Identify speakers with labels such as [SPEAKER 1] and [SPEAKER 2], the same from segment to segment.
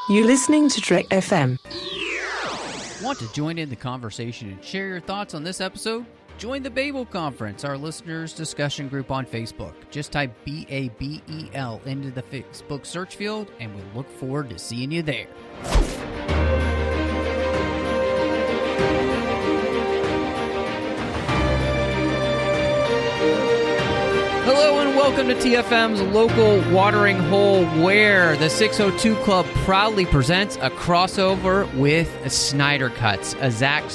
[SPEAKER 1] You're listening to Trek FM.
[SPEAKER 2] Want to join in the conversation and share your thoughts on this episode? Join the Babel Conference, our listeners' discussion group on Facebook. Just type BABEL into the Facebook search field, and we look forward to seeing you there. Hello and welcome to TFM's local watering hole, where the 602 Club proudly presents a crossover with Snyder Cuts, a Zack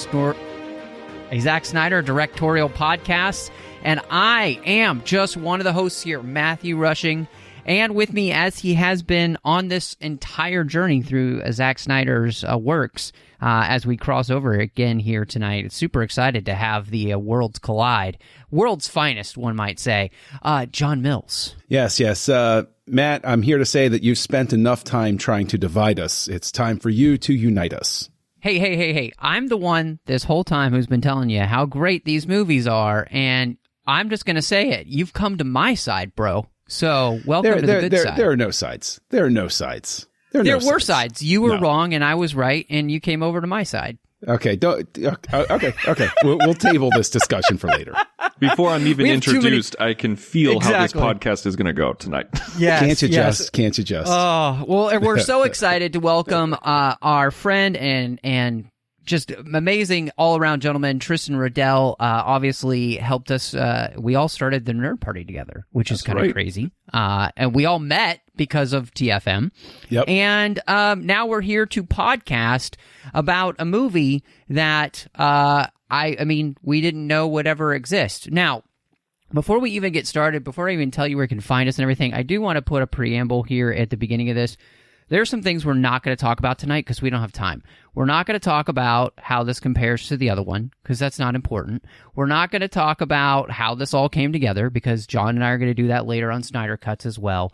[SPEAKER 2] Snyder Directorial podcast. And I am just one of the hosts here, Matthew Rushing, and with me, as he has been on this entire journey through Zack Snyder's works, as we cross over again here tonight. Super excited to have the worlds collide. World's finest, one might say. John Mills.
[SPEAKER 3] Yes. Matt, I'm here to say that you've spent enough time trying to divide us. It's time for you to unite us.
[SPEAKER 2] Hey. I'm the one this whole time who's been telling you how great these movies are, and I'm just going to say it. You've come to my side, bro. So, welcome to the good side.
[SPEAKER 3] There are no sides. There were sides.
[SPEAKER 2] You were wrong, and I was right, and you came over to my side.
[SPEAKER 3] Okay. Okay. We'll table this discussion for later.
[SPEAKER 4] Before I'm even introduced, I can feel how this podcast is going to go tonight.
[SPEAKER 3] Yes, Can't you just?
[SPEAKER 2] Oh, well, we're so excited to welcome our friend and just amazing all-around gentleman, Tristan Riddell. Obviously helped us. We all started the Nerd Party together, which is kind of crazy. And we all met because of TFM.
[SPEAKER 3] Yep.
[SPEAKER 2] And now we're here to podcast about a movie that I mean, we didn't know would ever exist. Now, before we even get started, before I even tell you where you can find us and everything, I do want to put a preamble here at the beginning of this. There are some things we're not going to talk about tonight because we don't have time. We're not going to talk about how this compares to the other one because that's not important. We're not going to talk about how this all came together because John and I are going to do that later on Snyder Cuts as well.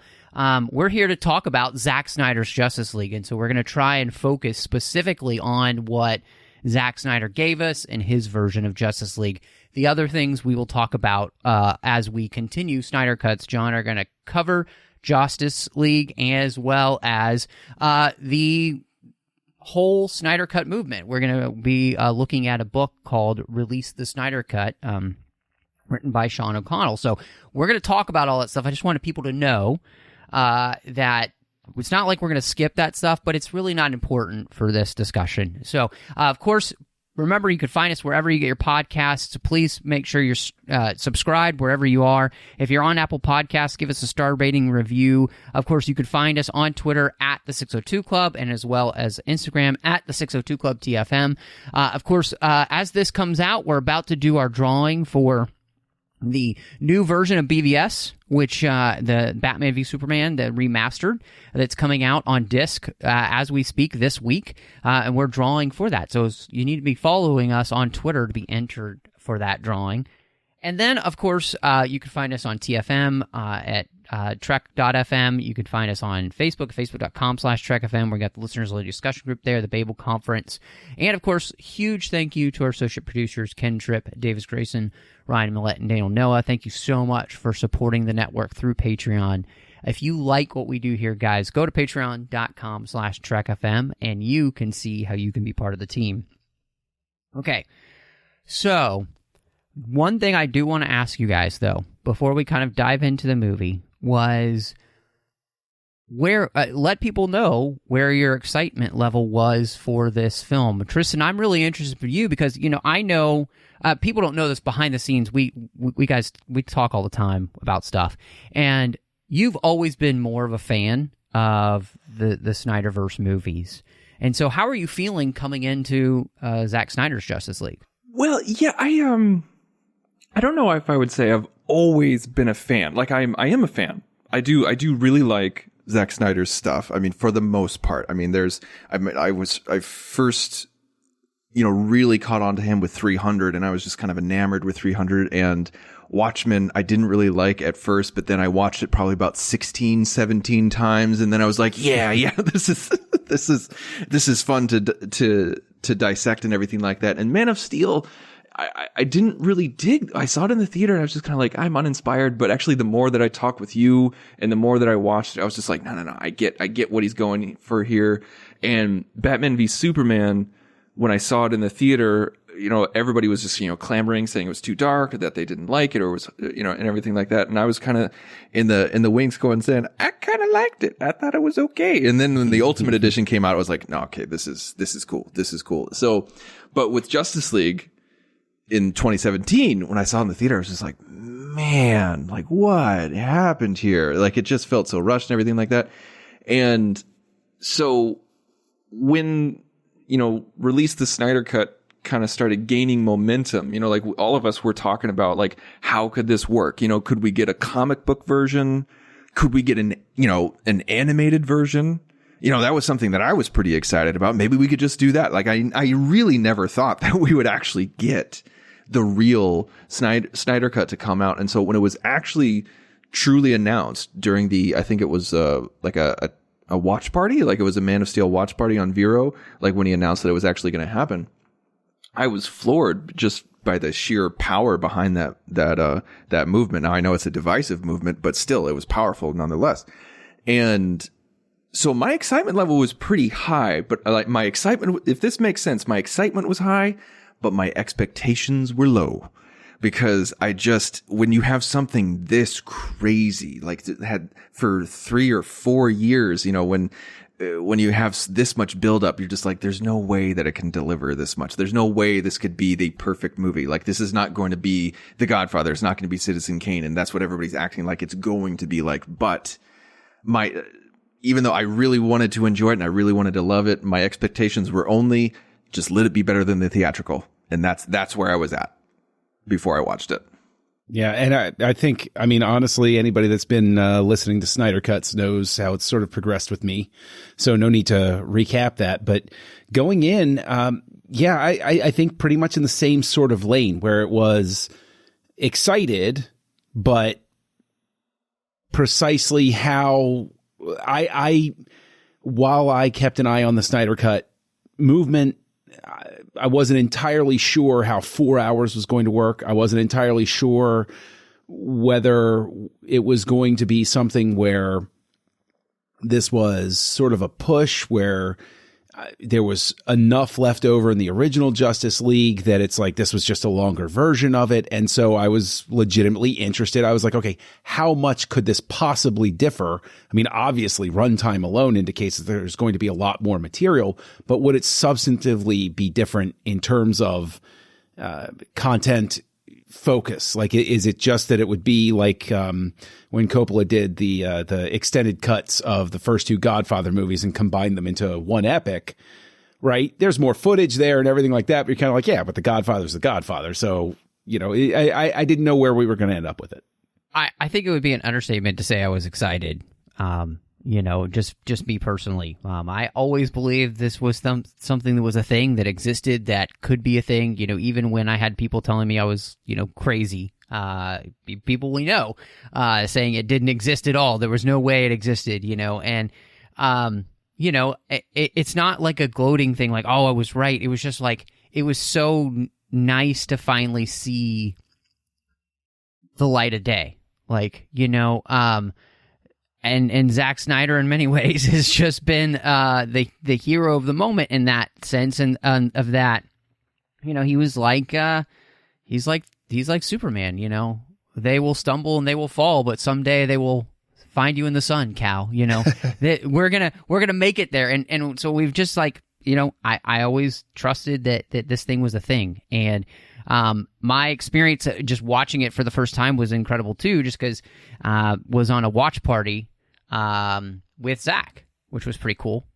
[SPEAKER 2] We're here to talk about Zack Snyder's Justice League, and so we're going to try and focus specifically on what Zack Snyder gave us in his version of Justice League. The other things we will talk about as we continue Snyder Cuts. John are going to cover Justice League as well as the whole Snyder Cut movement. We're going to be looking at a book called Release the Snyder Cut, written by Sean O'Connell. So we're going to talk about all that stuff. I just wanted people to know that it's not like we're going to skip that stuff, but it's really not important for this discussion. So, of course, remember, you can find us wherever you get your podcasts. Please make sure you're subscribed wherever you are. If you're on Apple Podcasts, give us a star rating review. Of course, you can find us on Twitter at the 602 Club and as well as Instagram at the 602 Club TFM. Of course, as this comes out, we're about to do our drawing for the new version of BVS, which the Batman v Superman, the remastered, that's coming out on disc as we speak this week, and we're drawing for that. So you need to be following us on Twitter to be entered for that drawing. And then, of course, you can find us on TFM at trek.fm. You can find us on Facebook, facebook.com/trekfm. We got the listeners' only discussion group there, the Babel Conference. And, of course, huge thank you to our associate producers, Ken Tripp, Davis Grayson, Ryan Maillet, and Daniel Noah. Thank you so much for supporting the network through Patreon. If you like what we do here, guys, go to patreon.com/trekfm, and you can see how you can be part of the team. Okay, so one thing I do want to ask you guys, though, before we kind of dive into the movie, was where let people know where your excitement level was for this film. Tristan, I'm really interested for you because, you know, I know people don't know this behind the scenes. We guys, we talk all the time about stuff, and you've always been more of a fan of the Snyderverse movies. And so how are you feeling coming into Zack Snyder's Justice League?
[SPEAKER 4] Well, yeah, I don't know if I would say I've always been a fan. Like I am a fan. I do really like Zack Snyder's stuff. I mean, for the most part. I mean, I first, really caught on to him with 300, and I was just kind of enamored with 300. And Watchmen, I didn't really like at first, but then I watched it probably about 16, 17 times, and then I was like, yeah, this is fun to dissect and everything like that. And Man of Steel, I didn't really dig. I saw it in the theater and I was just kind of like, I'm uninspired. But actually, the more that I talk with you and the more that I watched it, I was just like, no. I get what he's going for here. And Batman v Superman, when I saw it in the theater, everybody was just, clamoring, saying it was too dark, or that they didn't like it, or was, and everything like that. And I was kind of in the wings going, saying, I kind of liked it. I thought it was okay. And then when the Ultimate Edition came out, I was like, no, okay, this is cool. This is cool. So, but with Justice League in 2017, when I saw it in the theater, I was just like, man, like what happened here? Like it just felt so rushed and everything like that. And so when, release the Snyder Cut kind of started gaining momentum, like all of us were talking about, like, how could this work? Could we get a comic book version? Could we get an animated version? That was something that I was pretty excited about. Maybe we could just do that. Like I really never thought that we would actually get the real Snyder Cut to come out. And so when it was actually truly announced during I think it was like a watch party, like it was a Man of Steel watch party on Vero, like when he announced that it was actually going to happen, I was floored just by the sheer power behind that movement. Now I know it's a divisive movement, but still it was powerful nonetheless. And so my excitement level was pretty high, but like my excitement, if this makes sense, my excitement was high, but my expectations were low. Because when you have something this crazy, like it had for 3 or 4 years, when you have this much buildup, you're just like, there's no way that it can deliver this much. There's no way this could be the perfect movie. Like this is not going to be The Godfather. It's not going to be Citizen Kane. And that's what everybody's acting like it's going to be like. But even though I really wanted to enjoy it and I really wanted to love it, my expectations were only just let it be better than the theatrical. And that's where I was at before I watched it.
[SPEAKER 3] Yeah, and I think, honestly, anybody that's been listening to Snyder Cuts knows how it's sort of progressed with me. So no need to recap that. But going in, I think pretty much in the same sort of lane where it was excited, but precisely how while I kept an eye on the Snyder Cut movement, I wasn't entirely sure how 4 hours was going to work. I wasn't entirely sure whether it was going to be something where this was sort of a push where there was enough left over in the original Justice League that it's like this was just a longer version of it. And so I was legitimately interested. I was like, okay, how much could this possibly differ? Obviously runtime alone indicates that there's going to be a lot more material, but would it substantively be different in terms of content focus? Like, is it just that it would be like when Coppola did the extended cuts of the first 2 Godfather movies and combined them into one epic, right? There's more footage there and everything like that, but you're kind of like, yeah, but the Godfather's the Godfather. So, I didn't know where we were going to end up with it.
[SPEAKER 2] I think it would be an understatement to say I was excited. Just me personally. I always believed this was something that was a thing that existed, that could be a thing, even when I had people telling me I was, crazy. People we know, saying it didn't exist at all. There was no way it existed, and, it's not like a gloating thing, like, oh, I was right. It was just like, it was so nice to finally see the light of day. Like, and Zack Snyder in many ways has just been the hero of the moment in that sense, and of that, he was like he's like Superman. They will stumble and they will fall, but someday they will find you in the sun, Cal. We're gonna make it there, and so we've just like I always trusted that this thing was a thing, and my experience just watching it for the first time was incredible too, just because was on a watch party with Zach, which was pretty cool.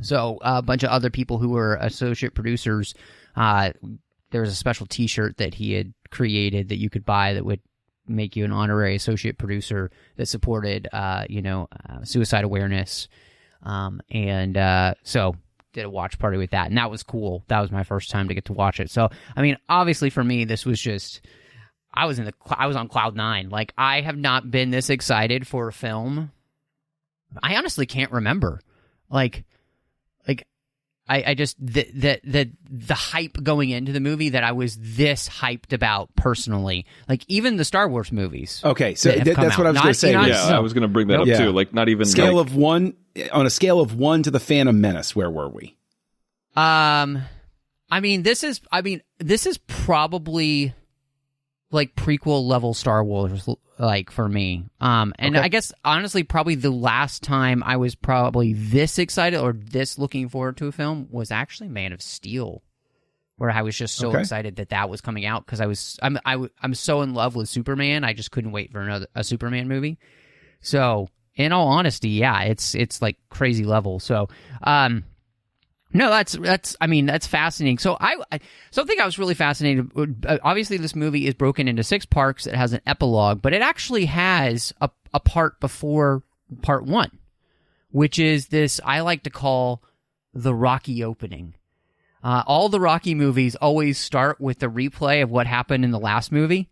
[SPEAKER 2] So a bunch of other people who were associate producers, there was a special T-shirt that he had created that you could buy that would make you an honorary associate producer that supported, suicide awareness. So did a watch party with that, and that was cool. That was my first time to get to watch it. So, obviously for me, this was just, I was on cloud 9. Like, I have not been this excited for a film. I honestly can't remember. I just, the hype going into the movie that I was this hyped about personally. Like, even the Star Wars movies.
[SPEAKER 3] Okay, so that's what I was going to say.
[SPEAKER 4] I was going to bring that up too. Like, not even
[SPEAKER 3] scale of 1 on a scale of 1 to the Phantom Menace, where were we?
[SPEAKER 2] This is probably like prequel level Star Wars, like, for me. And I guess honestly, probably the last time I was probably this excited or this looking forward to a film was actually Man of Steel, where I was just so excited that was coming out because I'm so in love with Superman. I just couldn't wait for a Superman movie. So, in all honesty, yeah, it's like crazy level. So, no, that's fascinating. So something I was really fascinated. Obviously, this movie is broken into 6 parts. It has an epilogue, but it actually has a part before part 1, which is this I like to call the Rocky opening. All the Rocky movies always start with the replay of what happened in the last movie,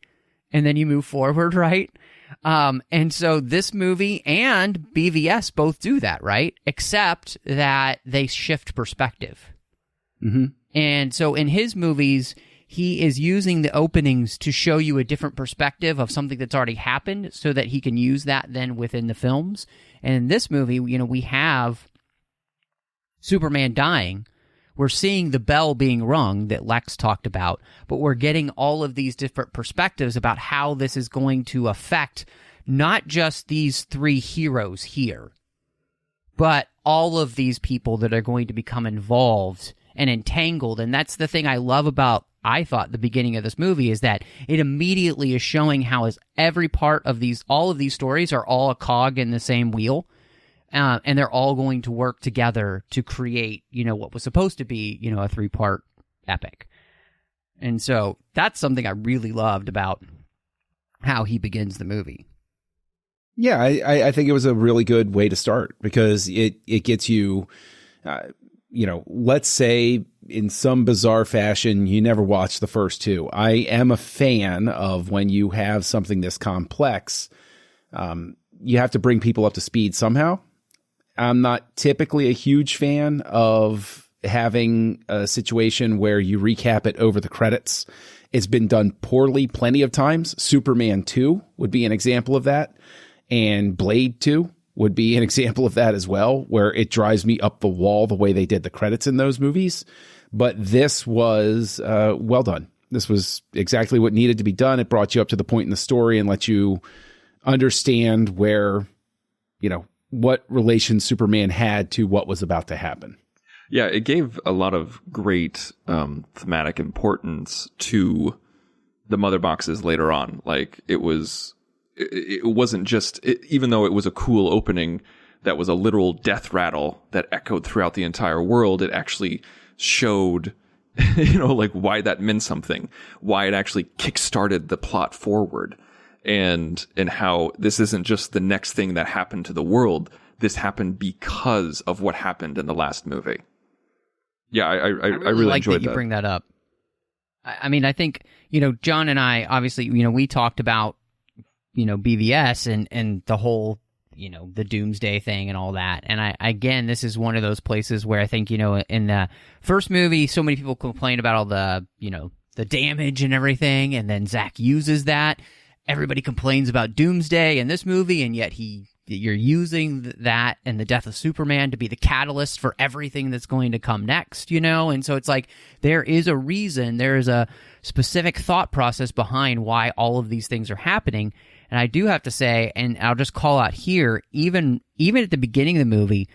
[SPEAKER 2] and then you move forward, right? And so this movie and BVS both do that, right? Except that they shift perspective.
[SPEAKER 3] Mm-hmm.
[SPEAKER 2] And so in his movies, he is using the openings to show you a different perspective of something that's already happened so that he can use that then within the films. And in this movie, we have Superman dying. We're seeing the bell being rung that Lex talked about, but we're getting all of these different perspectives about how this is going to affect not just these 3 heroes here, but all of these people that are going to become involved and entangled. And that's the thing I love about, I thought, the beginning of this movie is that it immediately is showing how is every part of all of these stories are all a cog in the same wheel. And they're all going to work together to create, what was supposed to be, a 3-part epic. And so that's something I really loved about how he begins the movie.
[SPEAKER 3] Yeah, I think it was a really good way to start because it gets you, let's say in some bizarre fashion, you never watched the first 2. I am a fan of when you have something this complex, you have to bring people up to speed somehow. I'm not typically a huge fan of having a situation where you recap it over the credits. It's been done poorly plenty of times. Superman 2 would be an example of that. And Blade 2 would be an example of that as well, where it drives me up the wall the way they did the credits in those movies. But this was well done. This was exactly what needed to be done. It brought you up to the point in the story and let you understand where, what relation Superman had to what was about to happen.
[SPEAKER 4] Yeah, it gave a lot of great thematic importance to the mother boxes later on. Like, it wasn't just, even though it was a cool opening that was a literal death rattle that echoed throughout the entire world, it actually showed, like why that meant something, why it actually kickstarted the plot forward. And how this isn't just the next thing that happened to the world. This happened because of what happened in the last movie. Yeah, I really
[SPEAKER 2] like
[SPEAKER 4] enjoyed
[SPEAKER 2] that. You bring that up. I think, John and I, obviously, we talked about, BVS and the whole, the doomsday thing and all that. And again, this is one of those places where I think, in the first movie, so many people complain about all the, the damage and everything. And then Zack uses that. Everybody complains about Doomsday in this movie, and yet you're using that and the death of Superman to be the catalyst for everything that's going to come next, And so it's like there is a reason, there is a specific thought process behind why all of these things are happening. And I do have to say, and I'll just call out here, even at the beginning of the movie,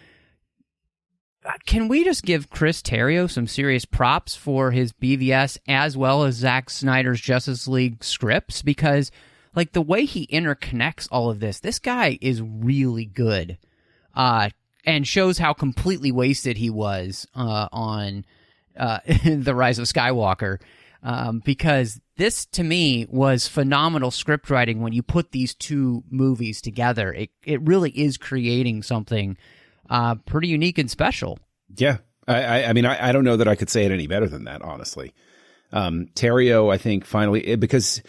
[SPEAKER 2] can we just give Chris Terrio some serious props for his BVS as well as Zack Snyder's Justice League scripts? Because like the way he interconnects all of this guy is really good, and shows how completely wasted he was on The Rise of Skywalker. Because this, to me, was phenomenal script writing when you put these 2 movies together. It really is creating something pretty unique and special.
[SPEAKER 3] Yeah. I mean, I don't know that I could say it any better than that, honestly. Terrio, I think, finally, because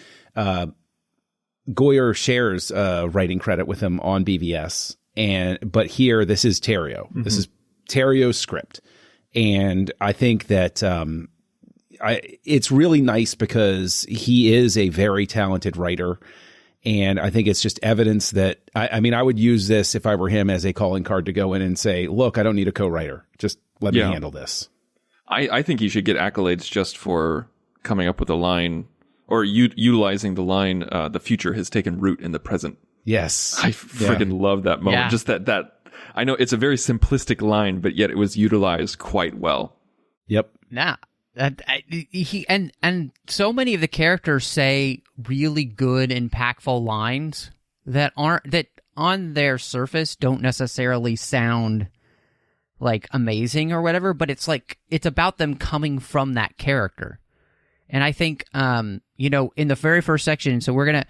[SPEAKER 3] Goyer shares writing credit with him on BVS, but here this is Terrio. Mm-hmm. This is Terrio's script, and I think that it's really nice because he is a very talented writer, And I think it's just evidence that, I mean, I would use this if I were him as a calling card to go in and say, look, I don't need a co-writer. Just let me handle this.
[SPEAKER 4] I think he should get accolades just for coming up with a line or utilizing the line, the future has taken root in the present.
[SPEAKER 3] Yes.
[SPEAKER 4] I friggin' love that moment.
[SPEAKER 2] Yeah.
[SPEAKER 4] Just that, I know it's a very simplistic line, but yet it was utilized quite well.
[SPEAKER 3] Yep.
[SPEAKER 2] Nah. And so many of the characters say really good, impactful lines that on their surface don't necessarily sound like amazing or whatever, but it's like it's about them coming from that character. And I think in the very first section, so we're gonna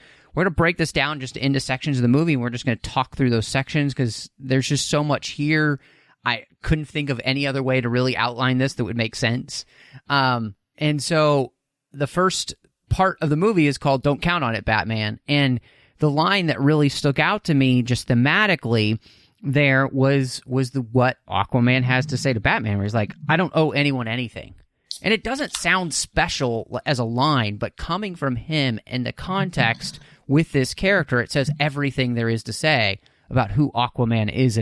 [SPEAKER 2] break this down just into sections of the movie, and we're just gonna talk through those sections because there's just so much here. I couldn't think of any other way to really outline this that would make sense. And so the first part of the movie is called Don't Count on It, Batman. And the line that really stuck out to me just thematically there was what Aquaman has to say to Batman, where he's like, I don't owe anyone anything. And it doesn't sound special as a line, but coming from him in the context with this character, it says everything there is to say about who Aquaman is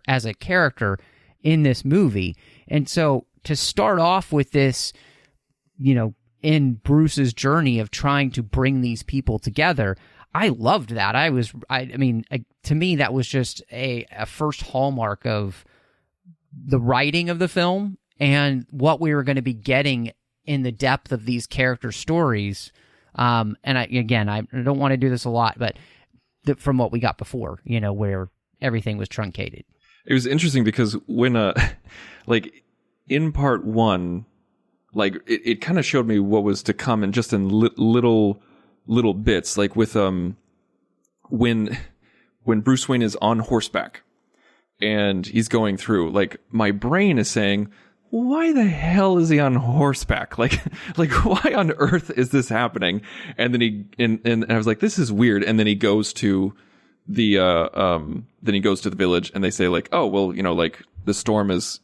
[SPEAKER 2] as a character in this movie. And so to start off with this, in Bruce's journey of trying to bring these people together, I loved that. To me, that was just a first hallmark of the writing of the film and what we were going to be getting in the depth of these character stories. And I don't want to do this a lot, but from what we got before, where everything was truncated.
[SPEAKER 4] It was interesting because when, in part one, it kind of showed me what was to come, and just in little bits, like with when Bruce Wayne is on horseback and he's going through, like, my brain is saying, why the hell is he on horseback? Like why on earth is this happening? And then and I was like, this is weird. And then he goes to the village, and they say, like, oh, well, the storm is,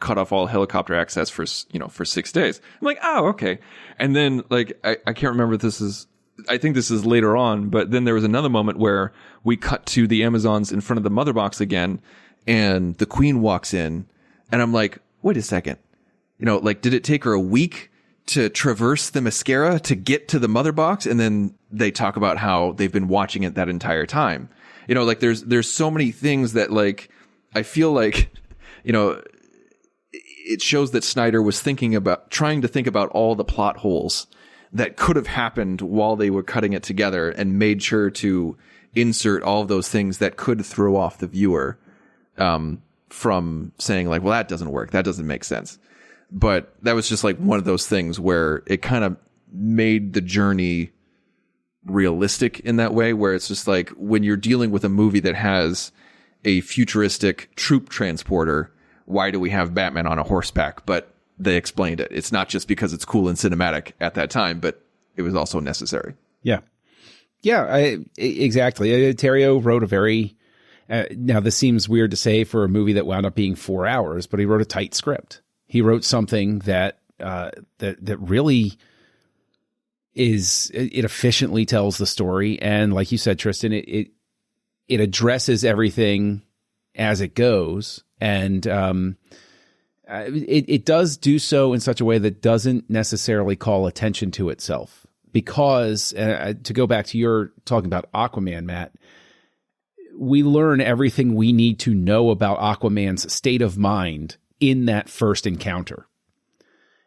[SPEAKER 4] cut off all helicopter access for 6 days. I'm like, oh, okay. And then, like, I can't remember if this is, I think this is later on, but then there was another moment where we cut to the Amazons in front of the mother box again, and the Queen walks in, and I'm like, wait a second. Did it take her a week to traverse the mascara to get to the mother box? And then they talk about how they've been watching it that entire time. There's so many things that, like, I feel like, it shows that Snyder was trying to think about all the plot holes that could have happened while they were cutting it together, and made sure to insert all of those things that could throw off the viewer, from saying, like, well, that doesn't work. That doesn't make sense. But that was just like one of those things where it kind of made the journey realistic in that way, where it's just like, when you're dealing with a movie that has a futuristic troop transporter, why do we have Batman on a horseback? But they explained it. It's not just because it's cool and cinematic at that time, but it was also necessary.
[SPEAKER 3] Yeah. Yeah, exactly. Terrio wrote a very, now this seems weird to say for a movie that wound up being 4 hours, but he wrote a tight script. He wrote something that really it efficiently tells the story. And like you said, Tristan, it addresses everything as it goes. And it does do so in such a way that doesn't necessarily call attention to itself. Because, to go back to your talking about Aquaman, Matt, we learn everything we need to know about Aquaman's state of mind in that first encounter.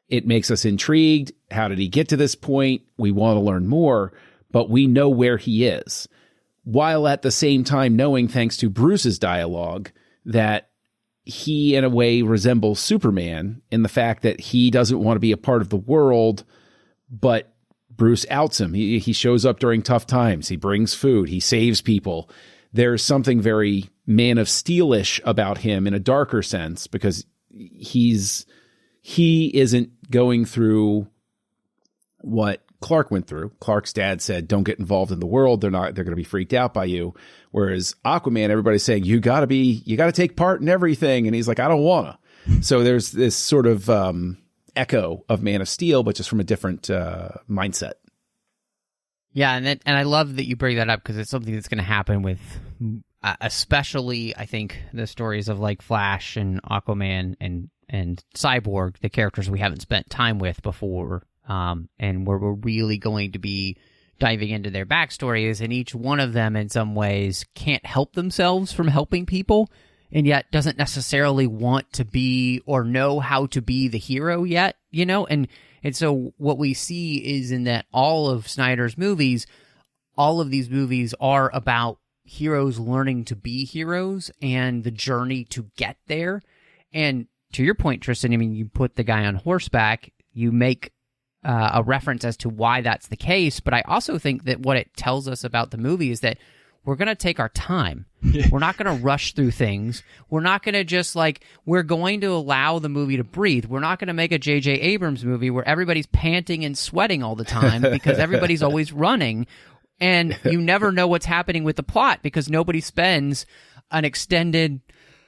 [SPEAKER 3] It makes us intrigued. How did he get to this point? We want to learn more, but we know where he is. While at the same time knowing, thanks to Bruce's dialogue, that he in a way resembles Superman in the fact that he doesn't want to be a part of the world, but Bruce outs him. He shows up during tough times. He brings food. He saves people. There's something very Man of Steel-ish about him in a darker sense, because he isn't going through what Clark went through. Clark's dad said, don't get involved in the world. They're going to be freaked out by you. Whereas Aquaman, everybody's saying, you got to take part in everything. And he's like, I don't want to. So there's this sort of echo of Man of Steel, but just from a different mindset.
[SPEAKER 2] Yeah, and I love that you bring that up because it's something that's going to happen with, especially I think the stories of like Flash and Aquaman and Cyborg, the characters we haven't spent time with before, and where we're really going to be diving into their backstories, and each one of them in some ways can't help themselves from helping people, and yet doesn't necessarily want to be or know how to be the hero yet, you know? And so what we see is in that all of Snyder's movies, all of these movies are about heroes learning to be heroes and the journey to get there. And to your point, Tristan, I mean, you put the guy on horseback, you make a reference as to why that's the case, but I also think that what it tells us about the movie is that we're going to take our time. We're not going to rush through things. We're not going to just we're going to allow the movie to breathe. We're not going to make a J.J. Abrams movie where everybody's panting and sweating all the time because everybody's always running, and you never know what's happening with the plot because nobody spends an extended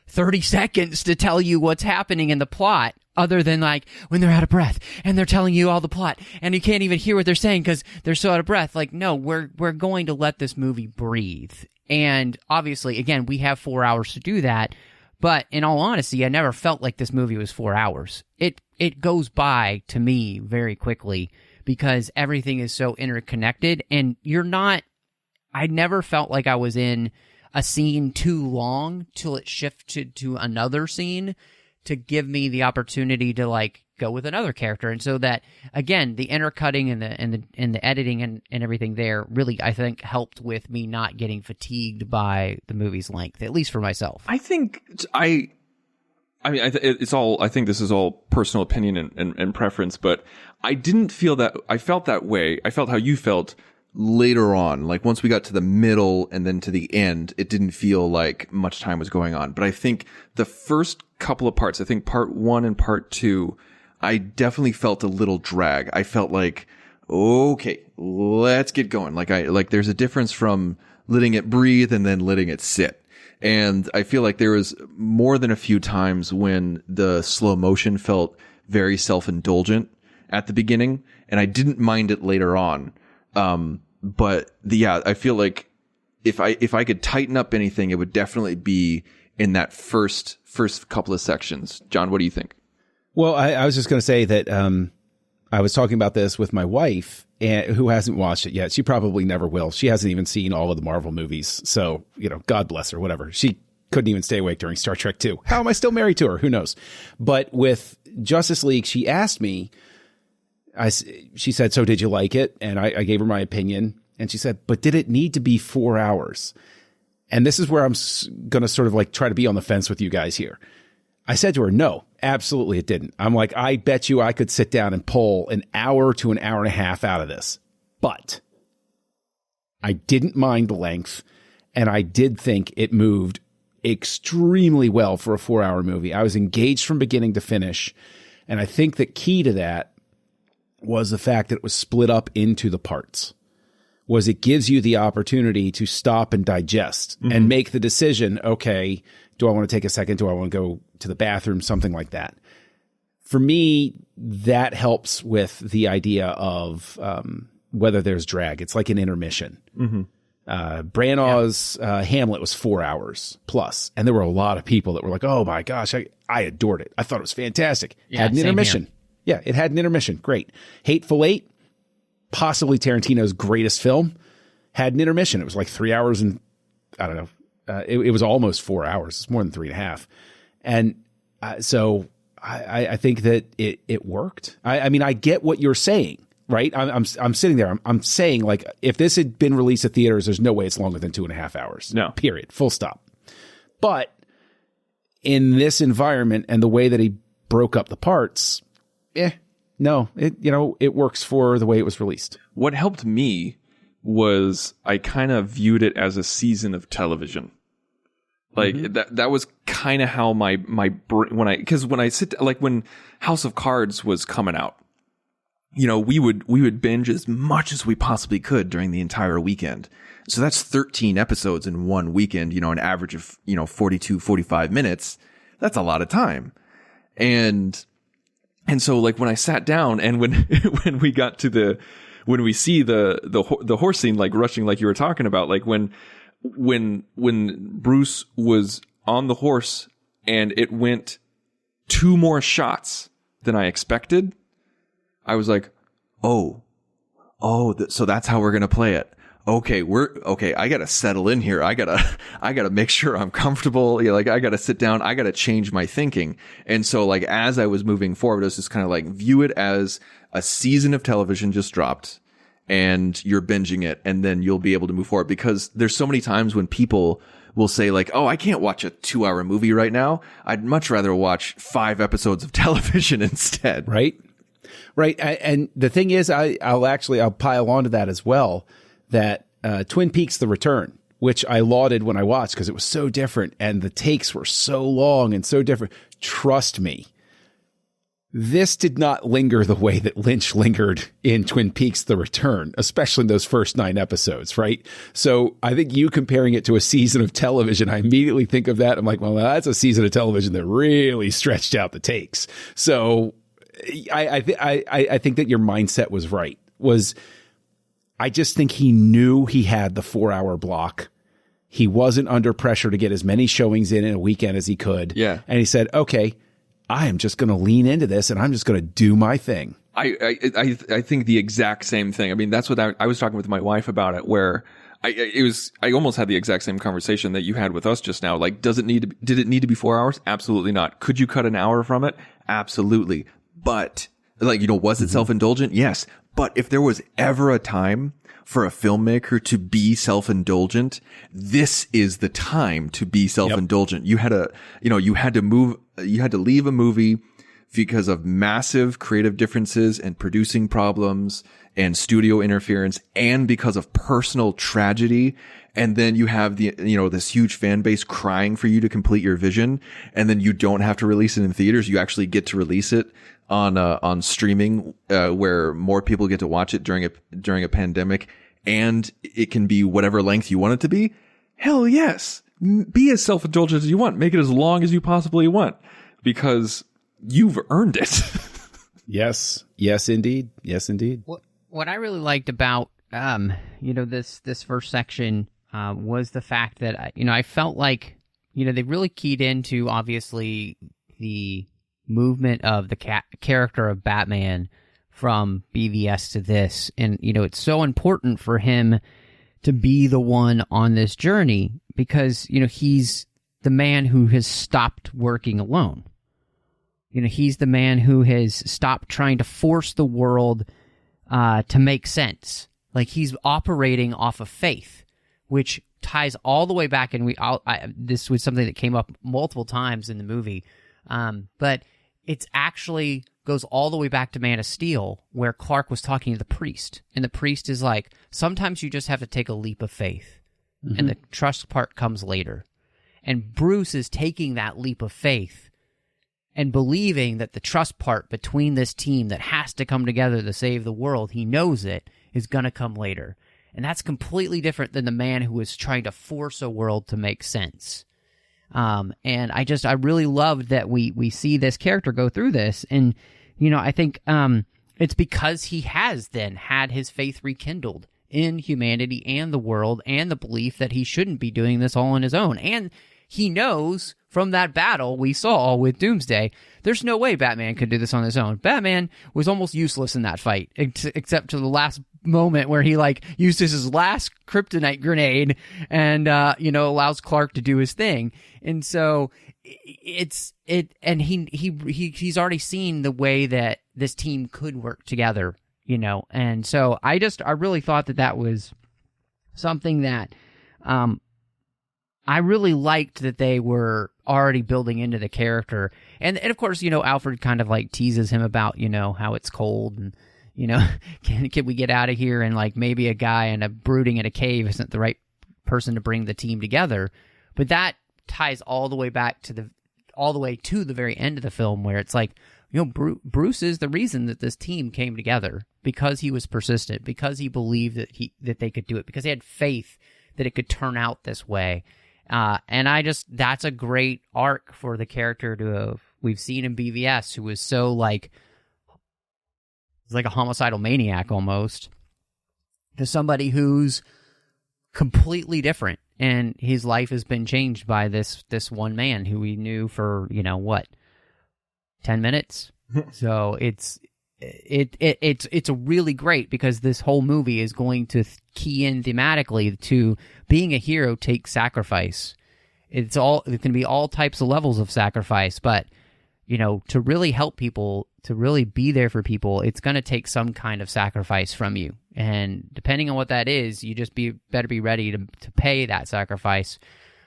[SPEAKER 2] 30 seconds to tell you what's happening in the plot, other than when they're out of breath and they're telling you all the plot and you can't even hear what they're saying because they're so out of breath. No, we're going to let this movie breathe. And obviously, again, we have 4 hours to do that. But in all honesty, I never felt like this movie was 4 hours. It goes by to me very quickly because everything is so interconnected, and I never felt like I was in a scene too long till it shifted to another scene to give me the opportunity to go with another character. And so that, again, the intercutting and the editing and everything there really, I think, helped with me not getting fatigued by the movie's length, at least for myself.
[SPEAKER 4] I think I think this is all personal opinion and preference, but I didn't feel that. I felt that way. I felt how you felt later on. Once we got to the middle and then to the end, it didn't feel like much time was going on. But I think the first couple of parts, I think part 1 and part 2, I definitely felt a little drag. I felt okay, let's get going. There's a difference from letting it breathe and then letting it sit. And I feel like there was more than a few times when the slow motion felt very self-indulgent at the beginning, and I didn't mind it later on. But I feel like if I could tighten up anything, it would definitely be in that first couple of sections. John, what do you think?
[SPEAKER 3] Well, I was just going to say that I was talking about this with my wife, who hasn't watched it yet. She probably never will. She hasn't even seen all of the Marvel movies. So, God bless her, whatever. She couldn't even stay awake during Star Trek 2. How am I still married to her? Who knows? But with Justice League, she asked me, she said, so did you like it? And I gave her my opinion. And she said, but did it need to be 4 hours? And this is where I'm going to sort of try to be on the fence with you guys here. I said to her, no, absolutely it didn't. I'm I bet you I could sit down and pull an hour to an hour and a half out of this. But I didn't mind the length, and I did think it moved extremely well for a 4-hour movie. I was engaged from beginning to finish, and I think the key to that was the fact that it was split up into the parts. Was it gives you the opportunity to stop and digest and make the decision, okay, do I want to take a second? Do I want to go to the bathroom? Something like that. For me, that helps with the idea of whether there's drag. It's like an intermission. Branagh's Hamlet was 4 hours plus, and there were a lot of people that were like, oh my gosh, I adored it. I thought it was fantastic.
[SPEAKER 2] Yeah,
[SPEAKER 3] had an intermission.
[SPEAKER 2] Here.
[SPEAKER 3] Yeah, it had an intermission. Great. Hateful Eight, possibly Tarantino's greatest film, had an intermission. It was 3 hours and, I don't know, it was almost 4 hours. It's more than 3.5. And so I think that it worked. I mean, I get what you're saying, right? I'm sitting there. I'm saying, if this had been released at theaters, there's no way it's longer than 2.5 hours.
[SPEAKER 4] No.
[SPEAKER 3] Period. Full stop. But in this environment and the way that he broke up the parts, no, it works for the way it was released.
[SPEAKER 4] What helped me was I kind of viewed it as a season of television. That was kind of how my when I sit, when House of Cards was coming out, we would binge as much as we possibly could during the entire weekend. So that's 13 episodes in one weekend, an average of, 42, 45 minutes. That's a lot of time. And so when I sat down and when we got to when we see the horse scene, like rushing, like you were talking about, like when Bruce was on the horse and it went 2 more shots than I expected, I was like, so that's how we're going to play it. Okay, I got to settle in here. I got to make sure I'm comfortable. You know, like I got to sit down. I got to change my thinking. And so like, as I was moving forward, I was just kind of like, view it as a season of television just dropped and you're binging it, and then you'll be able to move forward, because there's so many times when people will say like, oh, I can't watch a 2-hour movie right now. I'd much rather watch 5 episodes of television instead.
[SPEAKER 3] Right. And the thing is, I'll pile onto that as well, that Twin Peaks: The Return, which I lauded when I watched because it was so different and the takes were so long and so different. Trust me, this did not linger the way that Lynch lingered in Twin Peaks: The Return, especially in those first 9 episodes, right? So I think you comparing it to a season of television, I immediately think of that. I'm like, well, that's a season of television that really stretched out the takes. So I think that your mindset was right. I just think he knew he had the 4-hour block. He wasn't under pressure to get as many showings in a weekend as he could.
[SPEAKER 4] Yeah.
[SPEAKER 3] And he said, okay, I am just going to lean into this and I'm just going to do my thing.
[SPEAKER 4] I think the exact same thing. I mean, that's what I was talking with my wife about it, where I almost had the exact same conversation that you had with us just now. Like, did it need to be 4 hours? Absolutely not. Could you cut an hour from it? Absolutely. But like, was it self-indulgent? Yes. But if there was ever a time for a filmmaker to be self-indulgent, this is the time to be self-indulgent. Yep. You had to leave a movie because of massive creative differences and producing problems and studio interference, and because of personal tragedy. And then you have this huge fan base crying for you to complete your vision. And then you don't have to release it in theaters. You actually get to release it on streaming, where more people get to watch it during a pandemic, and it can be whatever length you want it to be. Hell yes. Be as self-indulgent as you want. Make it as long as you possibly want, because you've earned it.
[SPEAKER 3] Yes. Yes, indeed. Yes, indeed.
[SPEAKER 2] What I really liked about, this first section, was the fact that, I felt like, they really keyed into, obviously, the movement of the character of Batman from BVS to this. And, it's so important for him to be the one on this journey because, he's the man who has stopped working alone. He's the man who has stopped trying to force the world to make sense. Like, he's operating off of faith, which ties all the way back. And this was something that came up multiple times in the movie. But it's actually goes all the way back to Man of Steel, where Clark was talking to the priest. And the priest is like, sometimes you just have to take a leap of faith. Mm-hmm. And the trust part comes later. And Bruce is taking that leap of faith and believing that the trust part between this team that has to come together to save the world, he knows it, is going to come later. And that's completely different than the man who is trying to force a world to make sense. And I really loved that we see this character go through this. And, I think it's because he has then had his faith rekindled in humanity and the world, and the belief that he shouldn't be doing this all on his own. And he knows from that battle we saw with Doomsday, there's no way Batman could do this on his own. Batman was almost useless in that fight, except to the last moment where he uses his last kryptonite grenade and allows Clark to do his thing. And so he's already seen the way that this team could work together, and so I really thought that was something that I really liked, that they were already building into the character. And of course, Alfred kind of teases him about, how it's cold and, can we get out of here? And maybe a guy brooding in a cave isn't the right person to bring the team together. But that ties all the way back to the very end of the film, where it's Bruce is the reason that this team came together, because he was persistent, because he believed that they could do it, because he had faith that it could turn out this way. And that's a great arc for the character we've seen in BVS, who was so he's like a homicidal maniac almost. to somebody who's completely different, and his life has been changed by this one man who we knew for 10 minutes. So it's a really great, because this whole movie is going to key in thematically to being a hero takes sacrifice. It's going to be all types of levels of sacrifice, but to really help people, to really be there for people, it's going to take some kind of sacrifice from you. And depending on what that is, you just better be ready to pay that sacrifice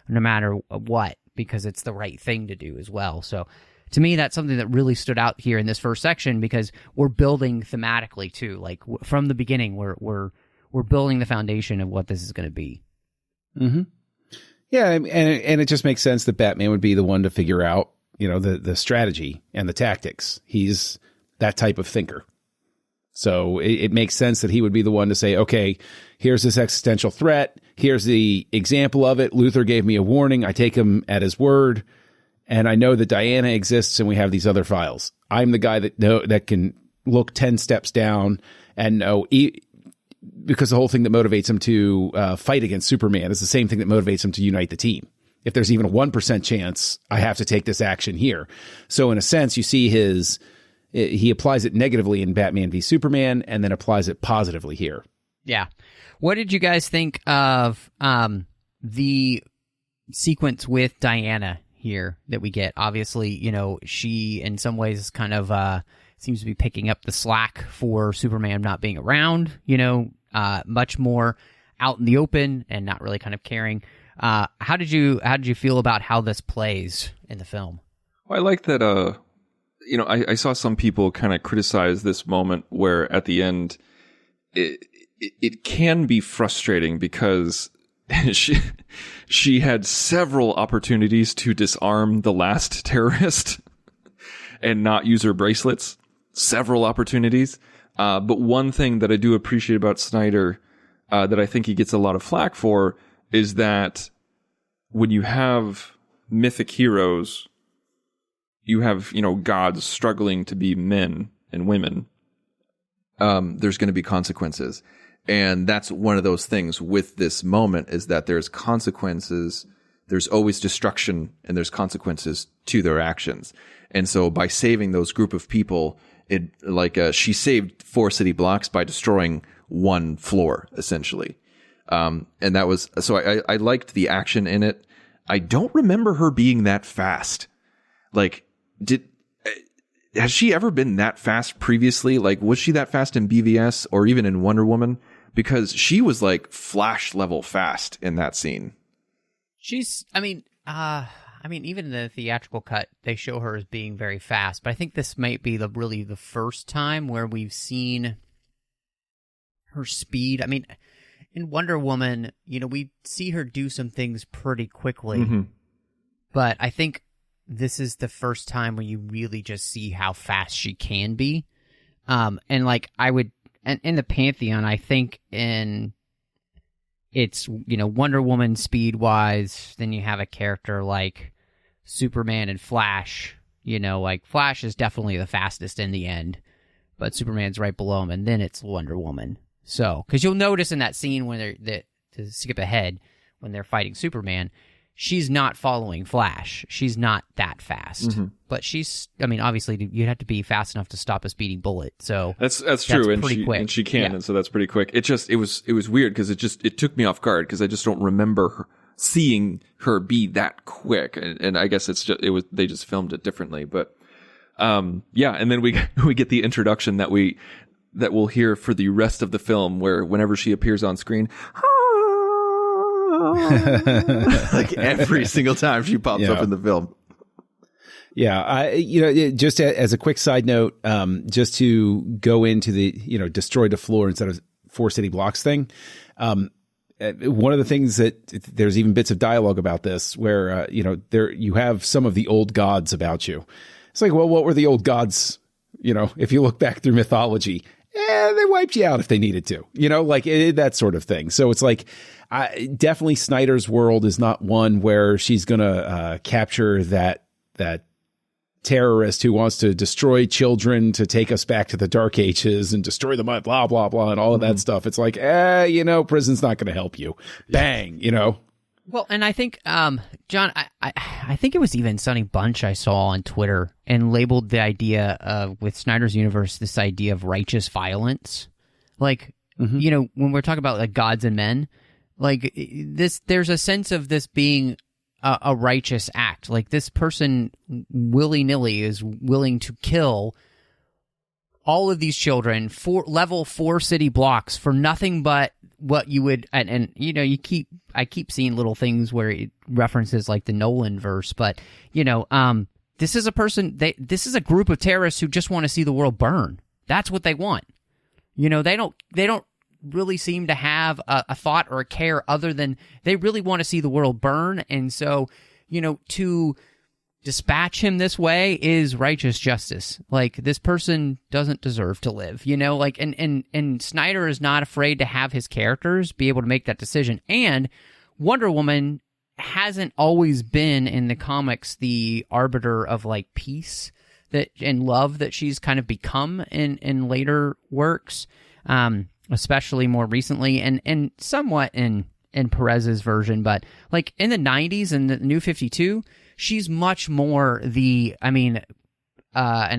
[SPEAKER 2] no matter what, because it's the right thing to do as well. So to me, that's something that really stood out here in this first section, because we're building thematically too. Like from the beginning, we're building the foundation of what this is going to be.
[SPEAKER 3] Mm-hmm. Yeah, and it just makes sense that Batman would be the one to figure out, the strategy and the tactics. He's that type of thinker. So it makes sense that he would be the one to say, okay, here's this existential threat. Here's the example of it. Luthor gave me a warning. I take him at his word. And I know that Diana exists, and we have these other files. I'm the guy that can look 10 steps down and know, because the whole thing that motivates him to fight against Superman is the same thing that motivates him to unite the team. If there's even a 1% chance, I have to take this action here. So in a sense, you see he applies it negatively in Batman v Superman, and then applies it positively here.
[SPEAKER 2] Yeah. What did you guys think of the sequence with Diana here that we get? Obviously, she in some ways kind of seems to be picking up the slack for Superman not being around, much more out in the open and not really kind of caring. How did you feel about how this plays in the film?
[SPEAKER 4] Well, I like that, I saw some people kind of criticize this moment where at the end it can be frustrating, because she had several opportunities to disarm the last terrorist and not use her bracelets. Several opportunities. But one thing that I do appreciate about Snyder, that I think he gets a lot of flack for, is that when you have mythic heroes, you have, gods struggling to be men and women. There's going to be consequences. And that's one of those things with this moment, is that there's consequences. There's always destruction, and there's consequences to their actions. And so by saving those group of people, she saved 4 city blocks by destroying 1 floor, essentially. And that was, so I liked the action in it. I don't remember her being that fast. Has she ever been that fast previously? Was she that fast in BVS or even in Wonder Woman? Because she was Flash level fast in that scene.
[SPEAKER 2] She's, even in the theatrical cut, they show her as being very fast, but I think this might be really the first time where we've seen her speed. In Wonder Woman, we see her do some things pretty quickly, mm-hmm. but I think this is the first time where you really just see how fast she can be. And in the Pantheon, I think it's, Wonder Woman speed-wise, then you have a character like Superman and Flash. Flash is definitely the fastest in the end, but Superman's right below him, and then it's Wonder Woman. So, because you'll notice in that scene when to skip ahead, when they're fighting Superman, she's not following Flash. She's not that fast. Mm-hmm. But she's, obviously, you'd have to be fast enough to stop a speeding bullet. So
[SPEAKER 4] that's true, and she can, yeah. And so that's pretty quick. It was weird, because it took me off guard, because I just don't remember seeing her be that quick. And I guess they just filmed it differently. But yeah, and then we get the introduction that we'll hear for the rest of the film, where whenever she appears on screen, every single time she pops up in the film.
[SPEAKER 3] Yeah, just as a quick side note, just to go into the destroy the floor instead of 4 city blocks thing. One of the things that there's even bits of dialogue about this, where there you have some of the old gods about you. It's like, well, what were the old gods? If you look back through mythology, they wiped you out if they needed to. That sort of thing. So it's definitely Snyder's world is not one where she's gonna capture that terrorist who wants to destroy children to take us back to the Dark Ages and destroy the mud, blah, blah, blah, and all of that stuff. It's like, prison's not going to help you. Bang,
[SPEAKER 2] Well, and I think, John, I think it was even Sonny Bunch I saw on Twitter and labeled the idea of, with Snyder's universe, this idea of righteous violence. Like, when we're talking about like gods and men, like there's a sense of this being a righteous act. Like this person willy-nilly is willing to kill all of these children for level 4 city blocks for nothing but what you would, and I keep seeing little things where it references like the Nolan verse, but this is a person, this is a group of terrorists who just want to see the world burn. That's what they want. They don't really seem to have a thought or a care other than they really want to see the world burn. And so, to dispatch him this way is righteous justice. Like, this person doesn't deserve to live, and Snyder is not afraid to have his characters be able to make that decision. And Wonder Woman hasn't always been in the comics the arbiter of like peace and love that she's kind of become in later works. Especially more recently, and somewhat in Perez's version, but like in the 90s and the New 52, she's much more and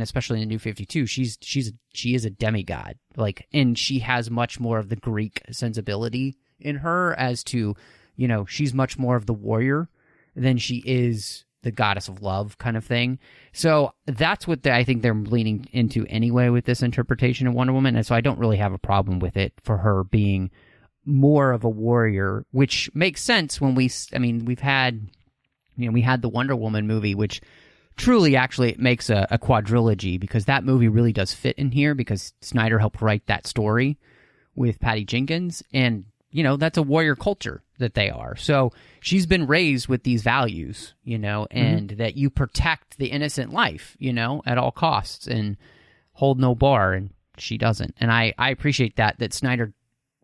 [SPEAKER 2] especially in the New 52, she is a demigod, like, and she has much more of the Greek sensibility in her as to, she's much more of the warrior than she is the goddess of love kind of thing. So that's what I think they're leaning into anyway with this interpretation of Wonder Woman. And so I don't really have a problem with it for her being more of a warrior, which makes sense when we've had, we had the Wonder Woman movie, which truly actually makes a quadrilogy, because that movie really does fit in here because Snyder helped write that story with Patty Jenkins. And, that's a warrior culture that they are. So she's been raised with these values, and that you protect the innocent life, at all costs and hold no bar. And she doesn't. And I appreciate that Snyder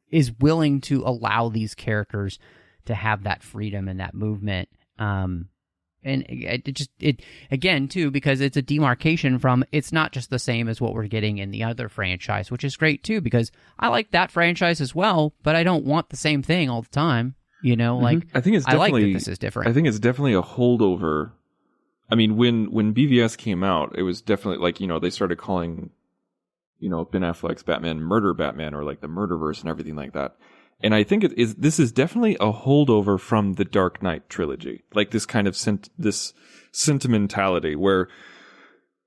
[SPEAKER 2] is willing to allow these characters to have that freedom and that movement. And it again, too, because it's a demarcation from, it's not just the same as what we're getting in the other franchise, which is great, too, because I like that franchise as well, but I don't want the same thing all the time. Like,
[SPEAKER 4] I think it's definitely,
[SPEAKER 2] I like that this is different.
[SPEAKER 4] I think it's definitely a holdover. I mean, when BVS came out, it was definitely like, they started calling, Ben Affleck's Batman Murder Batman, or like the Murderverse and everything like that. And I think this is definitely a holdover from the Dark Knight trilogy, like this kind of this sentimentality where,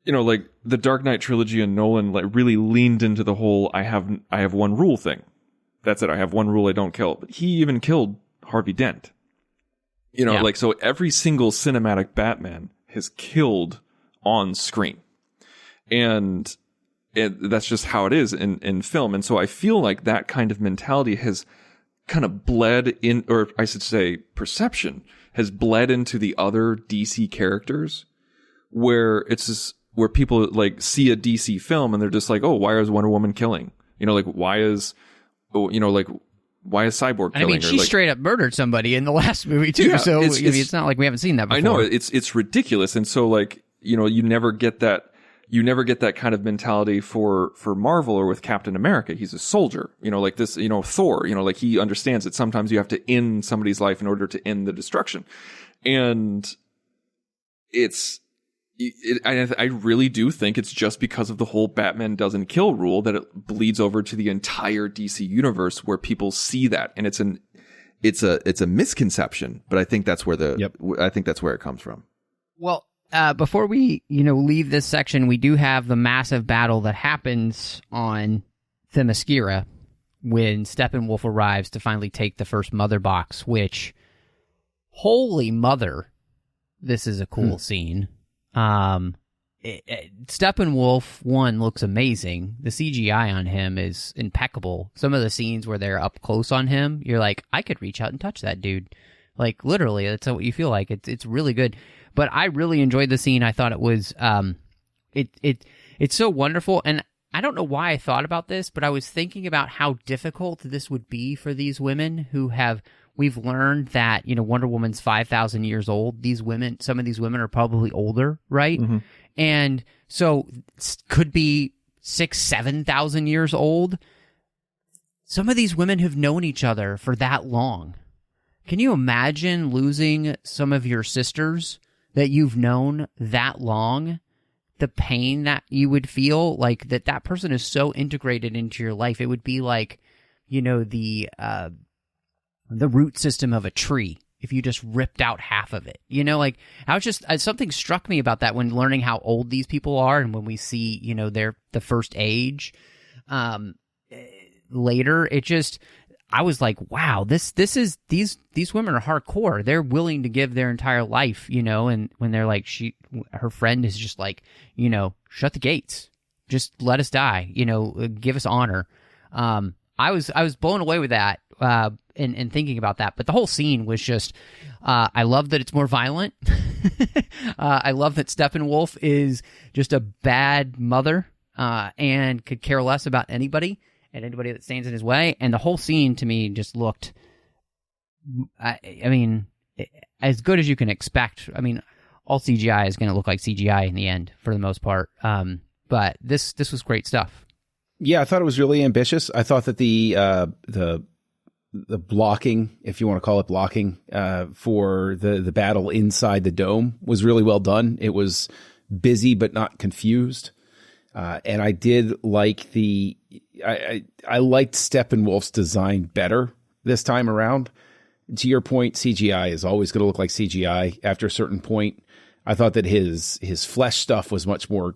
[SPEAKER 4] like the Dark Knight trilogy and Nolan like really leaned into the whole I have one rule thing. That's it. I have one rule. I don't kill. But he even killed Harvey Dent. Like, so every single cinematic Batman has killed on screen, and that's just how it is in film. And so I feel like that kind of mentality has kind of bled in, or I should say perception has bled into the other DC characters, where it's just, where people like see a DC film and they're just like, oh, why is Wonder Woman killing? Like, why is Cyborg killing?
[SPEAKER 2] I mean, she straight up murdered somebody in the last movie too.
[SPEAKER 4] Yeah,
[SPEAKER 2] so it's not like we haven't seen that before.
[SPEAKER 4] I know it's ridiculous. And so like, you never get that. You never get that kind of mentality for Marvel or with Captain America. He's a soldier, like this, Thor, like he understands that sometimes you have to end somebody's life in order to end the destruction. And I really do think it's just because of the whole Batman doesn't kill rule that it bleeds over to the entire DC universe, where people see that. And it's a misconception, but I think that's where I think that's where it comes from.
[SPEAKER 2] Well, before we, leave this section, we do have the massive battle that happens on Themyscira when Steppenwolf arrives to finally take the first Mother box, which, holy mother, this is a cool scene. Steppenwolf, one, looks amazing. The CGI on him is impeccable. Some of the scenes where they're up close on him, you're like, I could reach out and touch that dude. Like, literally, that's what you feel like. It's really good. But I really enjoyed the scene. I thought it was, it's so wonderful. And I don't know why I thought about this, but I was thinking about how difficult this would be for these women who have we've learned that, Wonder Woman's 5,000 years old. Some of these women are probably older, right?
[SPEAKER 4] Mm-hmm.
[SPEAKER 2] And so could be 6,000-7,000 years old. Some of these women have known each other for that long. Can you imagine losing some of your sisters that you've known that long? The pain that you would feel, like that person is so integrated into your life. It would be like, the root system of a tree if you just ripped out half of it. Something struck me about that when learning how old these people are, and when we see, the first age later, I was like, wow, these women are hardcore. They're willing to give their entire life, and when they're like, her friend is just like, shut the gates, just let us die, give us honor. I was blown away with that, and thinking about that. But the whole scene was just, I love that it's more violent. I love that Steppenwolf is just a bad mother, and could care less about anybody and anybody that stands in his way. And the whole scene to me just looked, as good as you can expect. I mean, all CGI is going to look like CGI in the end for the most part. But this was great stuff.
[SPEAKER 3] Yeah, I thought it was really ambitious. I thought that the blocking, if you want to call it blocking, for the battle inside the dome was really well done. It was busy but not confused. And I did like I liked Steppenwolf's design better this time around. To your point, CGI is always going to look like CGI after a certain point. I thought that his flesh stuff was much more,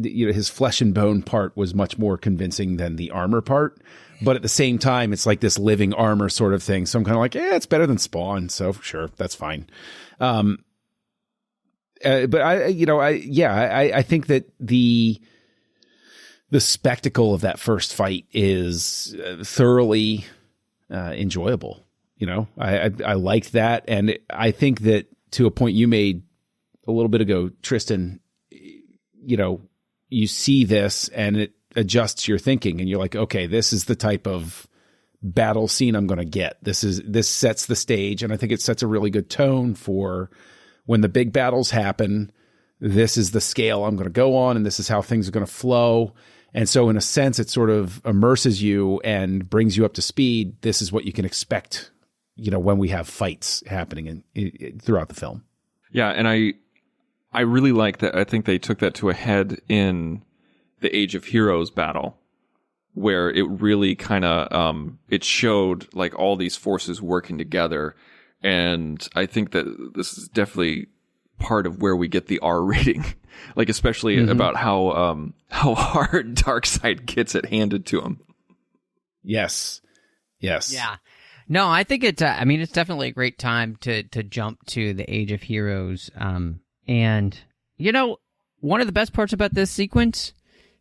[SPEAKER 3] his flesh and bone part was much more convincing than the armor part. But at the same time, it's like this living armor sort of thing. So I'm kind of like, it's better than Spawn. So sure, that's fine. But I think that the spectacle of that first fight is thoroughly enjoyable. I liked that. And I think that, to a point you made a little bit ago, Tristan, you see this and it adjusts your thinking, and you're like, okay, this is the type of battle scene I'm going to get. This sets the stage. And I think it sets a really good tone for when the big battles happen. This is the scale I'm going to go on, and this is how things are going to flow. And so in a sense, it sort of immerses you and brings you up to speed. This is what you can expect, when we have fights happening throughout the film. Yeah.
[SPEAKER 4] And I really like that. I think they took that to a head in the Age of Heroes battle, where it really kind of, it showed like all these forces working together. And I think that this is definitely part of where we get the R rating, like especially about how hard Darkseid gets it handed to him.
[SPEAKER 3] Yes.
[SPEAKER 2] Yeah. No, I think it's definitely a great time to jump to the Age of Heroes. And one of the best parts about this sequence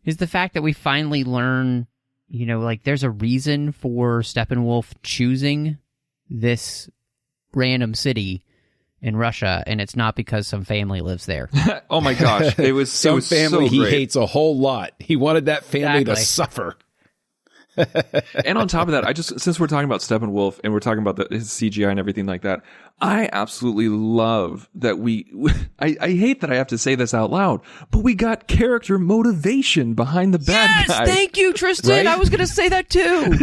[SPEAKER 2] is the fact that we finally learn, there's a reason for Steppenwolf choosing this random city in Russia, and it's not because some family lives there.
[SPEAKER 4] Oh my gosh, it was
[SPEAKER 3] some family
[SPEAKER 4] so
[SPEAKER 3] he
[SPEAKER 4] great.
[SPEAKER 3] Hates a whole lot. He wanted that family to suffer.
[SPEAKER 4] And on top of that, since we're talking about Steppenwolf and we're talking about his CGI and everything like that, I absolutely love that I hate that I have to say this out loud, but we got character motivation behind the bad guy.
[SPEAKER 2] Yes, thank you, Tristan. Right? I was going to say that too.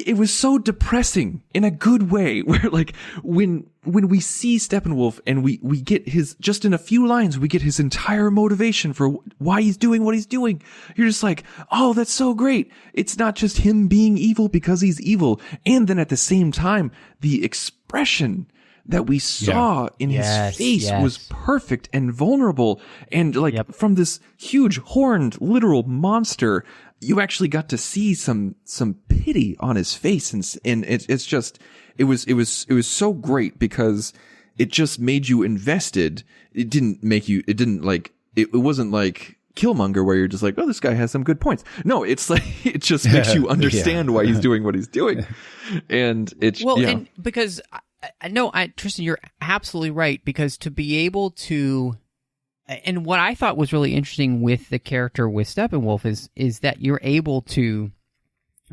[SPEAKER 4] It was so depressing in a good way, where like when we see Steppenwolf and we get just in a few lines, we get his entire motivation for why he's doing what he's doing. You're just like, oh, that's so great. It's not just him being evil because he's evil. And then at the same time, the expression that we saw in his face was perfect and vulnerable. And like from this huge horned literal monster, you actually got to see some pity on his face, and it's just it was so great because it just made you invested. It wasn't like Killmonger where you're just like, oh, this guy has some good points. No, it's like it just makes you understand why he's doing what he's doing, and
[SPEAKER 2] and because Tristan, you're absolutely right, because to be able to. And what I thought was really interesting with the character with Steppenwolf is that you're able to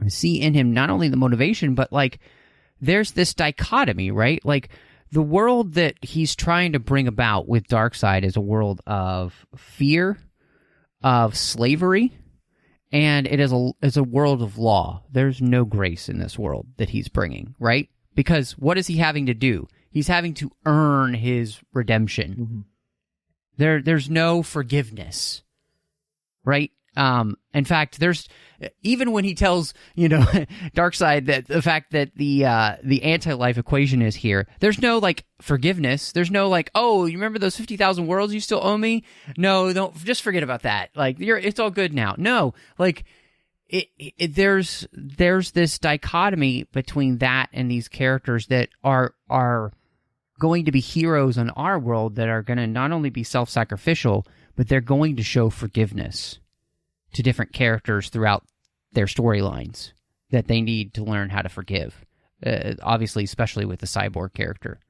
[SPEAKER 2] see in him not only the motivation, but like there's this dichotomy, right? Like the world that he's trying to bring about with Darkseid is a world of fear, of slavery, and it is a world of law. There's no grace in this world that he's bringing, right? Because what is he having to do? He's having to earn his redemption. There's no forgiveness, right? In fact, there's even when he tells Darkseid that the fact that the anti-life equation is here, there's no like forgiveness. There's no like, oh, you remember those 50,000 worlds you still owe me? No, don't just forget about that. Like it's all good now. No, like there's this dichotomy between that and these characters that are going to be heroes in our world that are going to not only be self-sacrificial, but they're going to show forgiveness to different characters throughout their storylines that they need to learn how to forgive. Obviously, especially with the Cyborg character.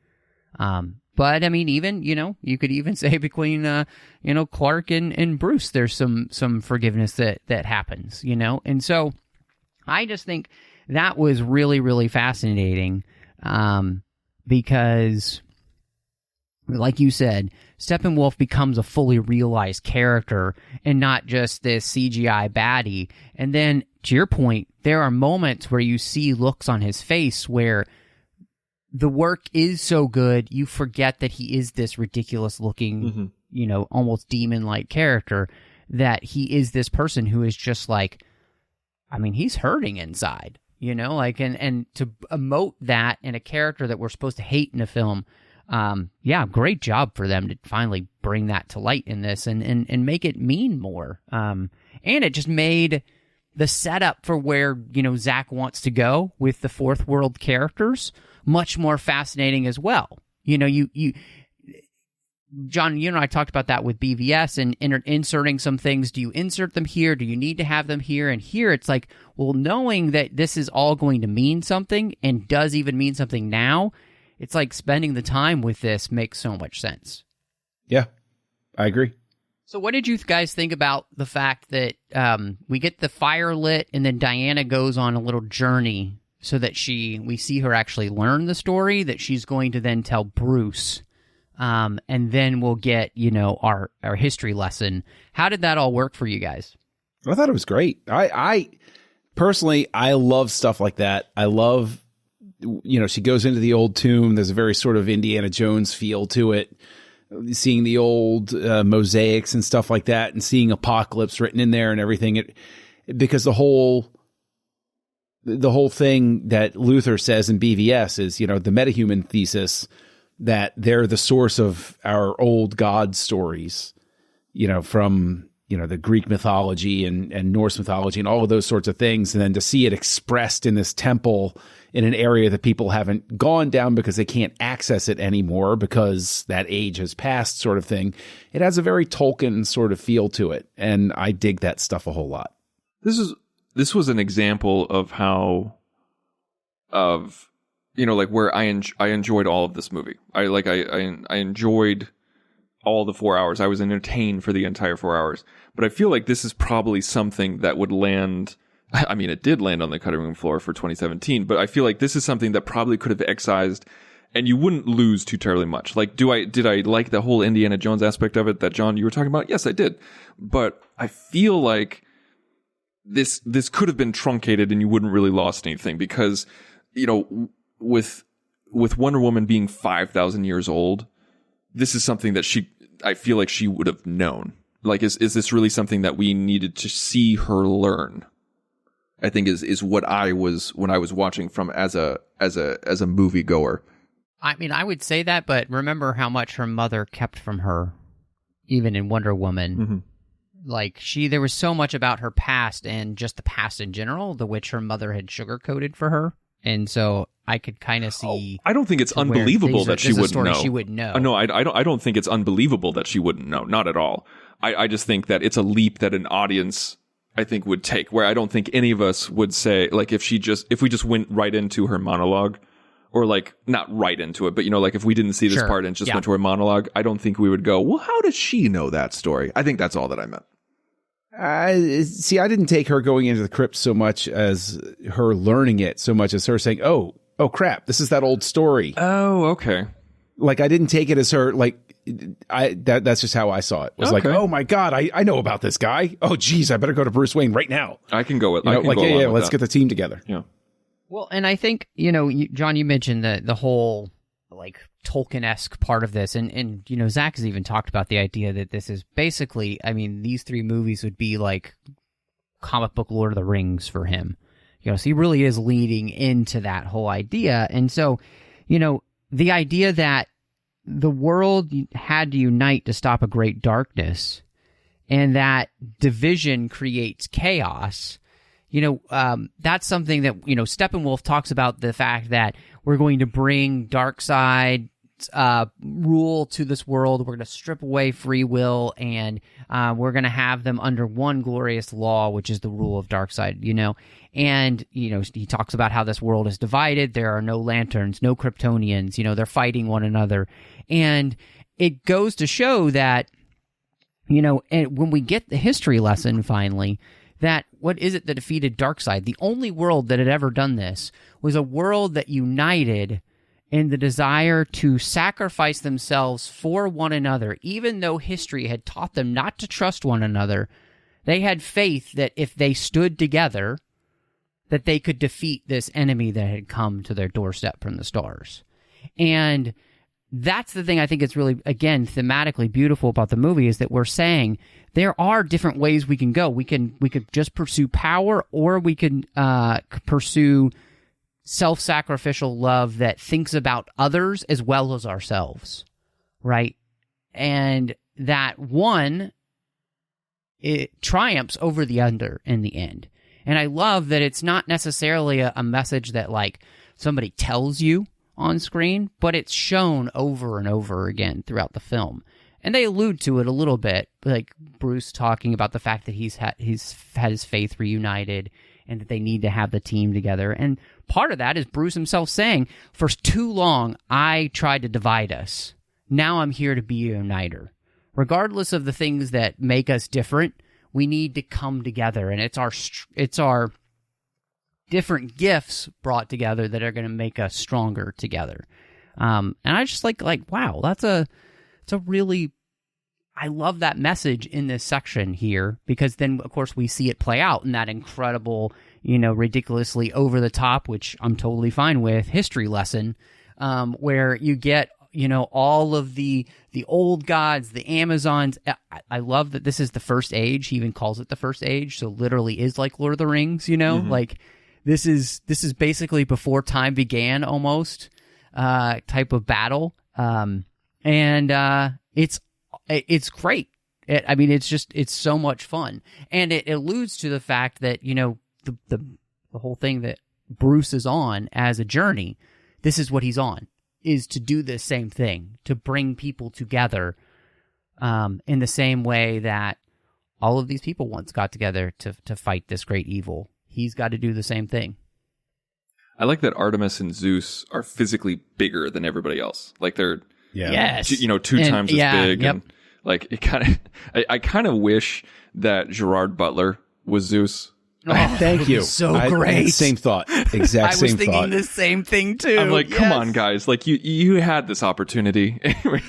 [SPEAKER 2] But I mean, even, you could even say between, Clark and Bruce, there's some forgiveness that happens, And so I just think that was really, really fascinating. Because, like you said, Steppenwolf becomes a fully realized character and not just this CGI baddie. And then, to your point, there are moments where you see looks on his face where the work is so good, you forget that he is this ridiculous-looking, almost demon-like character, that he is this person who is just like, I mean, he's hurting inside. And to emote that in a character that we're supposed to hate in a film, great job for them to finally bring that to light in this and make it mean more. And it just made the setup for where, Zack wants to go with the fourth world characters much more fascinating as well. John, you and I talked about that with BVS and inserting some things. Do you insert them here? Do you need to have them here? And here it's like, well, knowing that this is all going to mean something and does even mean something now, it's like spending the time with this makes so much sense. Yeah,
[SPEAKER 3] I agree.
[SPEAKER 2] So what did you guys think about the fact that we get the fire lit and then Diana goes on a little journey so that we see her actually learn the story that she's going to then tell Bruce? And then we'll get, our history lesson. How did that all work for you guys?
[SPEAKER 3] I thought it was great. I personally, I love stuff like that. I love, she goes into the old tomb. There's a very sort of Indiana Jones feel to it. Seeing the old mosaics and stuff like that and seeing Apocalypse written in there and everything. Because the whole thing that Luther says in BVS is, the metahuman thesis that they're the source of our old god stories, from, the Greek mythology and Norse mythology and all of those sorts of things. And then to see it expressed in this temple in an area that people haven't gone down because they can't access it anymore because that age has passed sort of thing. It has a very Tolkien sort of feel to it. And I dig that stuff a whole lot.
[SPEAKER 4] This was an example of where I enjoyed all of this movie. I enjoyed all the 4 hours. I was entertained for the entire 4 hours. But I feel like this is probably something that would land. I mean, it did land on the cutting room floor for 2017, but I feel like this is something that probably could have excised and you wouldn't lose too terribly much. Like, did I like the whole Indiana Jones aspect of it that, John, you were talking about? Yes, I did. But I feel like this could have been truncated and you wouldn't really lost anything because, with Wonder Woman being 5,000 years old, this is something that I feel like she would have known. Like, is this really something that we needed to see her learn? I think is what I was when I was watching from as a movie goer.
[SPEAKER 2] I mean, I would say that, but remember how much her mother kept from her, even in Wonder Woman. Mm-hmm. Like there was so much about her past and just the past in general, the which her mother had sugarcoated for her. And so I could kind of see.
[SPEAKER 4] I don't think it's unbelievable that she wouldn't know.
[SPEAKER 2] She would know.
[SPEAKER 4] No, I don't think it's unbelievable that she wouldn't know. Not at all. I just think that it's a leap that an audience, I think, would take. Where I don't think any of us would say, like, if we just went right into her monologue, or like not right into it, but like if we didn't see this part and just went to her monologue, I don't think we would go, well, how does she know that story? I think that's all that I meant.
[SPEAKER 3] See, I didn't take her going into the crypt so much as her learning it, so much as her saying, oh crap, this is that old story.
[SPEAKER 4] Oh, okay.
[SPEAKER 3] Like, I didn't take it as her, like, that's just how I saw it. It was like, oh my God, I know about this guy. Oh geez, I better go to Bruce Wayne right now.
[SPEAKER 4] I can go with,
[SPEAKER 3] let's get the team together.
[SPEAKER 4] Yeah.
[SPEAKER 2] Well, and I think, John, you mentioned the whole, like, Tolkien-esque part of this, and Zach has even talked about the idea that this is basically, I mean, these three movies would be like comic book Lord of the Rings for him. So he really is leading into that whole idea. And so, the idea that the world had to unite to stop a great darkness, and that division creates chaos, that's something that, Steppenwolf talks about, the fact that we're going to bring Darkseid rule to this world. We're going to strip away free will, and we're going to have them under one glorious law, which is the rule of Darkseid, And, he talks about how this world is divided. There are no lanterns, no Kryptonians, they're fighting one another. And it goes to show that, and when we get the history lesson finally, that what is it that defeated Darkseid? The only world that had ever done this was a world that united in the desire to sacrifice themselves for one another. Even though history had taught them not to trust one another, they had faith that if they stood together, that they could defeat this enemy that had come to their doorstep from the stars. And that's the thing I think is really, again, thematically beautiful about the movie, is that we're saying there are different ways we can go. We could just pursue power, or we can pursue self-sacrificial love that thinks about others as well as ourselves, right? And that one, it triumphs over the other in the end. And I love that it's not necessarily a message that, like, somebody tells you on screen, but it's shown over and over again throughout the film. And they allude to it a little bit, like Bruce talking about the fact that he's had his faith reunited, and that they need to have the team together. And part of that is Bruce himself saying, for too long, I tried to divide us. Now I'm here to be a uniter. Regardless of the things that make us different, we need to come together. And it's our different gifts brought together that are going to make us stronger together. And I just like, wow, it's a really, I love that message in this section here, because then, of course, we see it play out in that incredible, ridiculously over the top, which I'm totally fine with, history lesson, where you get, all of the old gods, the Amazons. I love that this is the first age. He even calls it the first age. So literally is like Lord of the Rings, like this is basically before time began almost, type of battle. And it's great. It's so much fun. And it alludes to the fact that, the whole thing that Bruce is on as a journey, this is what he's on, is to do the same thing, to bring people together, in the same way that all of these people once got together to fight this great evil. He's got to do the same thing.
[SPEAKER 4] I like that Artemis and Zeus are physically bigger than everybody else. Like they're,
[SPEAKER 2] yes,
[SPEAKER 4] two times as big. Yep. And like it I kind of wish that Gerard Butler was Zeus.
[SPEAKER 2] Oh,
[SPEAKER 3] thank you.
[SPEAKER 2] So
[SPEAKER 3] I
[SPEAKER 2] great.
[SPEAKER 3] had the same thought. Exact same thought.
[SPEAKER 2] I was thinking the same thing too.
[SPEAKER 4] I'm like, come on, guys! Like you had this opportunity.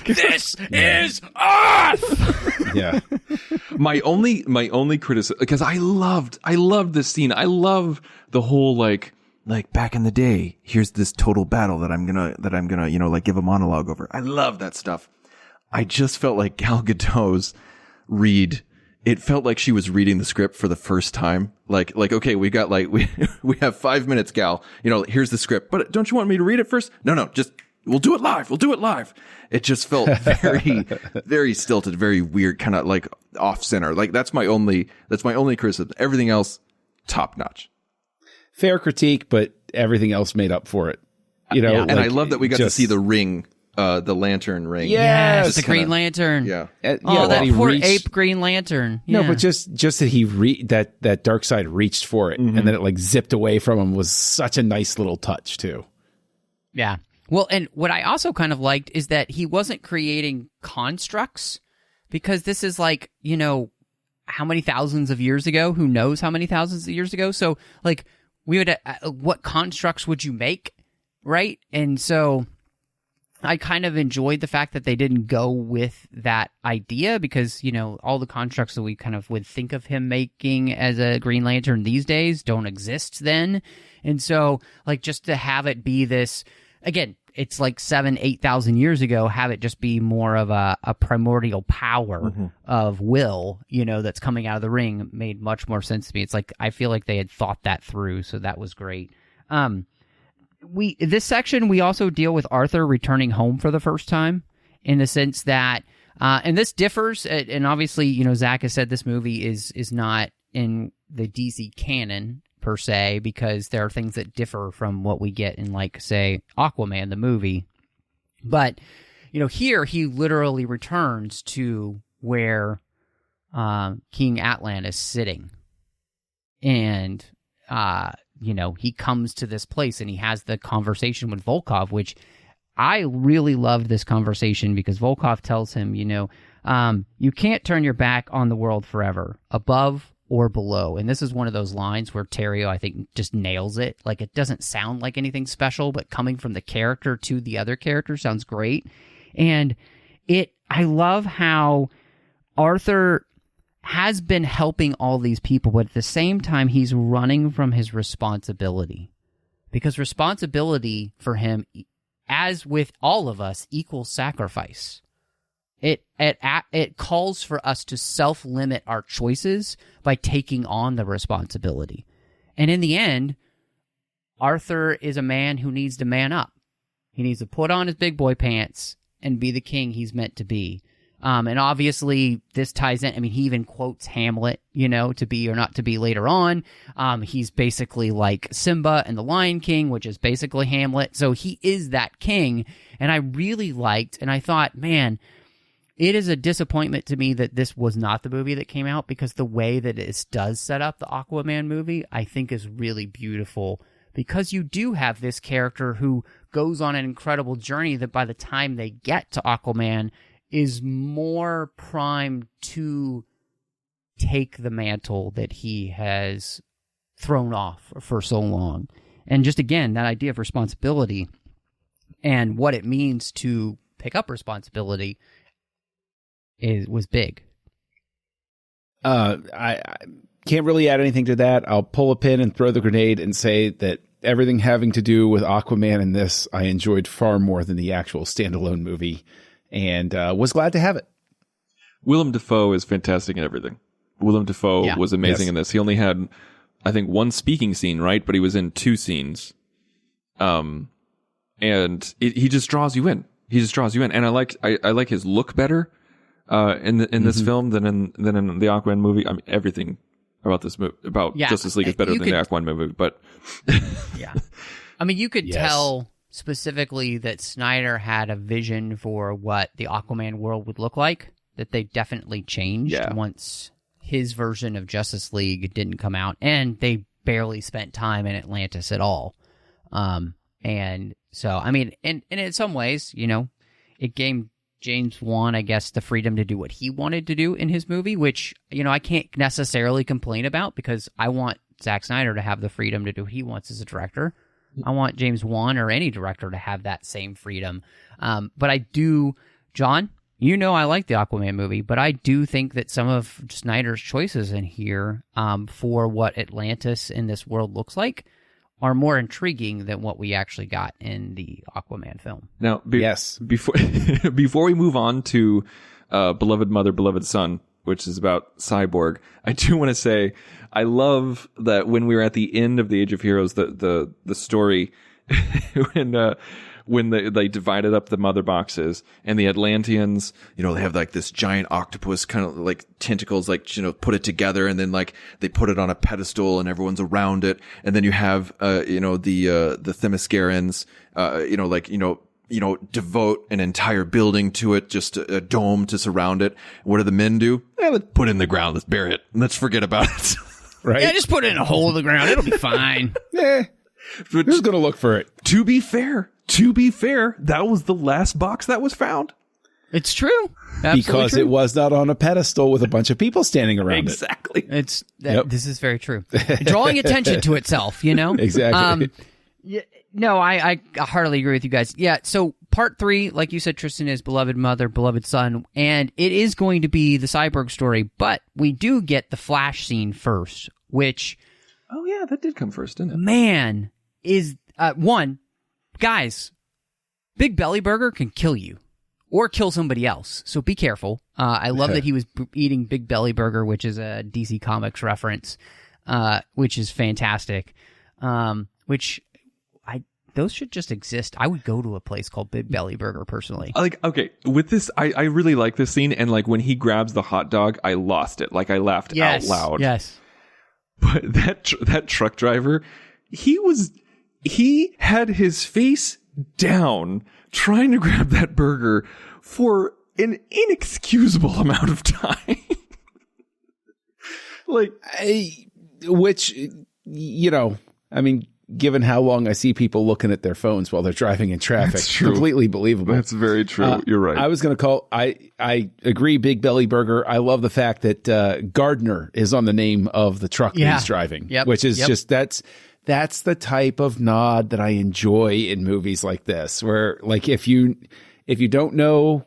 [SPEAKER 2] This is Earth.
[SPEAKER 3] Yeah.
[SPEAKER 4] My only criticism, because I loved this scene. I love the whole like back in the day. Here's this total battle that I'm gonna like give a monologue over. I love that stuff. I just felt like Gal Gadot's read. It felt like she was reading the script for the first time. Like, okay, we got we have 5 minutes, Gal. Here's the script. But don't you want me to read it first? No, just, we'll do it live. It just felt very, very stilted, very weird, kind of like off center. Like that's my only criticism. Everything else, top notch.
[SPEAKER 3] Fair critique, but everything else made up for it.
[SPEAKER 4] And I love that we got to see the ring. The lantern ring.
[SPEAKER 2] Yes, the Green Lantern.
[SPEAKER 4] Yeah.
[SPEAKER 2] That poor ape Green Lantern. Yeah.
[SPEAKER 3] No, but just that that Darkseid reached for it, and then it like zipped away from him was such a nice little touch too.
[SPEAKER 2] Yeah. Well, and what I also kind of liked is that he wasn't creating constructs, because this is like, how many thousands of years ago? Who knows how many thousands of years ago? So, like, we would, what constructs would you make, right? And so I kind of enjoyed the fact that they didn't go with that idea because, all the constructs that we kind of would think of him making as a Green Lantern these days don't exist then. And so, like, just to have it be this, again, it's like 8,000 years ago, have it just be more of a primordial power of will, that's coming out of the ring made much more sense to me. It's like, I feel like they had thought that through. So that was great. This section, we also deal with Arthur returning home for the first time in the sense that, and this differs. And obviously, Zach has said this movie is not in the DC canon per se, because there are things that differ from what we get in, like, say, Aquaman, the movie. But, here he literally returns to where King Atlan is sitting. And, he comes to this place and he has the conversation with Volkov, which I really loved this conversation because Volkov tells him, you can't turn your back on the world forever, above or below. And this is one of those lines where Terrio, I think, just nails it. Like, it doesn't sound like anything special, but coming from the character to the other character sounds great. And I love how Arthur has been helping all these people, but at the same time, he's running from his responsibility. Because responsibility for him, as with all of us, equals sacrifice. It calls for us to self-limit our choices by taking on the responsibility. And in the end, Arthur is a man who needs to man up. He needs to put on his big boy pants and be the king he's meant to be. And obviously, this ties in. I mean, he even quotes Hamlet, to be or not to be later on. He's basically like Simba and the Lion King, which is basically Hamlet. So he is that king. And I really liked, and I thought, man, it is a disappointment to me that this was not the movie that came out, because the way that it does set up the Aquaman movie, I think, is really beautiful, because you do have this character who goes on an incredible journey that by the time they get to Aquaman is more primed to take the mantle that he has thrown off for so long. And just, again, that idea of responsibility and what it means to pick up responsibility was big.
[SPEAKER 3] I can't really add anything to that. I'll pull a pin and throw the grenade and say that everything having to do with Aquaman in this, I enjoyed far more than the actual standalone movie, and was glad to have it.
[SPEAKER 4] Willem Dafoe is fantastic in everything. Willem Dafoe was amazing in this. He only had, I think, one speaking scene, right? But he was in two scenes. And he just draws you in. He just draws you in. And I like his look better in this film than in the Aquaman movie. I mean, everything about this movie, Justice League is better than the Aquaman movie, but
[SPEAKER 2] yeah. I mean, you could tell specifically that Snyder had a vision for what the Aquaman world would look like, that they definitely changed once his version of Justice League didn't come out, and they barely spent time in Atlantis at all. And so, I mean, and in some ways, it gave James Wan, I guess, the freedom to do what he wanted to do in his movie, which, I can't necessarily complain about, because I want Zack Snyder to have the freedom to do what he wants as a director. I want James Wan or any director to have that same freedom. But I do, John, I like the Aquaman movie, but I do think that some of Snyder's choices in here for what Atlantis in this world looks like are more intriguing than what we actually got in the Aquaman film.
[SPEAKER 4] Now, before we move on to Beloved Mother, Beloved Son, which is about Cyborg, I do want to say I love that when we were at the end of the Age of Heroes, the story when they divided up the mother boxes, and the Atlanteans, they have like this giant octopus kind of like tentacles, like, put it together, and then like they put it on a pedestal and everyone's around it. And then you have, the Themyscirans, devote an entire building to it, just a dome to surround it. What do the men do? Let's put it in the ground. Let's bury it. Let's forget about it.
[SPEAKER 3] Right?
[SPEAKER 2] Yeah, just put it in a hole in the ground. It'll be fine.
[SPEAKER 3] But who's going to look for it?
[SPEAKER 4] To be fair, that was the last box that was found.
[SPEAKER 2] It's true. Absolutely
[SPEAKER 3] because
[SPEAKER 2] true.
[SPEAKER 3] it was not on a pedestal with a bunch of people standing around
[SPEAKER 4] Exactly.
[SPEAKER 2] This is very true. Drawing attention to itself, you know?
[SPEAKER 3] Exactly.
[SPEAKER 2] No, I heartily agree with you guys. Yeah, so part 3, like you said, Tristan, is beloved mother, beloved son, and it is going to be the Cyborg story, but we do get the Flash scene first, which...
[SPEAKER 4] Oh, yeah, that did come first, didn't it?
[SPEAKER 2] Man, is... one, guys, Big Belly Burger can kill you. Or kill somebody else, so be careful. I love that he was eating Big Belly Burger, which is a DC Comics reference, which is fantastic. Those should just exist. I would go to a place called Big Belly Burger, personally.
[SPEAKER 4] Okay, with this, I really like this scene, and when he grabs the hot dog, I lost it. I laughed out loud.
[SPEAKER 2] Yes.
[SPEAKER 4] But that truck driver, he had his face down trying to grab that burger for an inexcusable amount of time.
[SPEAKER 3] Which, given how long I see people looking at their phones while they're driving in traffic, completely believable.
[SPEAKER 4] That's very true. You're right.
[SPEAKER 3] I was going to call, I agree, Big Belly Burger. I love the fact that Gardner is on the name of the truck that he's driving, which is just, that's the type of nod that I enjoy in movies like this, where if you don't know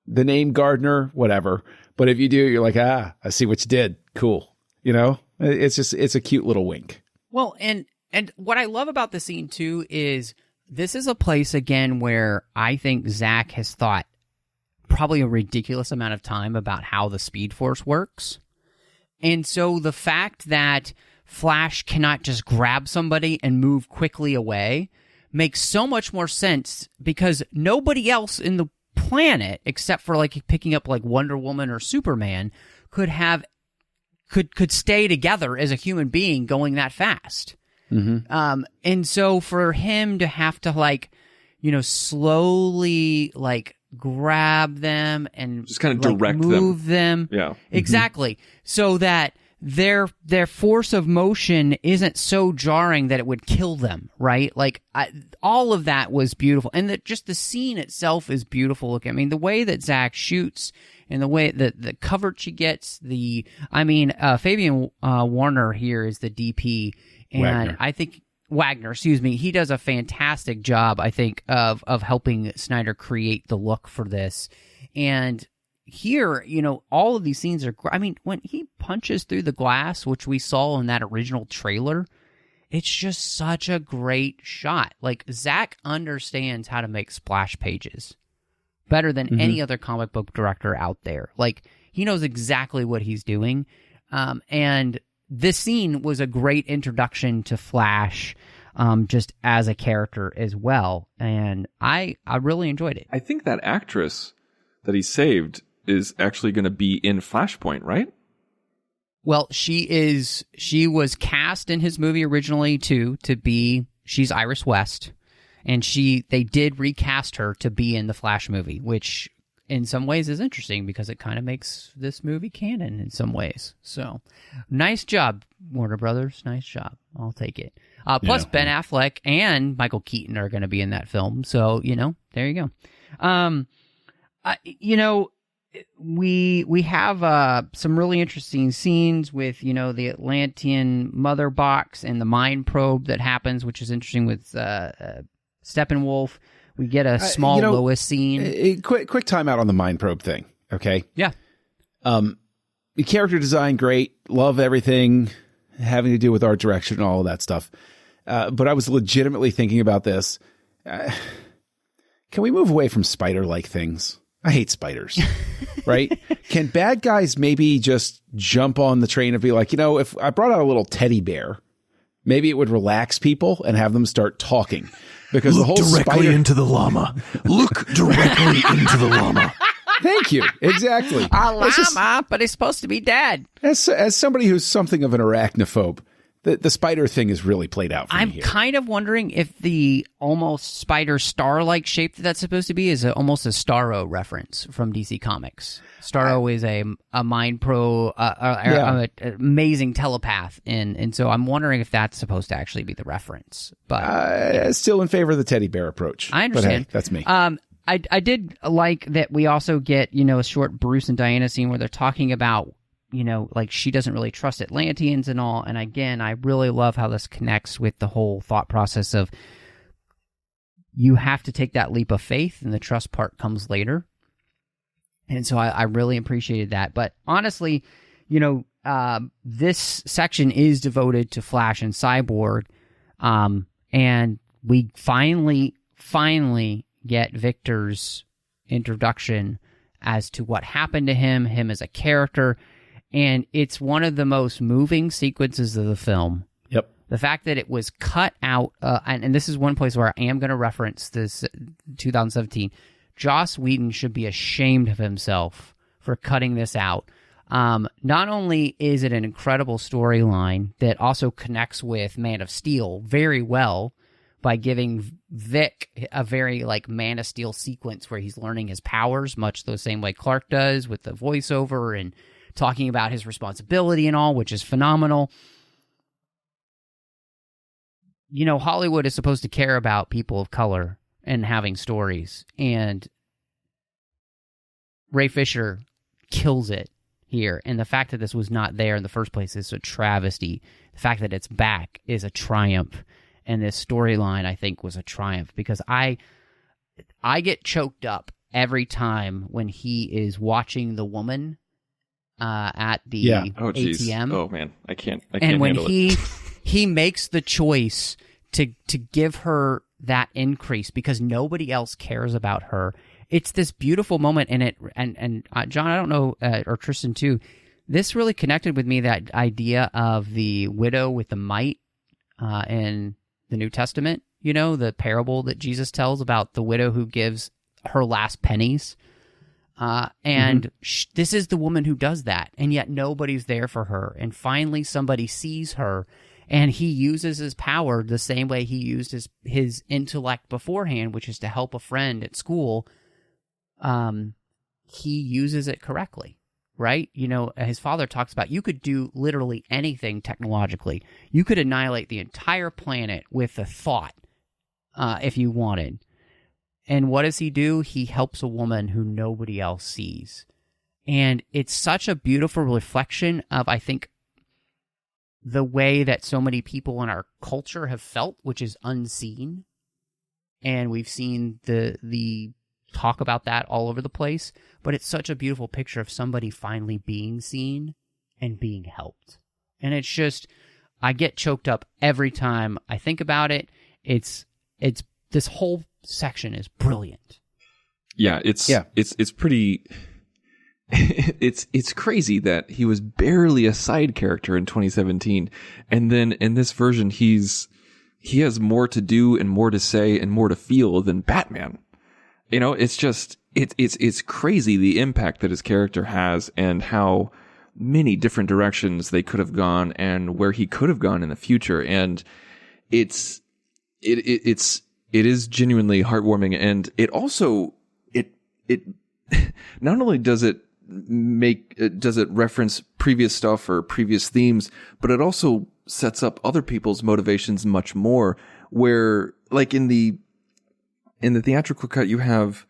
[SPEAKER 3] the name Gardner, whatever, but if you do, you're like, I see what you did. Cool. It's a cute little wink.
[SPEAKER 2] Well, and what I love about the scene too is this is a place again where I think Zack has thought probably a ridiculous amount of time about how the Speed Force works. And so the fact that Flash cannot just grab somebody and move quickly away makes so much more sense, because nobody else in the planet, except for picking up Wonder Woman or Superman, could stay together as a human being going that fast. Mm-hmm. And so for him to have to slowly grab them and
[SPEAKER 4] just kind of direct
[SPEAKER 2] move them.
[SPEAKER 4] Yeah.
[SPEAKER 2] Exactly. Mm-hmm. So that their force of motion isn't so jarring that it would kill them, right? All of that was beautiful. And just the scene itself is beautiful looking. I mean, the way that Zack shoots and the way that the coverage he gets, Fabian Warner here is the DP. And
[SPEAKER 3] Wagner.
[SPEAKER 2] I think Wagner, excuse me, he does a fantastic job, I think, of helping Snyder create the look for this. And here, all of these scenes are, when he punches through the glass, which we saw in that original trailer, it's just such a great shot. Zack understands how to make splash pages better than any other comic book director out there. He knows exactly what he's doing. And this scene was a great introduction to Flash, just as a character as well. And I really enjoyed it.
[SPEAKER 4] I think that actress that he saved is actually going to be in Flashpoint, right?
[SPEAKER 2] Well, she was cast in his movie originally she's Iris West, and they did recast her to be in the Flash movie, which in some ways is interesting because it kind of makes this movie canon in some ways. So nice job, Warner Brothers. Nice job. I'll take it. Plus Ben Affleck and Michael Keaton are going to be in that film. So, there you go. We have some really interesting scenes with, the Atlantean mother box and the mind probe that happens, which is interesting with Steppenwolf. We get a small Lois scene.
[SPEAKER 3] Quick timeout on the mind probe thing. Okay.
[SPEAKER 2] Yeah.
[SPEAKER 3] The character design, great. Love everything having to do with art direction and all of that stuff. But I was legitimately thinking about this. Can we move away from spider-like things? I hate spiders, right? Can bad guys maybe just jump on the train and be like, if I brought out a little teddy bear, maybe it would relax people and have them start talking. Because
[SPEAKER 5] Look
[SPEAKER 3] the whole
[SPEAKER 5] directly into the llama. Look directly into the llama.
[SPEAKER 3] Thank you. Exactly.
[SPEAKER 2] A llama, but he's supposed to be dead.
[SPEAKER 3] As somebody who's something of an arachnophobe, the spider thing is really played out for me here.
[SPEAKER 2] I'm kind of wondering if the almost spider star-like shape that's supposed to be is almost a Starro reference from DC Comics. Starro is a mind pro, an amazing telepath, and so I'm wondering if that's supposed to actually be the reference. But
[SPEAKER 3] still in favor of the teddy bear approach.
[SPEAKER 2] I understand.
[SPEAKER 3] But hey, that's me.
[SPEAKER 2] I did like that we also get, a short Bruce and Diana scene where they're talking about, like she doesn't really trust Atlanteans and all. And again, I really love how this connects with the whole thought process of you have to take that leap of faith, and the trust part comes later. And so I really appreciated that. But honestly, this section is devoted to Flash and Cyborg. And we finally get Victor's introduction as to what happened to him as a character. And it's one of the most moving sequences of the film.
[SPEAKER 3] Yep.
[SPEAKER 2] The fact that it was cut out, and this is one place where I am going to reference this 2017, Joss Whedon should be ashamed of himself for cutting this out. Not only is it an incredible storyline that also connects with Man of Steel very well by giving Vic a very Man of Steel sequence where he's learning his powers, much the same way Clark does with the voiceover and talking about his responsibility and all, which is phenomenal. Hollywood is supposed to care about people of color and having stories, and Ray Fisher kills it here. And the fact that this was not there in the first place is a travesty. The fact that it's back is a triumph, and this storyline, I think, was a triumph, because I get choked up every time when he is watching the woman at the ATM.
[SPEAKER 4] Oh man, I can't.
[SPEAKER 2] And when
[SPEAKER 4] handle
[SPEAKER 2] he makes the choice to give her that increase because nobody else cares about her. It's this beautiful moment, and John, I don't know, or Tristan too, this really connected with me, that idea of the widow with the mite in the New Testament, the parable that Jesus tells about the widow who gives her last pennies. And this is the woman who does that, and yet nobody's there for her. And finally somebody sees her, and he uses his power the same way he used his intellect beforehand, which is to help a friend at school. He uses it correctly, right? His father talks about you could do literally anything technologically. You could annihilate the entire planet with a thought, if you wanted. And what does he do? He helps a woman who nobody else sees. And it's such a beautiful reflection of, I think, the way that so many people in our culture have felt, which is unseen. And we've seen the talk about that all over the place. But it's such a beautiful picture of somebody finally being seen and being helped. And it's just, I get choked up every time I think about it. It's this whole section is brilliant.
[SPEAKER 4] Yeah, it's pretty. It's crazy that he was barely a side character in 2017, and then in this version he has more to do and more to say and more to feel than Batman. It's just it's crazy the impact that his character has and how many different directions they could have gone and where he could have gone in the future. And it is genuinely heartwarming, and it also it not only does it reference previous stuff or previous themes, but it also sets up other people's motivations much more. Where, like in the theatrical cut, you have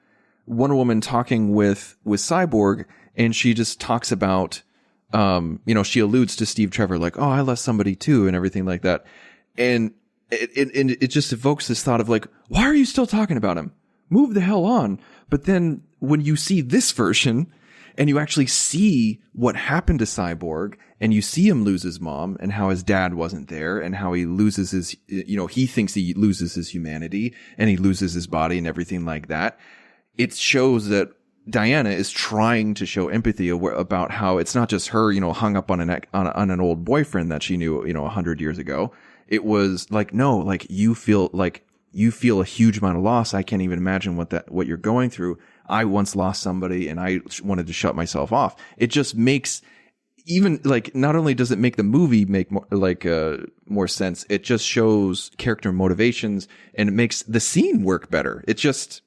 [SPEAKER 4] Wonder Woman talking with Cyborg, and she just talks about, she alludes to Steve Trevor, like, oh, I lost somebody too, and everything like that, and it just evokes this thought of like, why are you still talking about him? Move the hell on. But then when you see this version and you actually see what happened to Cyborg, and you see him lose his mom and how his dad wasn't there and how he loses his, he thinks he loses his humanity and he loses his body and everything like that. It shows that Diana is trying to show empathy about how it's not just her, hung up on an old boyfriend that she knew, 100 years ago. It was like, no, like you feel a huge amount of loss. I can't even imagine what you're going through. I once lost somebody and I wanted to shut myself off. It just makes, even like, not only does it make the movie make more sense, it just shows character motivations and it makes the scene work better. It just,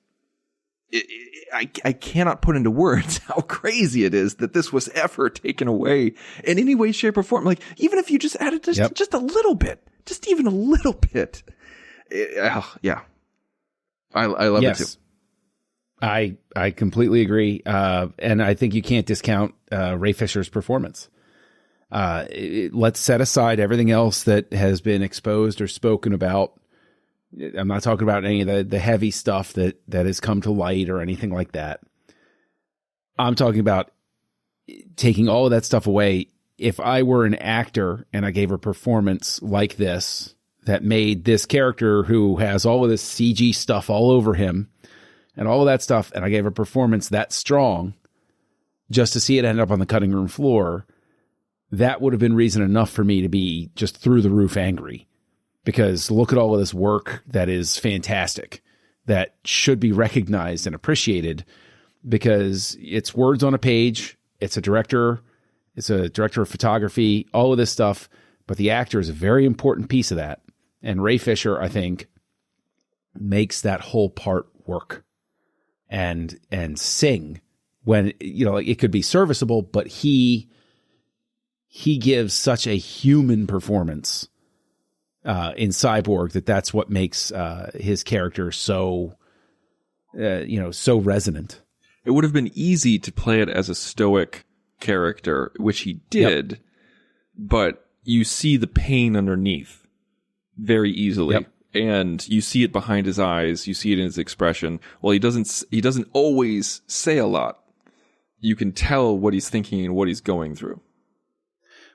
[SPEAKER 4] I cannot put into words how crazy it is that this was ever taken away in any way, shape, or form. Like, even if you just added just a little bit, just even a little bit. Yeah. I love it too.
[SPEAKER 3] I completely agree. And I think you can't discount Ray Fisher's performance. Let's set aside everything else that has been exposed or spoken about. I'm not talking about any of the heavy stuff that has come to light or anything like that. I'm talking about taking all of that stuff away. If I were an actor and I gave a performance like this that made this character who has all of this CG stuff all over him and all of that stuff, and I gave a performance that strong just to see it end up on the cutting room floor, that would have been reason enough for me to be just through the roof angry. Because look at all of this work that is fantastic, that should be recognized and appreciated, because it's words on a page. It's a director of photography, all of this stuff, but the actor is a very important piece of that. And Ray Fisher, I think, makes that whole part work and sing when, it could be serviceable, but he gives such a human performance in Cyborg that's what makes his character so resonant.
[SPEAKER 4] It would have been easy to play it as a stoic character, which he did, but you see the pain underneath very easily.
[SPEAKER 3] Yep.
[SPEAKER 4] And you see it behind his eyes, you see it in his expression. Well, he doesn't always say a lot. You can tell what he's thinking and what he's going through.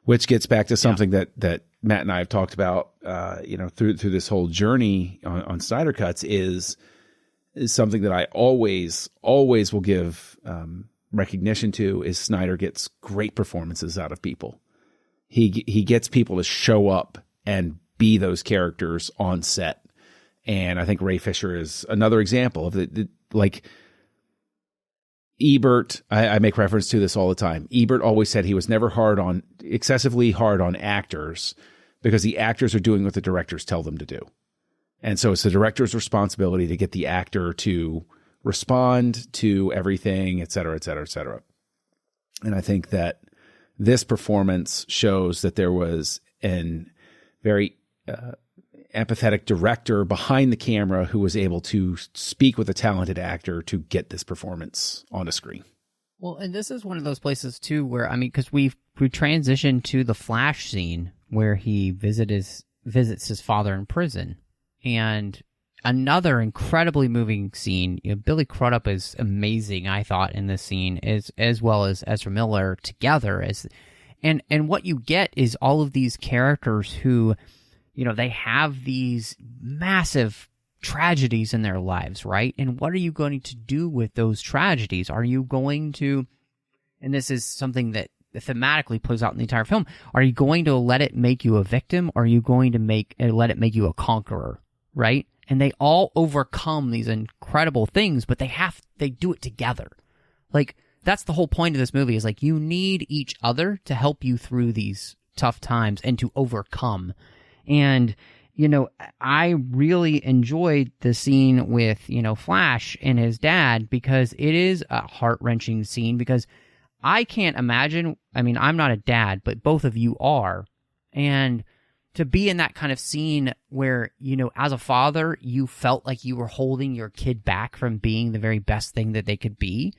[SPEAKER 3] Which gets back to something that Matt and I have talked about, through this whole journey on Snyder Cuts is something that I always will give recognition to is Snyder gets great performances out of people. He gets people to show up and be those characters on set. And I think Ray Fisher is another example of like Ebert. I make reference to this all the time. Ebert always said he was never excessively hard on actors because the actors are doing what the directors tell them to do. And so it's the director's responsibility to get the actor to respond to everything, et cetera, et cetera, et cetera. And I think that this performance shows that there was a very empathetic director behind the camera who was able to speak with a talented actor to get this performance on a screen.
[SPEAKER 2] Well, and this is one of those places too where, because we transitioned to the Flash scene where he visits his father in prison, and another incredibly moving scene. Billy Crudup is amazing, I thought, in this scene, as well as Ezra Miller together. And what you get is all of these characters who, they have these massive tragedies in their lives, right? And what are you going to do with those tragedies? Are you going to, and this is something that thematically plays out in the entire film, are you going to let it make you a victim, or are you going to let it make you a conqueror, right? And they all overcome these incredible things, but they do it together. Like, that's the whole point of this movie, is like, you need each other to help you through these tough times and to overcome. And, I really enjoyed the scene with, Flash and his dad, because it is a heart-wrenching scene, because I can't imagine, I'm not a dad, but both of you are. And to be in that kind of scene where, as a father, you felt like you were holding your kid back from being the very best thing that they could be.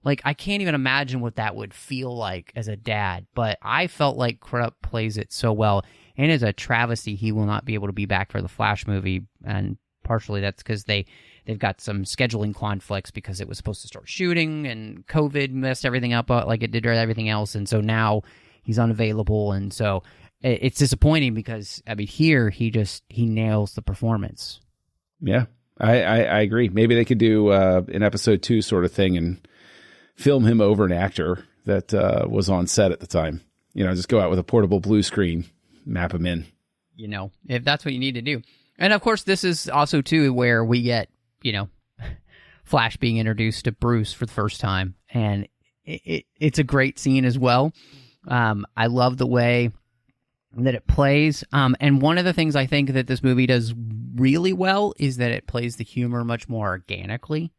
[SPEAKER 2] Like, I can't even imagine what that would feel like as a dad, but I felt like Crudup plays it so well. And it's a travesty he will not be able to be back for the Flash movie, and partially that's because they've got some scheduling conflicts because it was supposed to start shooting, and COVID messed everything up like it did everything else, and so now he's unavailable, and so it's disappointing because, here he nails the performance.
[SPEAKER 3] Yeah, I agree. Maybe they could do an episode 2 sort of thing and film him over an actor that was on set at the time. Just go out with a portable blue screen, map him in.
[SPEAKER 2] If that's what you need to do. And of course, this is also too where we get, Flash being introduced to Bruce for the first time, and it's a great scene as well. I love the way that it plays. And one of the things I think that this movie does really well is that it plays the humor much more organically.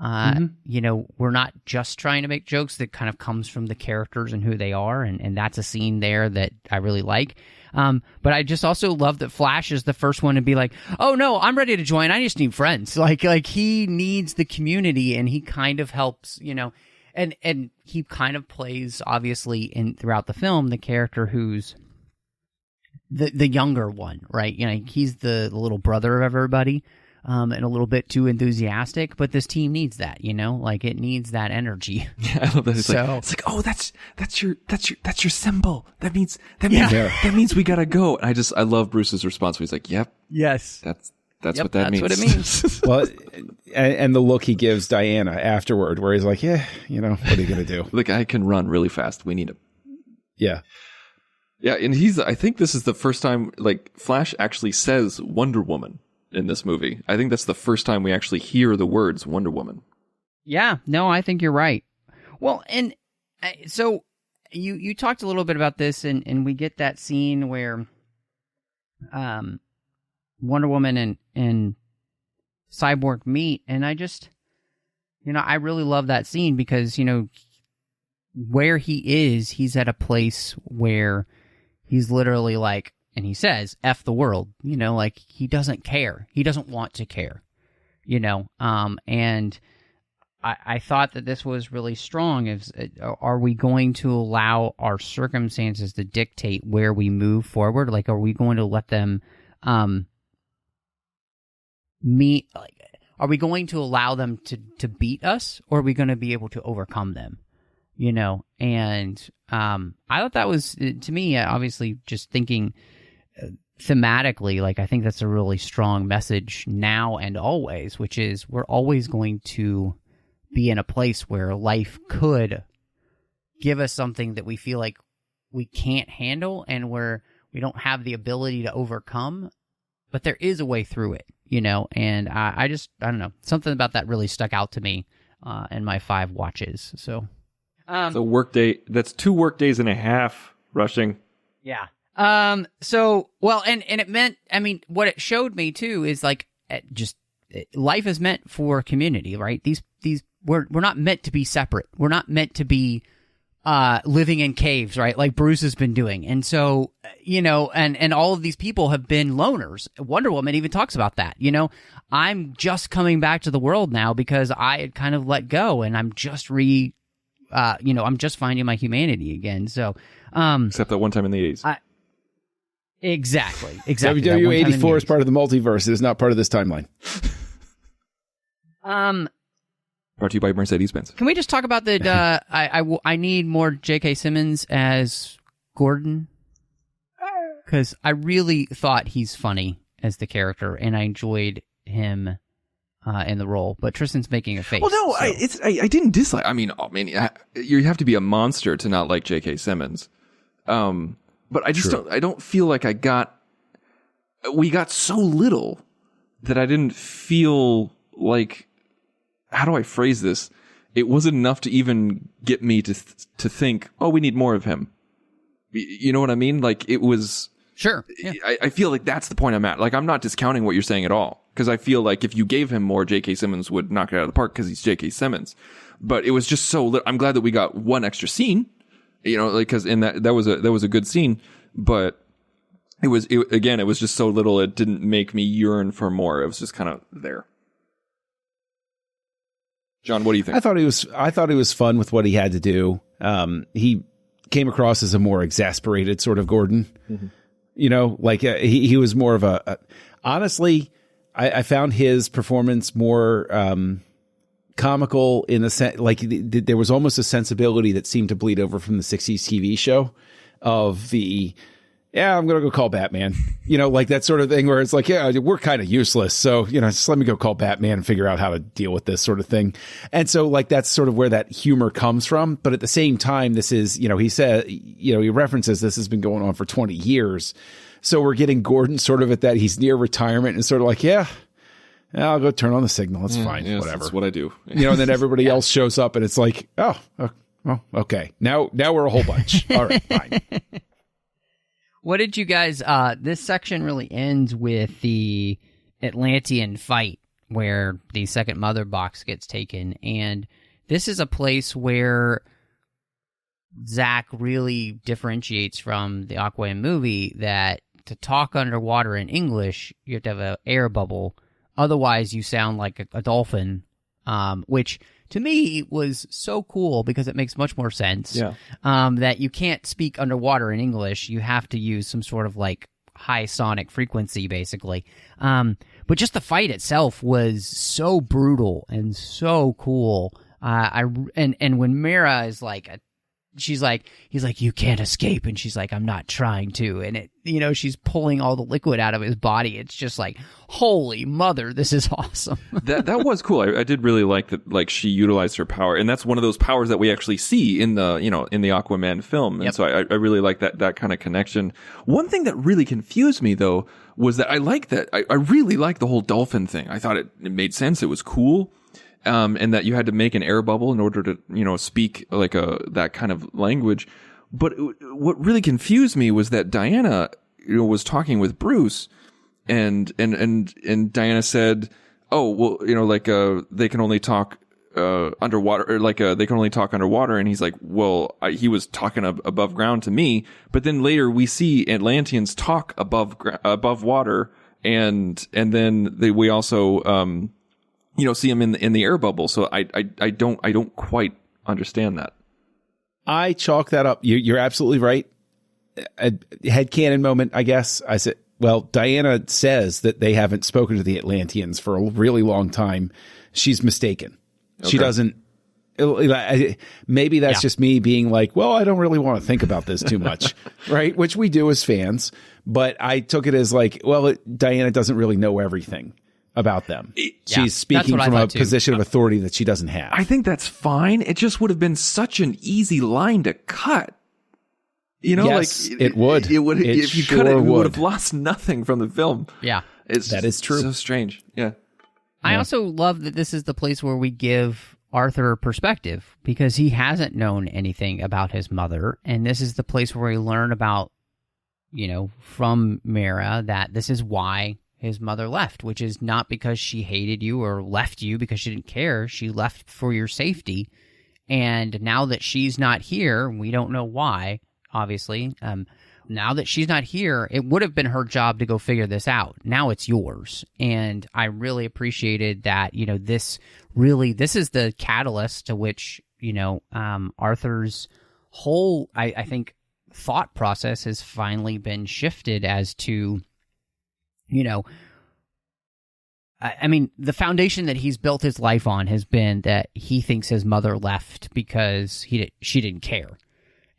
[SPEAKER 2] You know, we're not just trying to make jokes. That kind of comes from the characters and who they are, and that's a scene there that I really like. But I just also love that Flash is the first one to be like, oh no, I'm ready to join. I just need friends. Like he needs the community, and he kind of helps, you know, and he kind of plays, obviously, throughout the film, the character who's the younger one, right? You know, he's the little brother of everybody, and a little bit too enthusiastic, but this team needs that, you know, like it needs that energy.
[SPEAKER 4] Yeah, I love that. It's like, oh, that's your symbol. That means we gotta go. And I love Bruce's response. He's like, yep,
[SPEAKER 2] yes,
[SPEAKER 4] that's what that means.
[SPEAKER 2] That's what it means.
[SPEAKER 3] Well, and the look he gives Diana afterward, where he's like, yeah, you know, what are you gonna do?
[SPEAKER 4] Like, I can run really fast. We need him.
[SPEAKER 3] Yeah.
[SPEAKER 4] Yeah, and I think this is the first time, like, Flash actually says Wonder Woman in this movie. I think that's the first time we actually hear the words Wonder Woman.
[SPEAKER 2] Yeah, no, I think you're right. Well, and so you talked a little bit about this, and we get that scene where Wonder Woman and Cyborg meet, and I just, you know, I really love that scene because, you know, where he's at a place where he's literally like, and he says, F the world, you know, like he doesn't care. He doesn't want to care, you know, and I thought that this was really strong. Are we going to allow our circumstances to dictate where we move forward? Like, are we going to let them meet? Like, are we going to allow them to beat us, or are we going to be able to overcome them? You know, and I thought that was, to me, obviously, just thinking thematically, like, I think that's a really strong message now and always, which is we're always going to be in a place where life could give us something that we feel like we can't handle and where we don't have the ability to overcome, but there is a way through it, you know, and I don't know, something about that really stuck out to me in my 5 watches, so...
[SPEAKER 4] So workday, that's 2 workdays and a half rushing.
[SPEAKER 2] Yeah. So, well, and it meant, I mean, what it showed me too is like, life is meant for community, right? We're not meant to be separate. We're not meant to be, living in caves, right? Like Bruce has been doing. And so, you know, and all of these people have been loners. Wonder Woman even talks about that, you know, I'm just coming back to the world now because I had kind of let go and I'm just you know, I'm just finding my humanity again. So,
[SPEAKER 4] except that one time in the 80s.
[SPEAKER 2] Exactly.
[SPEAKER 3] WW 84 is part of the multiverse. It is not part of this timeline.
[SPEAKER 4] Brought to you by Mercedes-Benz.
[SPEAKER 2] Can we just talk about the? I need more J.K. Simmons as Gordon, because I really thought he's funny as the character, and I enjoyed him in the role, but Tristan's making a face.
[SPEAKER 4] Well, no,
[SPEAKER 2] so.
[SPEAKER 4] I didn't dislike. I mean, you have to be a monster to not like J.K. Simmons. But I just don't feel like we got so little that I didn't feel like, how do I phrase this? It wasn't enough to even get me to think, oh, we need more of him. You know what I mean? Like, it was...
[SPEAKER 2] Sure. Yeah.
[SPEAKER 4] I feel like that's the point I'm at. Like, I'm not discounting what you're saying at all. Because I feel like if you gave him more, J.K. Simmons would knock it out of the park because he's J.K. Simmons. But it was just so I'm glad that we got one extra scene, you know, like, because in that was a good scene. But it was just so little. It didn't make me yearn for more. It was just kind of there. John, what do you think?
[SPEAKER 3] I thought he was fun with what he had to do. He came across as a more exasperated sort of Gordon. Mm-hmm. You know, like he was more of honestly, I found his performance more comical in the sense, like there was almost a sensibility that seemed to bleed over from the 60s TV show of I'm going to go call Batman, you know, like that sort of thing where it's like, yeah, we're kind of useless. So, you know, just let me go call Batman and figure out how to deal with this sort of thing. And so like, that's sort of where that humor comes from. But at the same time, this is, you know, he said, you know, he references this has been going on for 20 years. So we're getting Gordon sort of at that. He's near retirement and sort of like, I'll go turn on the signal. It's fine.
[SPEAKER 4] Yes,
[SPEAKER 3] whatever.
[SPEAKER 4] That's what I do.
[SPEAKER 3] You know, and then everybody else shows up and it's like, oh, okay. Now we're a whole bunch. All right, fine.
[SPEAKER 2] What did you guys, this section really ends with the Atlantean fight, where the second mother box gets taken. And this is a place where Zack really differentiates from the Aquaman movie, that to talk underwater in English, you have to have an air bubble. Otherwise, you sound like a dolphin, which to me was so cool because it makes much more sense.
[SPEAKER 4] Yeah.
[SPEAKER 2] That you can't speak underwater in English. You have to use some sort of like high sonic frequency, basically. But just the fight itself was so brutal and so cool. And when Mera is like he's like, you can't escape. And she's like, I'm not trying to. And she's pulling all the liquid out of his body. It's just like, holy mother, this is awesome.
[SPEAKER 4] that was cool. I did really like that. Like, she utilized her power, and that's one of those powers that we actually see in the Aquaman film. And
[SPEAKER 2] Yep.
[SPEAKER 4] so I really like that kind of connection. One thing that really confused me though was that I really like the whole dolphin thing. I thought it made sense. It was cool. And that you had to make an air bubble in order to, speak like that kind of language. But what really confused me was that Diana, was talking with Bruce, and Diana said, "Oh, well, they can only talk underwater, or they can only talk underwater." And he's like, "Well, he was talking above ground to me." But then later we see Atlanteans talk above water, and then we also see him in the air bubble. So I don't quite understand that.
[SPEAKER 3] I chalk that up. You're absolutely right. A headcanon moment, I guess. I said, well, Diana says that they haven't spoken to the Atlanteans for a really long time. She's mistaken. Okay. She doesn't. Maybe that's just me being like, well, I don't really want to think about this too much, right? Which we do as fans. But I took it as like, well, Diana doesn't really know everything about them. She's speaking from a position of authority that she doesn't have.
[SPEAKER 4] I think that's fine. It just would have been such an easy line to cut.
[SPEAKER 3] Yes, it would.
[SPEAKER 4] It would. If you cut it, we would have lost nothing from the film.
[SPEAKER 2] Yeah.
[SPEAKER 3] That is true.
[SPEAKER 4] So strange. Yeah.
[SPEAKER 2] I also love that this is the place where we give Arthur perspective, because he hasn't known anything about his mother. And this is the place where we learn about, from Mera, that this is why his mother left, which is not because she hated you or left you because she didn't care. She left for your safety. And now that she's not here, we don't know why, obviously. Now that she's not here, it would have been her job to go figure this out. Now it's yours. And I really appreciated that, this is the catalyst to which, Arthur's whole, I think, thought process has finally been shifted as to, the foundation that he's built his life on has been that he thinks his mother left because she didn't care.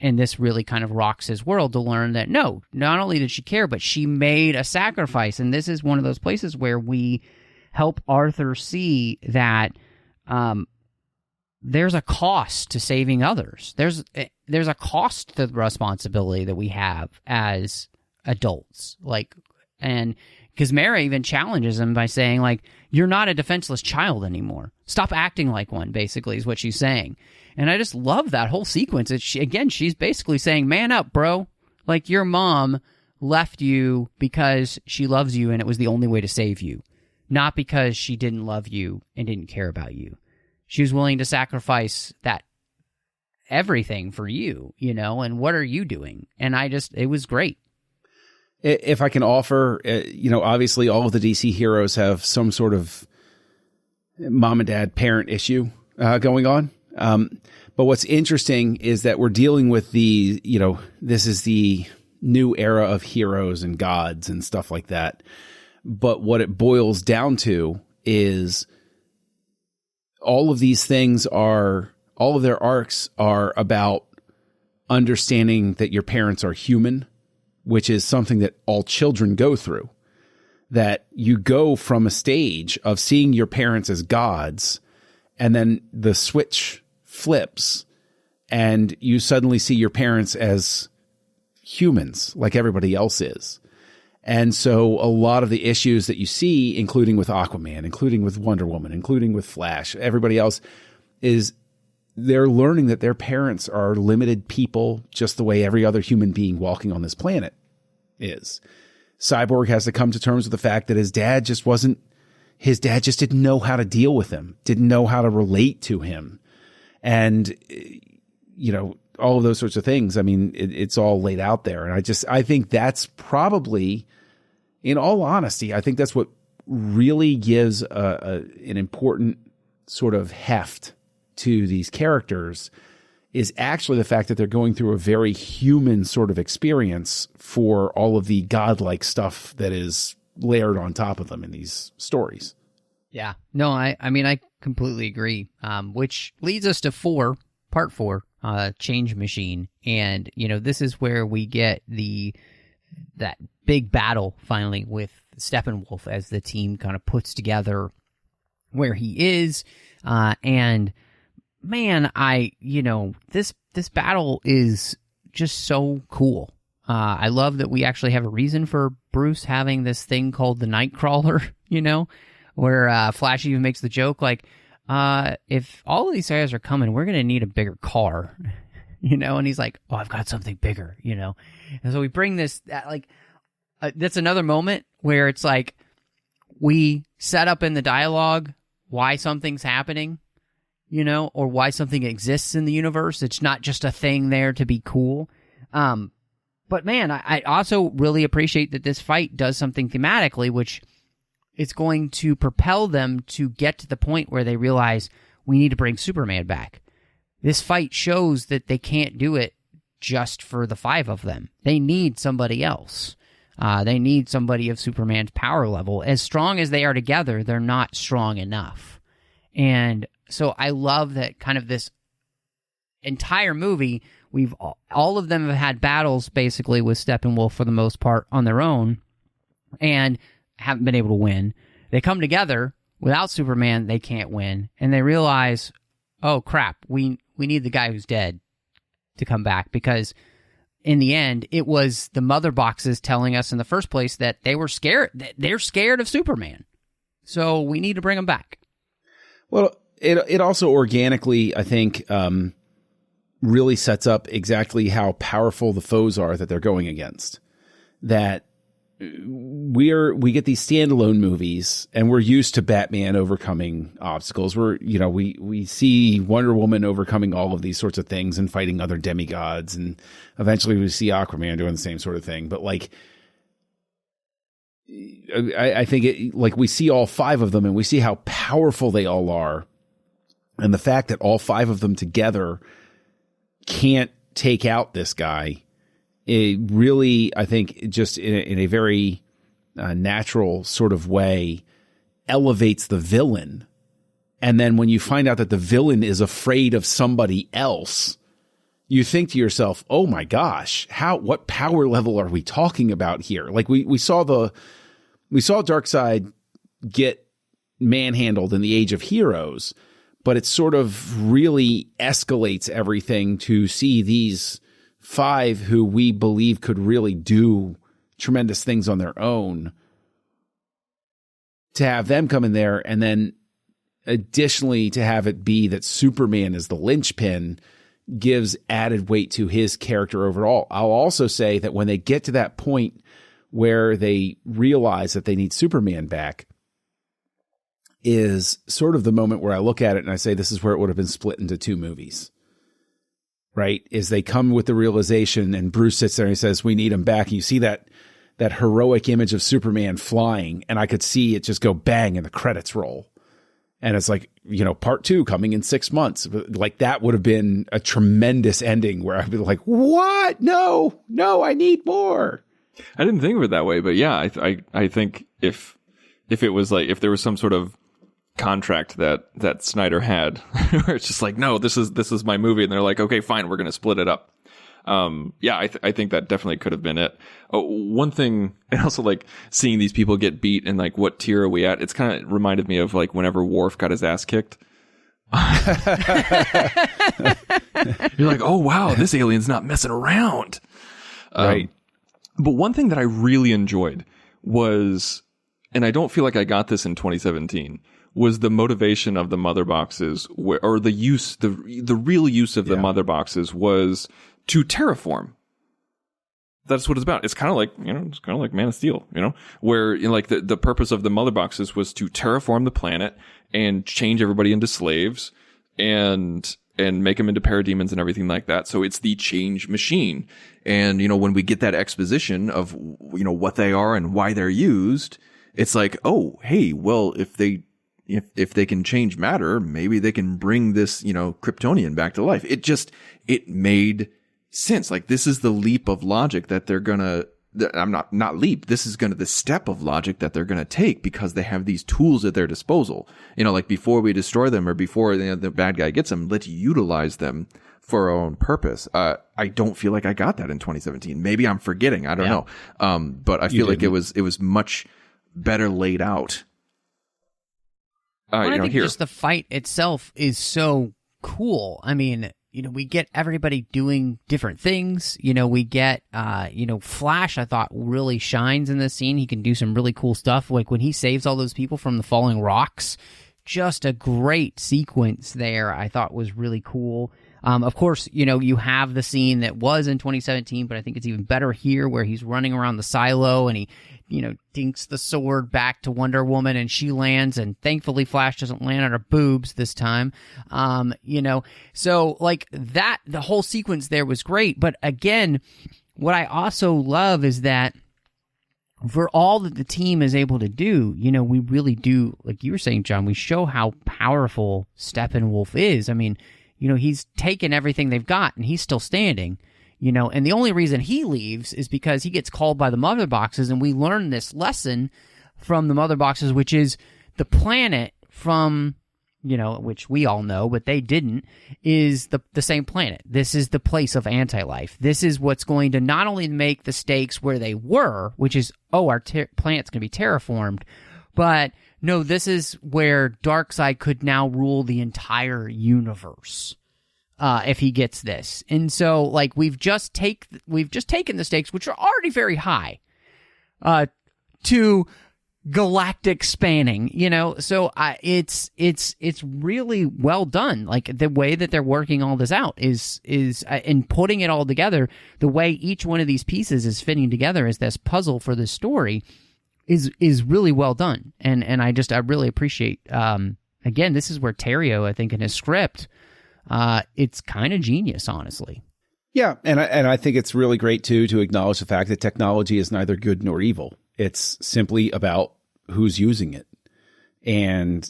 [SPEAKER 2] And this really kind of rocks his world to learn that, no, not only did she care, but she made a sacrifice. And this is one of those places where we help Arthur see that there's a cost to saving others. There's a cost to the responsibility that we have as adults. And because Mera even challenges him by saying, you're not a defenseless child anymore. Stop acting like one, basically, is what she's saying. And I just love that whole sequence. She's basically saying, man up, bro. Your mom left you because she loves you and it was the only way to save you. Not because she didn't love you and didn't care about you. She was willing to sacrifice that everything for you, and what are you doing? And it was great.
[SPEAKER 3] If I can offer, obviously all of the DC heroes have some sort of mom and dad parent issue going on. But what's interesting is that we're dealing with this is the new era of heroes and gods and stuff like that. But what it boils down to is all of these things all of their arcs are about understanding that your parents are human, which is something that all children go through. That you go from a stage of seeing your parents as gods, and then the switch flips, and you suddenly see your parents as humans, like everybody else is. And so a lot of the issues that you see, including with Aquaman, including with Wonder Woman, including with Flash, everybody else, is they're learning that their parents are limited people just the way every other human being walking on this planet is. Cyborg has to come to terms with the fact that his dad just wasn't, his dad just didn't know how to deal with him, didn't know how to relate to him. And, you know, all of those sorts of things. I mean, it's all laid out there. And I think that's probably, in all honesty, I think that's what really gives an important sort of heft to these characters, is actually the fact that they're going through a very human sort of experience for all of the godlike stuff that is layered on top of them in these stories.
[SPEAKER 2] Yeah. No, I mean, I completely agree. Which leads us to part 4, Change Machine. And, you know, this is where we get that big battle finally with Steppenwolf as the team kind of puts together where he is. And man, this battle is just so cool. I love that we actually have a reason for Bruce having this thing called the Nightcrawler, you know, where Flash even makes the joke like, if all of these guys are coming, we're going to need a bigger car, you know? And he's like, oh, I've got something bigger, you know? And so we bring this, that's another moment where it's like we set up in the dialogue why something's happening, you know, or why something exists in the universe. It's not just a thing there to be cool. But man, I also really appreciate that this fight does something thematically, which is going to propel them to get to the point where they realize we need to bring Superman back. This fight shows that they can't do it just for the 5 of them. They need somebody else. They need somebody of Superman's power level. As strong as they are together, they're not strong enough. And so I love that kind of this entire movie, all of them have had battles basically with Steppenwolf for the most part on their own and haven't been able to win. They come together. Without Superman, they can't win. And they realize, oh crap, we need the guy who's dead to come back, because in the end, it was the mother boxes telling us in the first place that they were scared. They're scared of Superman. So we need to bring him back.
[SPEAKER 3] Well, it also organically, I think, really sets up exactly how powerful the foes are that they're going against. That we get these standalone movies, and we're used to Batman overcoming obstacles. We see Wonder Woman overcoming all of these sorts of things and fighting other demigods, and eventually we see Aquaman doing the same sort of thing. But like, I think we see all 5 of them, and we see how powerful they all are, and the fact that all 5 of them together can't take out this guy. It really, I think, just in a very natural sort of way, elevates the villain. And then when you find out that the villain is afraid of somebody else, you think to yourself, oh my gosh, what power level are we talking about here? Like we saw Darkseid get manhandled in the Age of Heroes, but it sort of really escalates everything to see these 5 who we believe could really do tremendous things on their own, to have them come in there, and then additionally to have it be that Superman is the linchpin gives added weight to his character overall. I'll also say that when they get to that point where they realize that they need Superman back is sort of the moment where I look at it and I say, this is where it would have been split into 2 movies. Right? Is they come with the realization, and Bruce sits there and he says, we need him back. And you see that heroic image of Superman flying, and I could see it just go bang and the credits roll. And it's like, you know, part 2 coming in 6 months. Like, that would have been a tremendous ending where I'd be like, what? No, I need more.
[SPEAKER 4] I didn't think of it that way, but yeah, I think if it was like, if there was some sort of contract that Snyder had where it's just like, no, this is my movie, and they're like, okay, fine, we're going to split it up. I think that definitely could have been it. One thing, and also like seeing these people get beat and like, what tier are we at? It's kind of reminded me of like whenever Worf got his ass kicked. You're like, oh wow, this alien's not messing around.
[SPEAKER 3] Right.
[SPEAKER 4] But one thing that I really enjoyed was, and I don't feel like I got this in 2017, was the motivation of the mother boxes, or the use, the real use of the mother boxes was to terraform that's what it's about. It's kind of like, it's kind of like Man of Steel, where like the purpose of the mother boxes was to terraform the planet and change everybody into slaves and make them into parademons and everything like that. So it's the change machine. And, when we get that exposition of, what they are and why they're used, it's like, oh, hey, well, if they can change matter, maybe they can bring this, Kryptonian back to life. It made sense. Like, this is the leap of logic that they're gonna, I'm not leap. This is the step of logic that they're gonna take because they have these tools at their disposal. Like before we destroy them or before the bad guy gets them, let's utilize them for our own purpose. I don't feel like I got that in 2017. Maybe I'm forgetting. I don't know. But I feel like it was much better laid out.
[SPEAKER 2] I think just the fight itself is so cool. I mean, we get everybody doing different things. We get, Flash, I thought, really shines in this scene. He can do some really cool stuff. Like when he saves all those people from the falling rocks, just a great sequence there, I thought was really cool. Of course, you have the scene that was in 2017, but I think it's even better here where he's running around the silo and he, dinks the sword back to Wonder Woman and she lands, and thankfully Flash doesn't land on her boobs this time. So like that, the whole sequence there was great. But again, what I also love is that for all that the team is able to do, we really do, like you were saying, John, we show how powerful Steppenwolf is. I mean, he's taken everything they've got and he's still standing, and the only reason he leaves is because he gets called by the mother boxes, and we learn this lesson from the mother boxes, which is the planet from, which we all know, but they didn't, is the same planet. This is the place of anti-life. This is what's going to not only make the stakes where they were, which is, our planet's going to be terraformed, but no, this is where Darkseid could now rule the entire universe if he gets this. And so, like, we've just taken the stakes, which are already very high, to galactic spanning. So it's really well done. Like the way that they're working all this out is in putting it all together. The way each one of these pieces is fitting together as this puzzle for this story is really well done, and I really appreciate. Again, this is where Terrio, I think, in his script, it's kind of genius, honestly.
[SPEAKER 3] Yeah, and I think it's really great too to acknowledge the fact that technology is neither good nor evil. It's simply about who's using it, and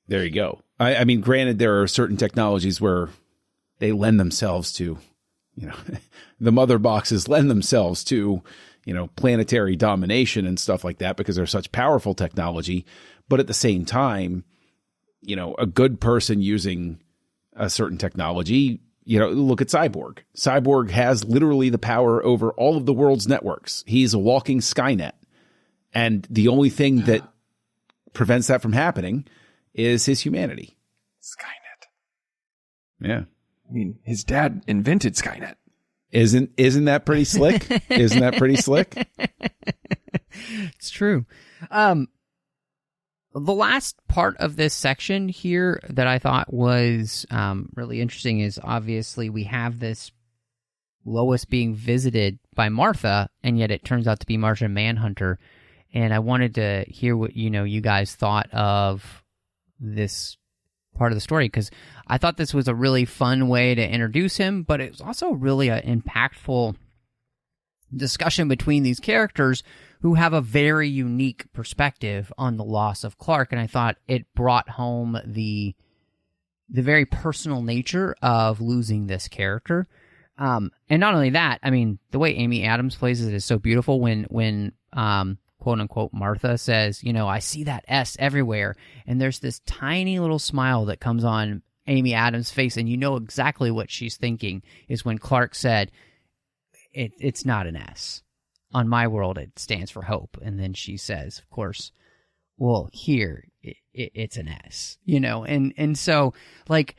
[SPEAKER 3] there you go. I mean, granted, there are certain technologies where they lend themselves to, the mother boxes lend themselves to, planetary domination and stuff like that because they're such powerful technology. But at the same time, a good person using a certain technology, look at Cyborg. Cyborg has literally the power over all of the world's networks. He's a walking Skynet. And the only thing that prevents that from happening is his humanity.
[SPEAKER 4] Skynet.
[SPEAKER 3] Yeah.
[SPEAKER 4] I mean, his dad invented Skynet.
[SPEAKER 3] Isn't that pretty slick? Isn't that pretty slick?
[SPEAKER 2] It's true. The last part of this section here that I thought was really interesting is obviously we have this Lois being visited by Martha, and yet it turns out to be Martian Manhunter. And I wanted to hear what you guys thought of this part of the story, because I thought this was a really fun way to introduce him, but it was also really an impactful discussion between these characters who have a very unique perspective on the loss of Clark, and I thought it brought home the very personal nature of losing this character. And not only that, I mean, the way Amy Adams plays it is so beautiful when quote unquote Martha says, I see that S everywhere, and there's this tiny little smile that comes on Amy Adams' face, and exactly what she's thinking is when Clark said, it's not an S. On my world, it stands for hope. And then she says, of course, well, here, it's an S, and so, like,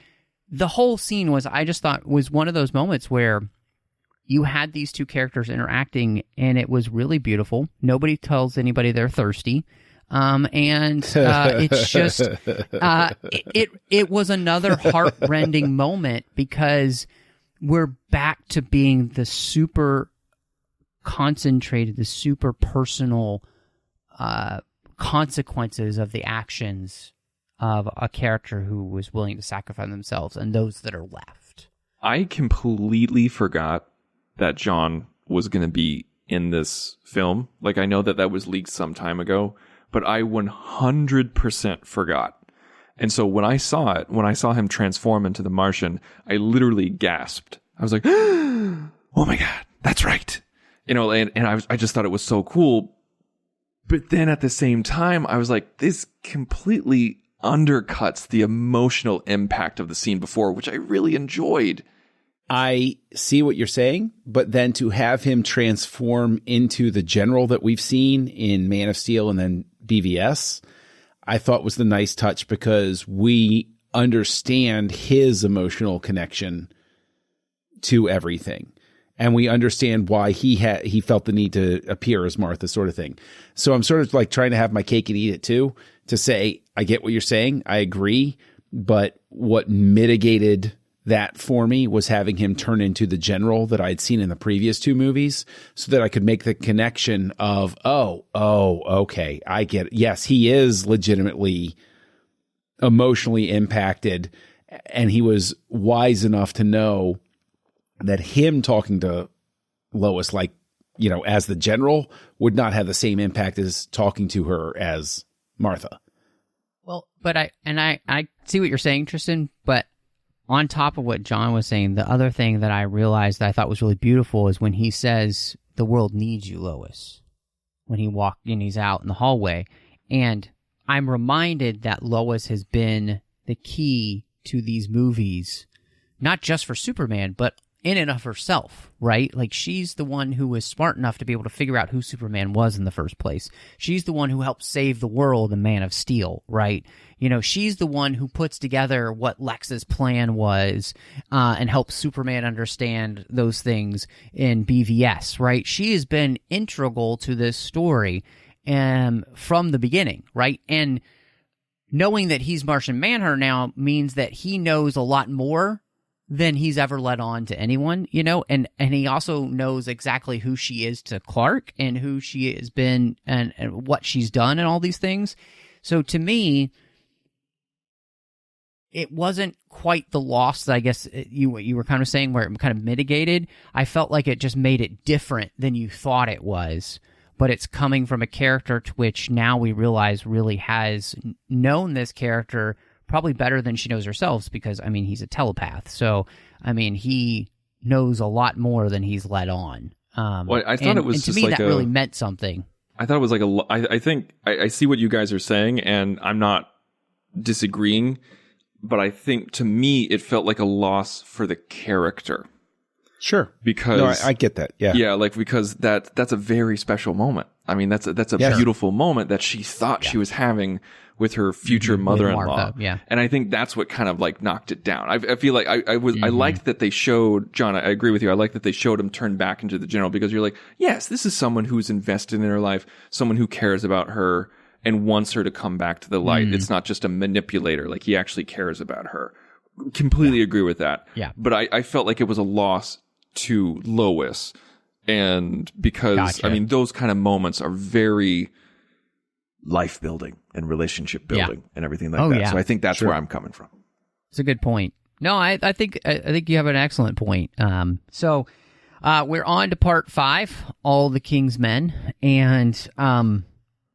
[SPEAKER 2] the whole scene I just thought was one of those moments where you had these two characters interacting, and it was really beautiful. Nobody tells anybody they're thirsty. It's just, it was another heartrending moment because we're back to being the super concentrated, the super personal consequences of the actions of a character who was willing to sacrifice themselves and those that are left.
[SPEAKER 4] I completely forgot that John was going to be in this film. Like, I know that was leaked some time ago, but I 100% forgot. And so when I saw it, when I saw him transform into the Martian, I literally gasped. I was like, oh my God, that's right. You know, and I just thought it was so cool. But then at the same time, I was like, this completely undercuts the emotional impact of the scene before, which I really enjoyed.
[SPEAKER 3] I see what you're saying, but then to have him transform into the general that we've seen in Man of Steel and then BVS, I thought was the nice touch, because we understand his emotional connection to everything. And we understand why he felt the need to appear as Martha, sort of thing. So I'm sort of like trying to have my cake and eat it too, to say, I get what you're saying. I agree. But what mitigated that for me was having him turn into the general that I'd seen in the previous two movies, so that I could make the connection of, oh, okay, I get it. Yes, he is legitimately emotionally impacted, and he was wise enough to know that him talking to Lois, like, you know, as the general, would not have the same impact as talking to her as Martha.
[SPEAKER 2] Well, but I see what you're saying, Tristan, but on top of what John was saying, the other thing that I realized that I thought was really beautiful is when he says, the world needs you, Lois, when he's out in the hallway. And I'm reminded that Lois has been the key to these movies, not just for Superman, but in and of herself, right? Like, she's the one who was smart enough to be able to figure out who Superman was in the first place. She's the one who helped save the world in Man of Steel, right? You know, she's the one who puts together what Lex's plan was and helps Superman understand those things in BVS, right? She has been integral to this story from the beginning, right? And knowing that he's Martian Manhunter now means that he knows a lot more than he's ever let on to anyone, you know, and he also knows exactly who she is to Clark and who she has been and what she's done and all these things. So to me, it wasn't quite the loss that I guess you were kind of saying, where it kind of mitigated. I felt like it just made it different than you thought it was, but it's coming from a character to which now we realize really has known this character probably better than she knows herself, because, I mean, he's a telepath. So, I mean, he knows a lot more than he's let on.
[SPEAKER 4] Well, I thought it was
[SPEAKER 2] to
[SPEAKER 4] just
[SPEAKER 2] me,
[SPEAKER 4] like
[SPEAKER 2] that really meant something.
[SPEAKER 4] I thought it was like I think I see what you guys are saying, and I'm not disagreeing, but I think to me it felt like a loss for the character.
[SPEAKER 3] Sure.
[SPEAKER 4] Because
[SPEAKER 3] no, I get that. Yeah.
[SPEAKER 4] Yeah, like, because that's a very special moment. I mean, that's a beautiful moment that she thought she was having with her future mother-in-law.
[SPEAKER 2] Martha, yeah.
[SPEAKER 4] And I think that's what kind of like knocked it down. I feel like I liked that they showed, John, I agree with you. I like that they showed him turn back into the general, because you're like, yes, this is someone who's invested in her life, someone who cares about her and wants her to come back to the light. It's not just a manipulator. Like, he actually cares about her. Completely agree with that.
[SPEAKER 2] Yeah.
[SPEAKER 4] But I felt like it was a loss to Lois. And because,
[SPEAKER 2] Gotcha.
[SPEAKER 4] I mean, those kind of moments are very life building and relationship building and everything like that.
[SPEAKER 2] Yeah.
[SPEAKER 4] So I think that's where I'm coming from.
[SPEAKER 2] It's a good point. No, I think you have an excellent point. So we're on to part 5, All the King's Men, and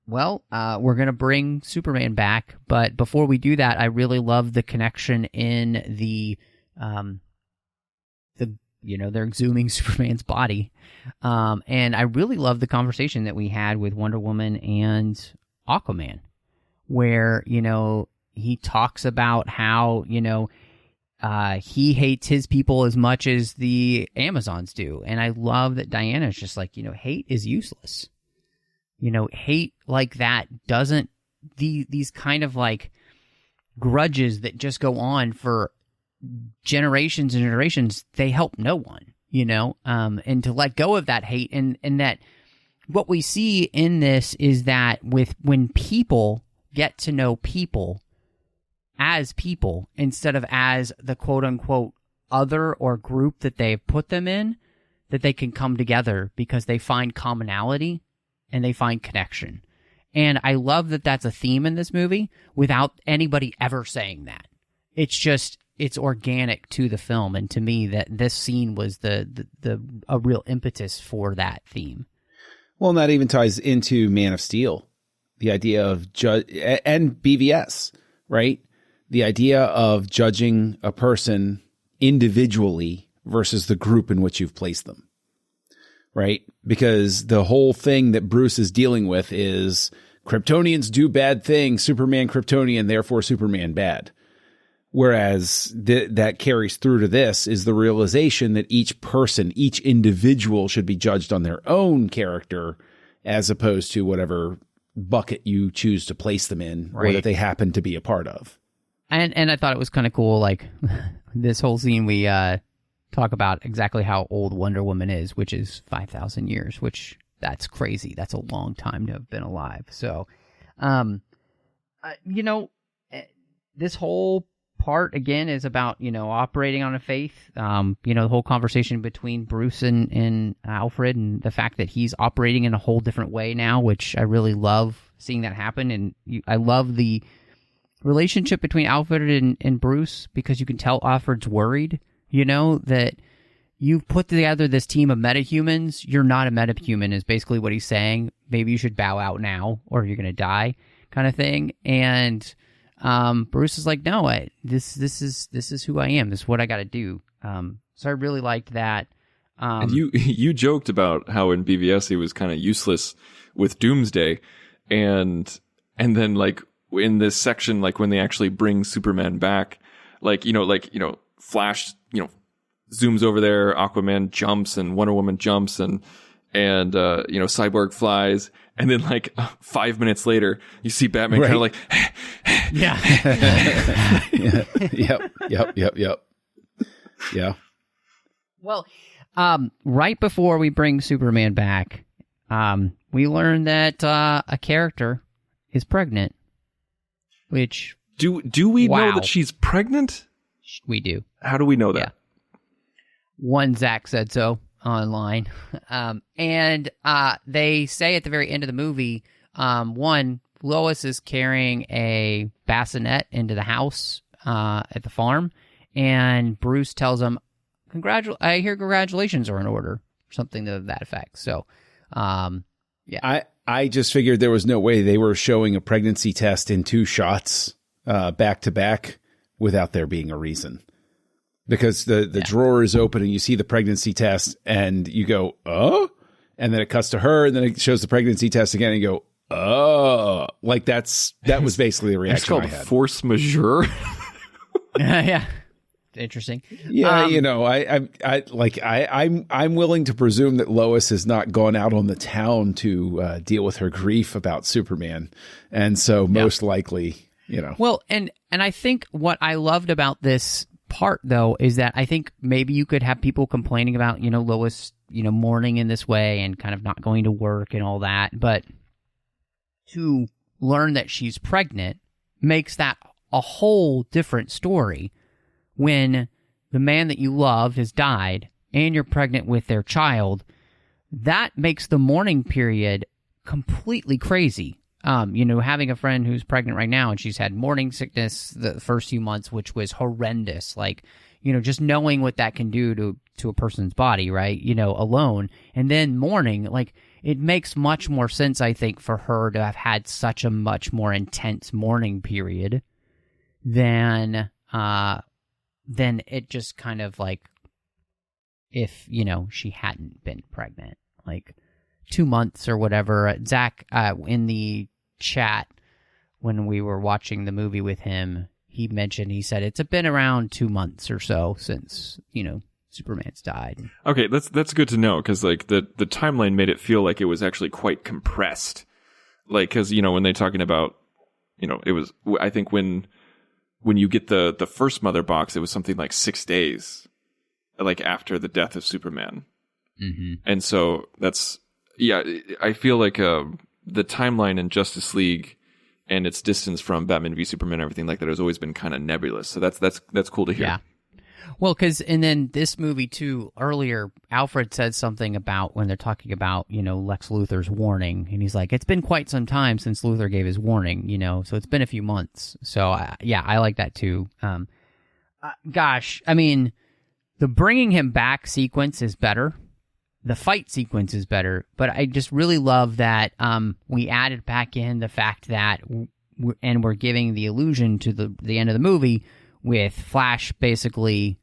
[SPEAKER 2] we're gonna bring Superman back. But before we do that, I really love the connection in the they're exhuming Superman's body, and I really love the conversation that we had with Wonder Woman and Aquaman, where, you know, he talks about how, you know, he hates his people as much as the Amazons do. And I love that Diana's just like, you know, hate is useless. You know, hate like that doesn't, these kind of like grudges that just go on for generations and generations, they help no one, you know, and to let go of that hate, and that what we see in this is that when people get to know people as people instead of as the quote unquote other or group that they've put them in, that they can come together because they find commonality and they find connection. And I love that that's a theme in this movie without anybody ever saying that. It's just, it's organic to the film. And to me, that this scene was a real impetus for that theme.
[SPEAKER 3] Well, and that even ties into Man of Steel, the idea of and BVS, right? The idea of judging a person individually versus the group in which you've placed them, right? Because the whole thing that Bruce is dealing with is Kryptonians do bad things, Superman Kryptonian, therefore Superman bad. Whereas that carries through to this is the realization that each person, each individual should be judged on their own character as opposed to whatever bucket you choose to place them in or that they happen to be a part of.
[SPEAKER 2] And I thought it was kind of cool, like this whole scene we talk about exactly how old Wonder Woman is, which is 5,000 years, which that's crazy. That's a long time to have been alive. So, this whole part again is about, operating on a faith. The whole conversation between Bruce and Alfred and the fact that he's operating in a whole different way now, which I really love seeing that happen. And I love the relationship between Alfred and Bruce because you can tell Alfred's worried, that you've put together this team of metahumans. You're not a metahuman is basically what he's saying. Maybe you should bow out now or you're going to die kind of thing. And Bruce is like, no, this is who I am. This is what I got to do. So I really liked that.
[SPEAKER 4] And you joked about how in BVS he was kind of useless with Doomsday. And then like in this section, like when they actually bring Superman back, Flash, zooms over there, Aquaman jumps and Wonder Woman jumps and Cyborg flies. And then 5 minutes later, you see Batman kind of like,
[SPEAKER 2] yeah.
[SPEAKER 3] Yep. Yeah.
[SPEAKER 2] Well, right before we bring Superman back, we learn that a character is pregnant, which...
[SPEAKER 4] Do we know that she's pregnant?
[SPEAKER 2] We do.
[SPEAKER 4] How do we know that?
[SPEAKER 2] Yeah. One Zack said so online. And they say at the very end of the movie, Lois is carrying a bassinet into the house at the farm, and Bruce tells him, I hear congratulations are in order, or something to that effect. So, yeah.
[SPEAKER 3] I just figured there was no way they were showing a pregnancy test in 2 shots back to back without there being a reason. Because the drawer is open and you see the pregnancy test and you go, oh, and then it cuts to her and then it shows the pregnancy test again and you go, oh, like that was basically the reaction
[SPEAKER 4] it's called
[SPEAKER 3] I had.
[SPEAKER 4] Force majeure.
[SPEAKER 2] Yeah. Interesting.
[SPEAKER 3] Yeah. I'm willing to presume that Lois has not gone out on the town to deal with her grief about Superman. And so most likely,
[SPEAKER 2] Well, and I think what I loved about this part though is that I think maybe you could have people complaining about Lois mourning in this way and kind of not going to work and all that, but to learn that she's pregnant makes that a whole different story when the man that you love has died and you're pregnant with their child. That makes the mourning period completely crazy. Having a friend who's pregnant right now and she's had morning sickness the first few months, which was horrendous. Just knowing what that can do to a person's body, right? Alone. And then mourning, it makes much more sense, I think, for her to have had such a much more intense mourning period than it just kind of if, she hadn't been pregnant. 2 months or whatever. Zach, in the chat when we were watching the movie with him, he said it's been around 2 months or so since Superman's died.
[SPEAKER 4] Okay, that's good to know because the timeline made it feel like it was actually quite compressed. Because when they're talking about it was, I think when you get the first Mother box, it was something like 6 days after the death of Superman.
[SPEAKER 2] Mm-hmm.
[SPEAKER 4] And so that's I feel like the timeline in Justice League and its distance from Batman v Superman and everything like that has always been kind of nebulous. So that's cool to hear.
[SPEAKER 2] Yeah. Well, and then this movie too, earlier, Alfred said something about when they're talking about, Lex Luthor's warning. And he's like, it's been quite some time since Luthor gave his warning, so it's been a few months. So, I like that too. Gosh, I mean, the bringing him back sequence is better. The fight sequence is better. But I just really love that we added back in the fact that, and we're giving the allusion to the end of the movie with Flash basically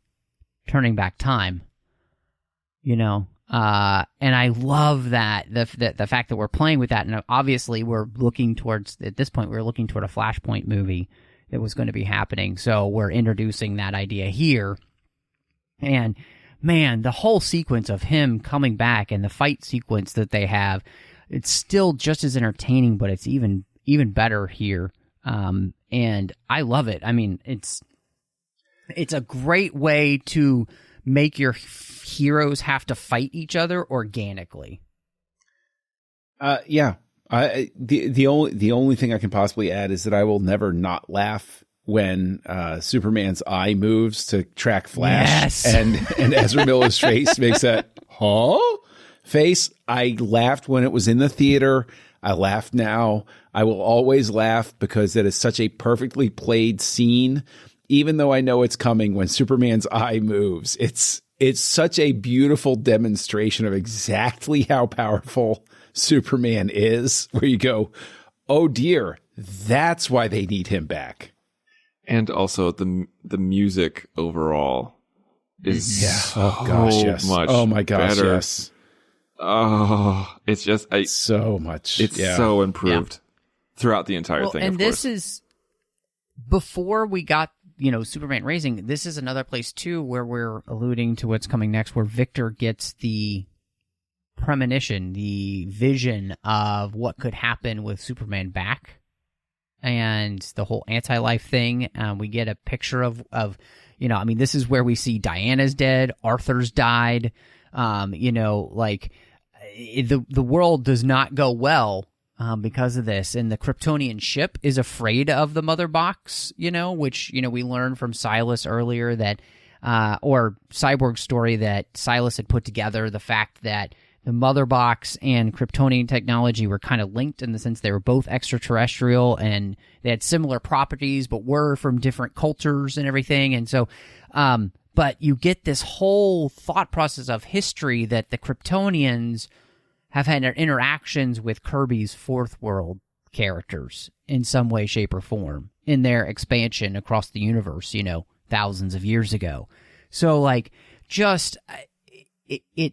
[SPEAKER 2] turning back time, and I love that the fact that we're playing with that, and obviously we're looking towards, at this point, we're looking toward a Flashpoint movie that was going to be happening, so we're introducing that idea here, and man, the whole sequence of him coming back and the fight sequence that they have, it's still just as entertaining, but it's even better here, and I love it. I mean, it's a great way to make your heroes have to fight each other organically.
[SPEAKER 3] Yeah. The only thing I can possibly add is that I will never not laugh when Superman's eye moves to track Flash.
[SPEAKER 2] Yes.
[SPEAKER 3] and Ezra Miller's face makes that face. I laughed when it was in the theater. I laugh now. I will always laugh because that is such a perfectly played scene. Even though I know it's coming, when Superman's eye moves, it's such a beautiful demonstration of exactly how powerful Superman is, where you go, oh dear, that's why they need him back.
[SPEAKER 4] And also the music overall is
[SPEAKER 3] much oh my gosh,
[SPEAKER 4] better.
[SPEAKER 3] Yes.
[SPEAKER 4] Oh, it's just
[SPEAKER 3] so much.
[SPEAKER 4] It's so improved throughout the entire thing.
[SPEAKER 2] And
[SPEAKER 4] of
[SPEAKER 2] this
[SPEAKER 4] course.
[SPEAKER 2] is before we got Superman Rising. This is another place too where we're alluding to what's coming next, where Victor gets the premonition, the vision of what could happen with Superman back, and the whole anti-life thing. We get a picture of this is where we see Diana's dead, Arthur's died. The world does not go well because of this, and the Kryptonian ship is afraid of the Mother Box, which we learned from Silas earlier that, or Cyborg's story that Silas had put together, the fact that the Mother Box and Kryptonian technology were kind of linked in the sense they were both extraterrestrial and they had similar properties, but were from different cultures and everything, and so. But you get this whole thought process of history that the Kryptonians have had interactions with Kirby's Fourth World characters in some way, shape, or form in their expansion across the universe, thousands of years ago. So, it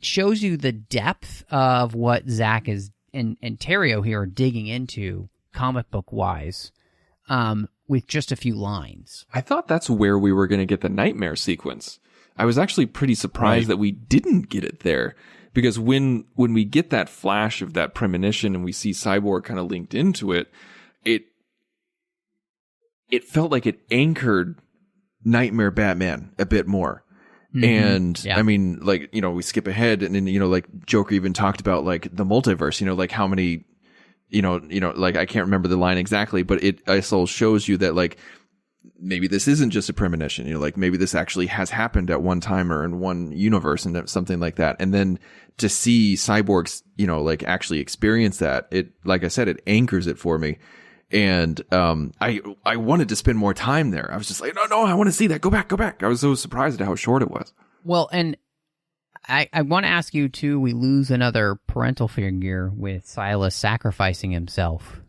[SPEAKER 2] shows you the depth of what Zack is and Terrio here are digging into comic book wise. With just a few lines.
[SPEAKER 4] I thought that's where we were going to get the nightmare sequence. I was actually pretty surprised that we didn't get it there, because when we get that flash of that premonition and we see Cyborg kind of linked into it, it felt like it anchored Nightmare Batman a bit more. Mm-hmm. And I mean, we skip ahead and then, Joker even talked about the multiverse, how many, I can't remember the line exactly, but it also shows you that maybe this isn't just a premonition, maybe this actually has happened at one time or in one universe and something like that. And then to see Cyborg's, actually experience that, it, like I said, it anchors it for me. And, I wanted to spend more time there. I was just like, no, I want to see that. Go back. I was so surprised at how short it was.
[SPEAKER 2] Well, and I want to ask you, too, we lose another parental figure with Silas sacrificing himself.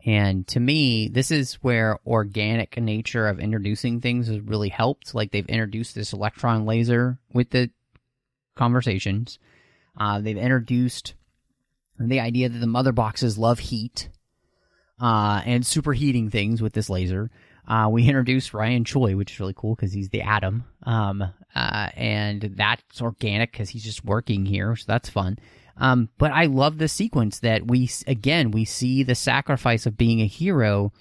[SPEAKER 2] And to me, this is where organic nature of introducing things has really helped. They've introduced this electron laser with the conversations. They've introduced the idea that the Mother Boxes love heat and superheating things with this laser. We introduced Ryan Choi, which is really cool because he's the Atom. And that's organic because he's just working here, so that's fun. But I love the sequence that we see the sacrifice of being a hero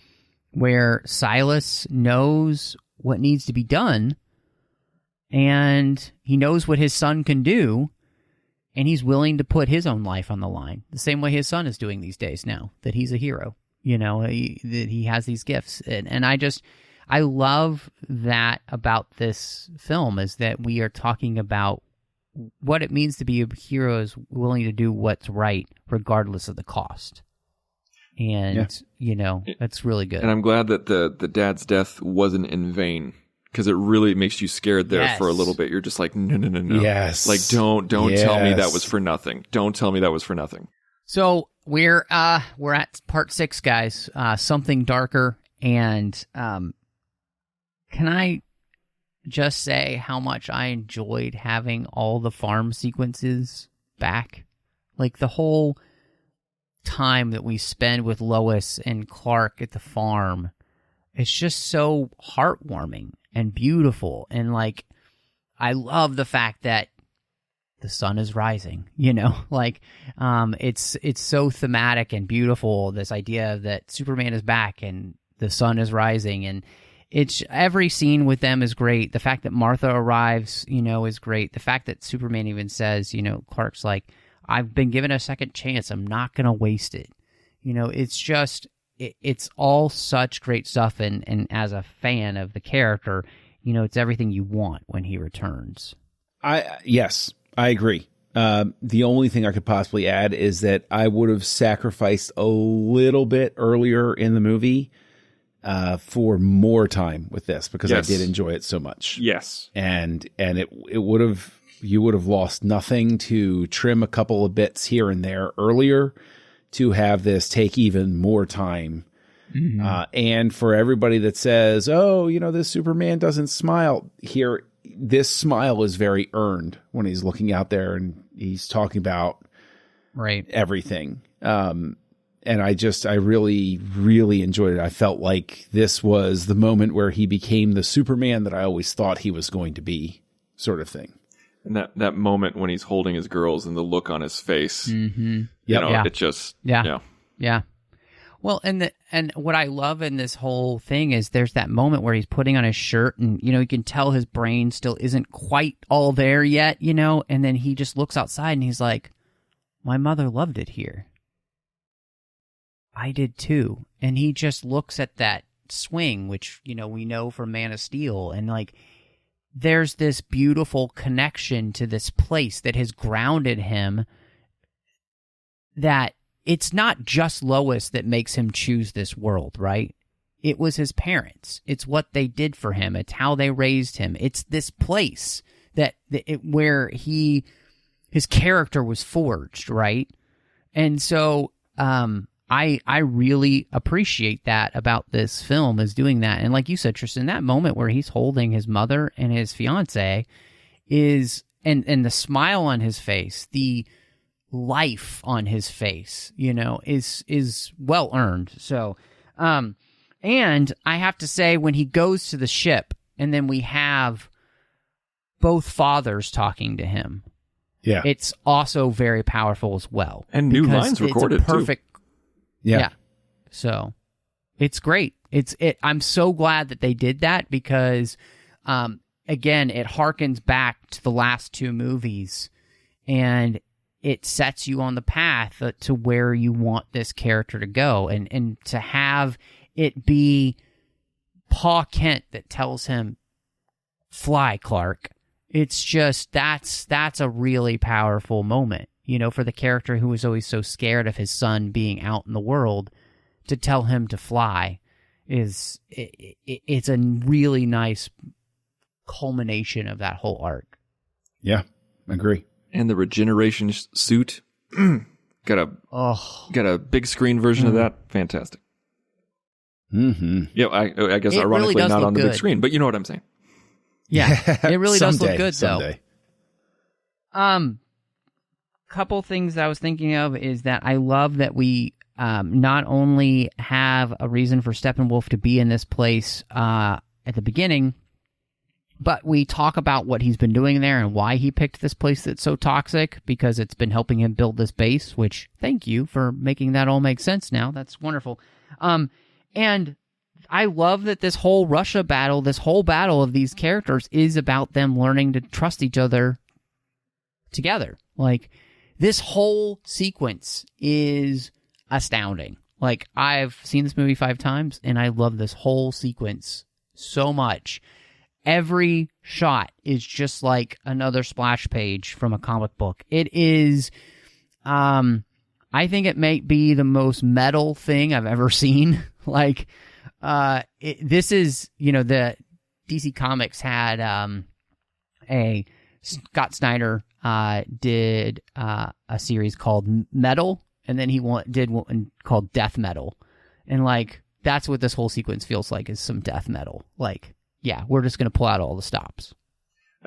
[SPEAKER 2] where Silas knows what needs to be done and he knows what his son can do and he's willing to put his own life on the line the same way his son is doing these days now that he's a hero, that he has these gifts. And I love that about this film is that we are talking about what it means to be a hero is willing to do what's right regardless of the cost. And, that's really good.
[SPEAKER 4] And I'm glad that the dad's death wasn't in vain, because it really makes you scared there for a little bit. You're just like, no.
[SPEAKER 3] Yes.
[SPEAKER 4] Like, don't tell me that was for nothing. Don't tell me that was for nothing.
[SPEAKER 2] So we're at part 6, guys. Something darker. And can I just say how much I enjoyed having all the farm sequences back? Like the whole time that we spend with Lois and Clark at the farm, it's just so heartwarming and beautiful. And like, I love the fact that the sun is rising, it's so thematic and beautiful. This idea that Superman is back and the sun is rising, and it's every scene with them is great. The fact that Martha arrives, is great. The fact that Superman even says, Clark's like, I've been given a second chance. I'm not going to waste it. It's just, it's all such great stuff. And as a fan of the character, it's everything you want when he returns.
[SPEAKER 3] Yes, I agree. The only thing I could possibly add is that I would have sacrificed a little bit earlier in the movie for more time with this, because I did enjoy it so much.
[SPEAKER 4] Yes.
[SPEAKER 3] And it would have, you would have lost nothing to trim a couple of bits here and there earlier to have this take even more time. Mm-hmm. And for everybody that says, oh, this Superman doesn't smile here, this smile is very earned when he's looking out there and he's talking about everything. And I really, really enjoyed it. I felt like this was the moment where he became the Superman that I always thought he was going to be, sort of thing.
[SPEAKER 4] And that moment when he's holding his girls and the look on his face, it just,
[SPEAKER 2] Yeah. Well, and what I love in this whole thing is there's that moment where he's putting on his shirt and, you can tell his brain still isn't quite all there yet, and then he just looks outside and he's like, my mother loved it here. I did too. And he just looks at that swing, which, we know from Man of Steel, and like, there's this beautiful connection to this place that has grounded him, that it's not just Lois that makes him choose this world, right? It was his parents. It's what they did for him. It's how they raised him. It's this place where his character was forged, right? And so I really appreciate that about this film, is doing that. And like you said, Tristan, that moment where he's holding his mother and his fiance is, and the smile on his face, the life on his face, is well earned. So, and I have to say, when he goes to the ship and then we have both fathers talking to him, it's also very powerful as well.
[SPEAKER 4] And new lines recorded,
[SPEAKER 2] it's a perfect,
[SPEAKER 4] too.
[SPEAKER 2] Yeah. So it's great. I'm so glad that they did that, because, again, it harkens back to the last 2 movies, and it sets you on the path to where you want this character to go. And to have it be Pa Kent that tells him, fly, Clark. It's just, that's a really powerful moment, for the character who was always so scared of his son being out in the world. To tell him to fly it's a really nice culmination of that whole arc.
[SPEAKER 3] Yeah, I agree.
[SPEAKER 4] And the regeneration suit, got a big screen version of that. Fantastic.
[SPEAKER 3] Mm-hmm.
[SPEAKER 4] Yeah, I guess ironically
[SPEAKER 2] really
[SPEAKER 4] not on the
[SPEAKER 2] good.
[SPEAKER 4] big screen, but you know what I'm saying.
[SPEAKER 2] Yeah, it really does look good,
[SPEAKER 3] someday.
[SPEAKER 2] though. Couple things I was thinking of is that I love that we not only have a reason for Steppenwolf to be in this place at the beginning, but we talk about what he's been doing there and why he picked this place that's so toxic, because it's been helping him build this base, which, thank you for making that all make sense now. That's wonderful. And I love that this whole Russia battle, this whole battle of these characters is about them learning to trust each other together. Like, this whole sequence is astounding. Like, I've seen this movie 5 times, and I love this whole sequence so much. Every shot is just like another splash page from a comic book. It is, I think it may be the most metal thing I've ever seen. Like, this is, the DC Comics had Scott Snyder did a series called Metal, and then he did one called Death Metal. And, like, that's what this whole sequence feels like, is some death metal. Like, yeah, we're just going to pull out all the stops.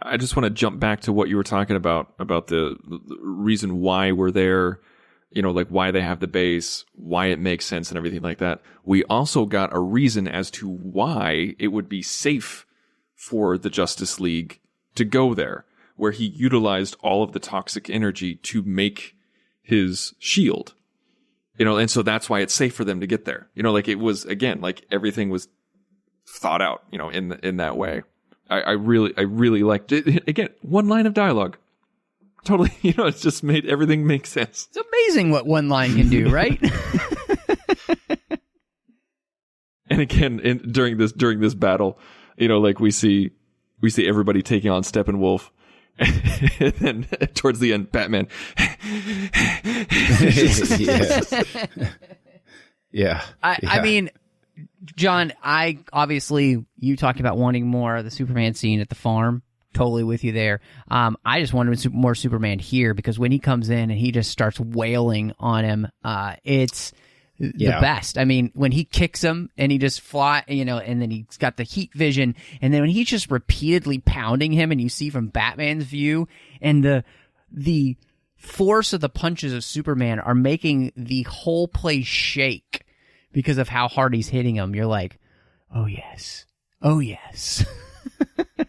[SPEAKER 4] I just want to jump back to what you were talking about the reason why we're there, like why they have the base, why it makes sense and everything like that. We also got a reason as to why it would be safe for the Justice League to go there, where he utilized all of the toxic energy to make his shield. And so that's why it's safe for them to get there. Like it was, again, like everything was thought out, in that way. I really liked it. Again, one line of dialogue. Totally, it's just made everything make sense.
[SPEAKER 2] It's amazing what one line can do, right?
[SPEAKER 4] And again, during this battle, like we see everybody taking on Steppenwolf. And then towards the end, Batman.
[SPEAKER 3] Yeah.
[SPEAKER 2] I mean, John, you talked about wanting more of the Superman scene at the farm. Totally with you there. I just wanted more Superman here, because when he comes in and he just starts wailing on him, it's the best. I mean, when he kicks him and he just and then he's got the heat vision, and then when he's just repeatedly pounding him, and you see from Batman's view, and the force of the punches of Superman are making the whole place shake because of how hard he's hitting him. You're like, oh yes.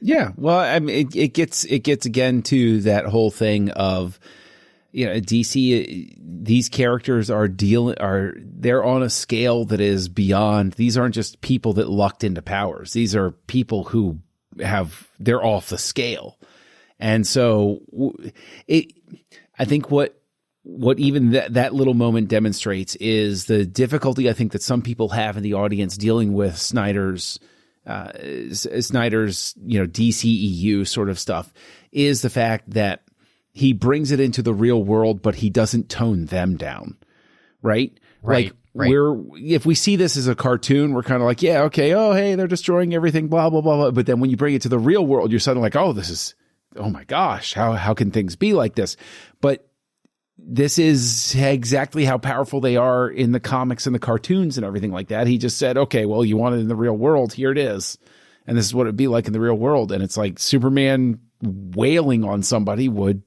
[SPEAKER 3] Yeah, well, I mean, it gets again to that whole thing of, DC. These characters they're on a scale that is beyond. These aren't just people that lucked into powers. These are people who they're off the scale, and so I think what even that little moment demonstrates is the difficulty I think that some people have in the audience dealing with Snyder's DCEU sort of stuff, is the fact that he brings it into the real world, but he doesn't tone them down. Right. Like, if we see this as a cartoon, we're kind of like, yeah, okay. Oh, hey, they're destroying everything, blah, blah, blah, blah. But then when you bring it to the real world, you're suddenly like, oh my gosh, how can things be like this? But this is exactly how powerful they are in the comics and the cartoons and everything like that. He just said, okay, well, you want it in the real world. Here it is. And this is what it'd be like in the real world. And it's like Superman wailing on somebody would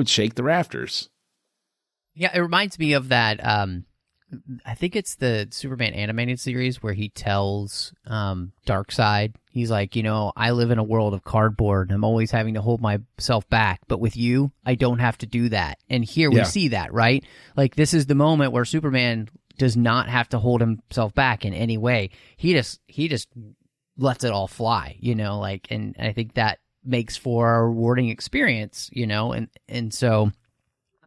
[SPEAKER 3] shake the rafters.
[SPEAKER 2] Yeah. It reminds me of that. I think it's the Superman animated series where he tells Darkseid, he's like, I live in a world of cardboard and I'm always having to hold myself back. But with you, I don't have to do that. And here we see that, right? Like, this is the moment where Superman does not have to hold himself back in any way. He just lets it all fly, and I think that makes for a rewarding experience, and so.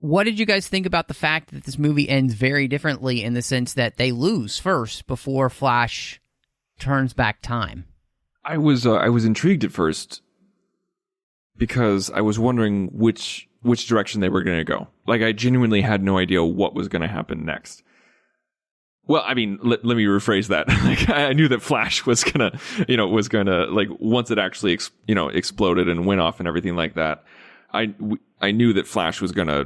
[SPEAKER 2] What did you guys think about the fact that this movie ends very differently, in the sense that they lose first before Flash turns back time?
[SPEAKER 4] I was intrigued at first because I was wondering which direction they were going to go. Like, I genuinely had no idea what was going to happen next. Well, I mean, let me rephrase that. Like, I knew that Flash was gonna, like, once it actually, exploded and went off and everything like that. I knew that Flash was gonna,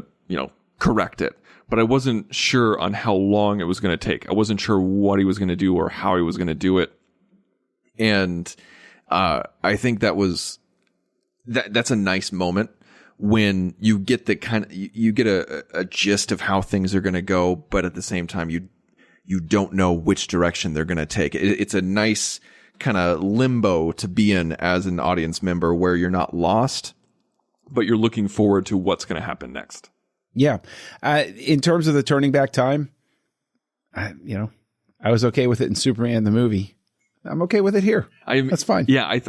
[SPEAKER 4] correct it, but I wasn't sure on how long it was going to take. I wasn't sure what he was going to do or how he was going to do it. And, I think that's a nice moment when you get the you get a gist of how things are going to go, but at the same time, you don't know which direction they're going to take. It's a nice kind of limbo to be in as an audience member, where you're not lost, but you're looking forward to what's going to happen next.
[SPEAKER 3] Yeah. In terms of the turning back time, I was okay with it in Superman the movie. I'm okay with it here. That's fine.
[SPEAKER 4] Yeah, I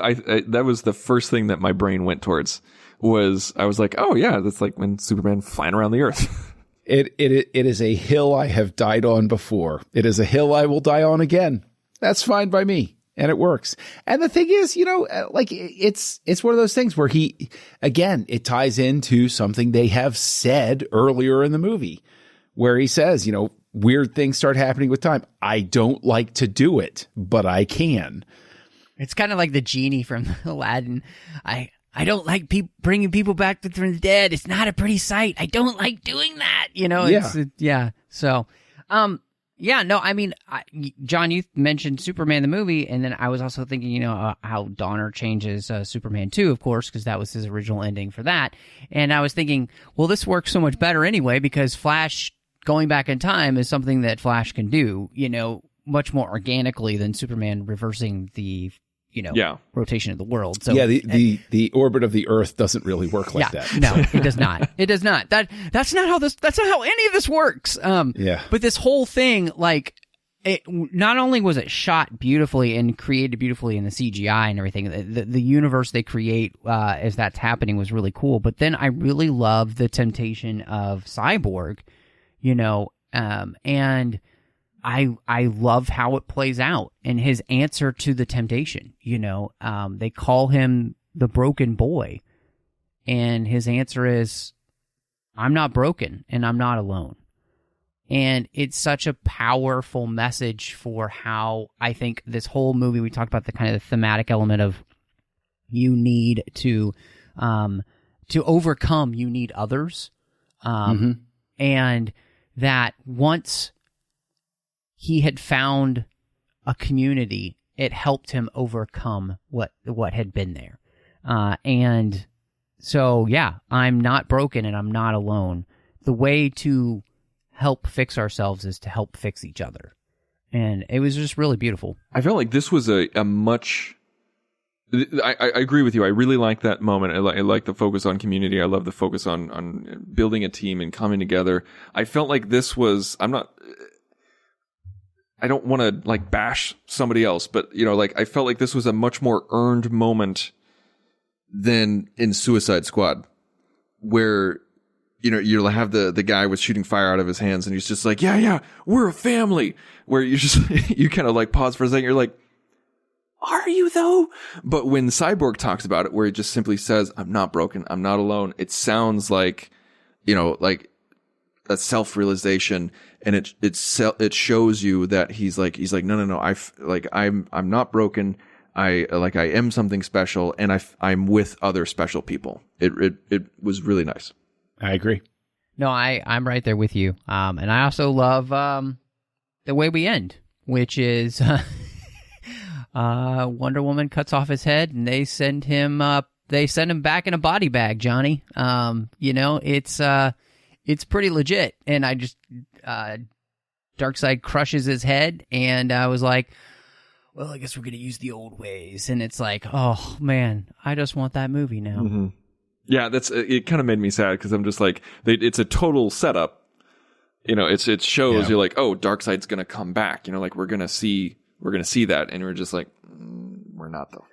[SPEAKER 4] that was the first thing that my brain went towards. I was like, oh yeah, that's like when Superman flying around the earth.
[SPEAKER 3] It is a hill I have died on before. It is a hill I will die on again. That's fine by me. And it works. And the thing is, like it's one of those things where it ties into something they have said earlier in the movie where he says, weird things start happening with time. I don't like to do it, but I can.
[SPEAKER 2] It's kind of like the genie from Aladdin. I don't like bringing people back from the dead. It's not a pretty sight. I don't like doing that. Yeah. So, John, you mentioned Superman the movie, and then I was also thinking, how Donner changes Superman 2, of course, because that was his original ending for that. And I was thinking, well, this works so much better anyway, because Flash going back in time is something that Flash can do, much more organically than Superman reversing the rotation of the world. So
[SPEAKER 3] the orbit of the Earth doesn't really work like that.
[SPEAKER 2] No, it does not. It does not. That's not how any of this works. But this whole thing, like, it not only was it shot beautifully and created beautifully in the CGI and everything, the universe they create as that's happening was really cool. But then I really love the temptation of Cyborg, and I love how it plays out and his answer to the temptation. They call him the broken boy, and his answer is, I'm not broken and I'm not alone. And it's such a powerful message for how I think this whole movie, we talked about the kind of the thematic element of you need to overcome, you need others. And that once he had found a community, it helped him overcome what had been there. And so, I'm not broken and I'm not alone. The way to help fix ourselves is to help fix each other. And it was just really beautiful.
[SPEAKER 4] I felt like this was a much... I agree with you. I really like that moment. I like the focus on community. I love the focus on building a team and coming together. I felt like this was... I don't want to like bash somebody else, but I felt like this was a much more earned moment than in Suicide Squad, where you'll have the guy with shooting fire out of his hands, and he's just like, yeah, we're a family. Where you just you kind of like pause for a second, you're like, are you though? But when Cyborg talks about it, where he just simply says, I'm not broken, I'm not alone, it sounds like like a self-realization, and it shows you that he's like no, I'm not broken. I am something special, and I'm with other special people. It was really nice.
[SPEAKER 3] I agree.
[SPEAKER 2] No, I'm right there with you. And I also love the way we end, which is Wonder Woman cuts off his head, and they send him back in a body bag, Johnny. It's pretty legit. And I just, Darkseid crushes his head, and I was like, well, I guess we're going to use the old ways. And it's like, oh man, I just want that movie now.
[SPEAKER 4] Mm-hmm. Yeah, it kind of made me sad, because I'm just like, it's a total setup. It shows you're like, oh, Darkseid's going to come back. We're going to see that. And we're just like, we're not though.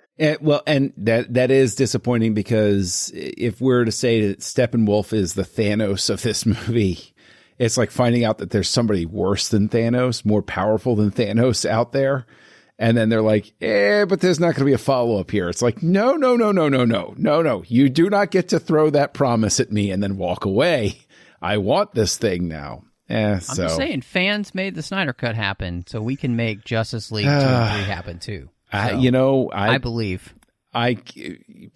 [SPEAKER 3] And that is disappointing, because if we're to say that Steppenwolf is the Thanos of this movie, it's like finding out that there's somebody worse than Thanos, more powerful than Thanos out there. And then they're like, but there's not going to be a follow-up here. It's like, no. You do not get to throw that promise at me and then walk away. I want this thing now. I'm
[SPEAKER 2] just saying, fans made the Snyder Cut happen, so we can make Justice League 2 and 3 happen too. So, I believe.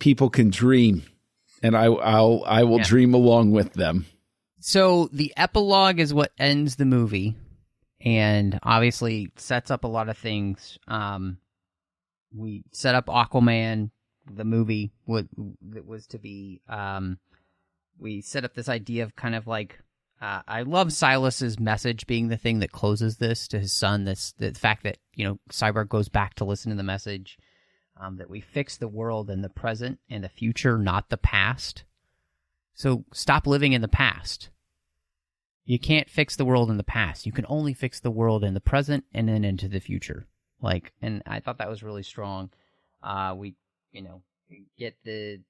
[SPEAKER 3] People can dream, and I will dream along with them.
[SPEAKER 2] So the epilogue is what ends the movie, and obviously sets up a lot of things. We set up Aquaman, the movie that was to be. We set up this idea of kind of like. I love Silas's message being the thing that closes this to his son. The fact that Cyborg goes back to listen to the message. That we fix the world in the present and the future, not the past. So stop living in the past. You can't fix the world in the past. You can only fix the world in the present and then into the future. And I thought that was really strong. We get the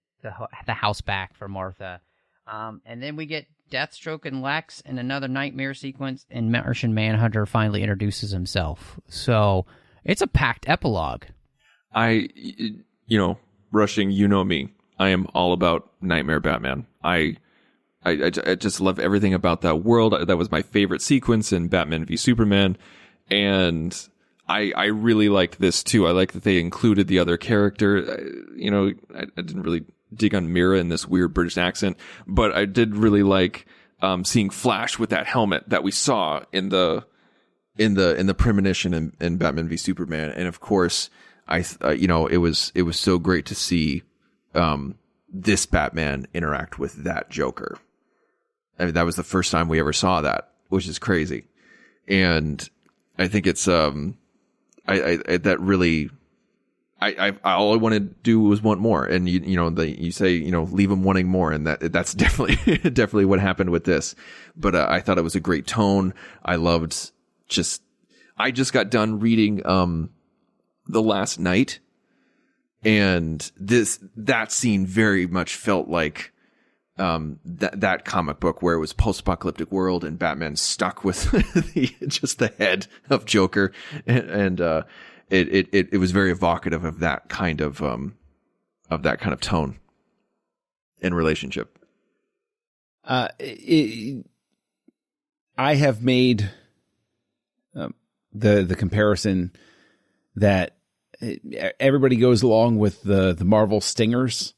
[SPEAKER 2] house back for Martha. And then we get Deathstroke and Lex in another nightmare sequence, and Martian Manhunter finally introduces himself. So it's a packed epilogue.
[SPEAKER 4] Rushing, you know me. I am all about Nightmare Batman. I just love everything about that world. That was my favorite sequence in Batman v Superman. And I really liked this too. I like that they included the other character. I didn't really dig on Mira in this weird British accent, but I did really like seeing Flash with that helmet that we saw in the premonition in Batman v Superman. And of course, it was so great to see this Batman interact with that Joker. I mean, that was the first time we ever saw that, which is crazy. And I think it's all I wanted to do was want more. And you say, leave him wanting more. And that's definitely what happened with this. But I thought it was a great tone. I just got done reading, The Last Night, and that scene very much felt like, that comic book where it was post-apocalyptic world and Batman's stuck with just the head of Joker. And it was very evocative of that kind of tone and relationship.
[SPEAKER 3] I have made the comparison that everybody goes along with the Marvel stingers,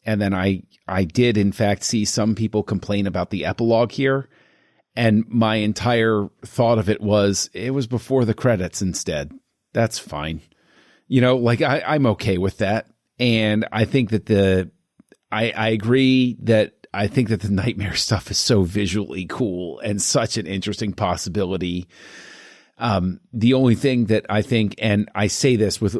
[SPEAKER 3] and then I did in fact see some people complain about the epilogue here, and my entire thought of it was before the credits instead. That's fine. I'm okay with that. And I think that I agree that I think that the nightmare stuff is so visually cool and such an interesting possibility. The only thing that I think, and I say this with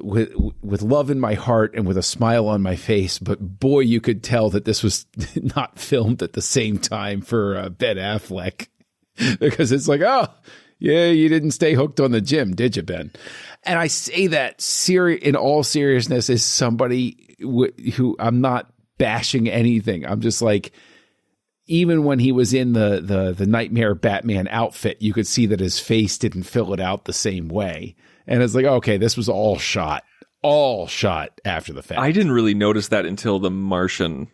[SPEAKER 3] love in my heart and with a smile on my face, but boy, you could tell that this was not filmed at the same time for Ben Affleck, because it's like, oh, yeah, you didn't stay hooked on the gym, did you, Ben? And I say that in all seriousness as somebody who I'm not bashing anything. I'm just like, even when he was in the Nightmare Batman outfit, you could see that his face didn't fill it out the same way. And it's like, okay, this was all shot after the fact.
[SPEAKER 4] I didn't really notice that until the Martian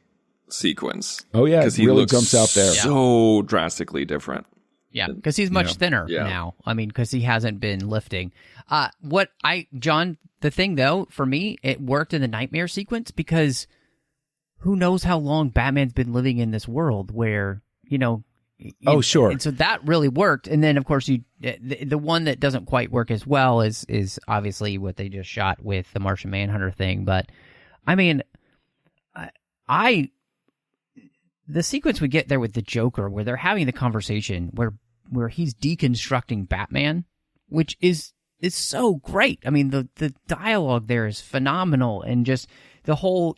[SPEAKER 4] sequence.
[SPEAKER 3] Oh yeah,
[SPEAKER 4] because he
[SPEAKER 3] really
[SPEAKER 4] looks
[SPEAKER 3] jumps out there.
[SPEAKER 4] So drastically different.
[SPEAKER 2] Yeah, because he's much thinner now. I mean, because he hasn't been lifting. John, the thing though, for me, it worked in the nightmare sequence because who knows how long Batman's been living in this world where,
[SPEAKER 3] oh, sure.
[SPEAKER 2] And so that really worked. And then, of course, the one that doesn't quite work as well is obviously what they just shot with the Martian Manhunter thing. But, I mean, the sequence we get there with the Joker where they're having the conversation where he's deconstructing Batman, which is so great. I mean, the dialogue there is phenomenal, and just the whole,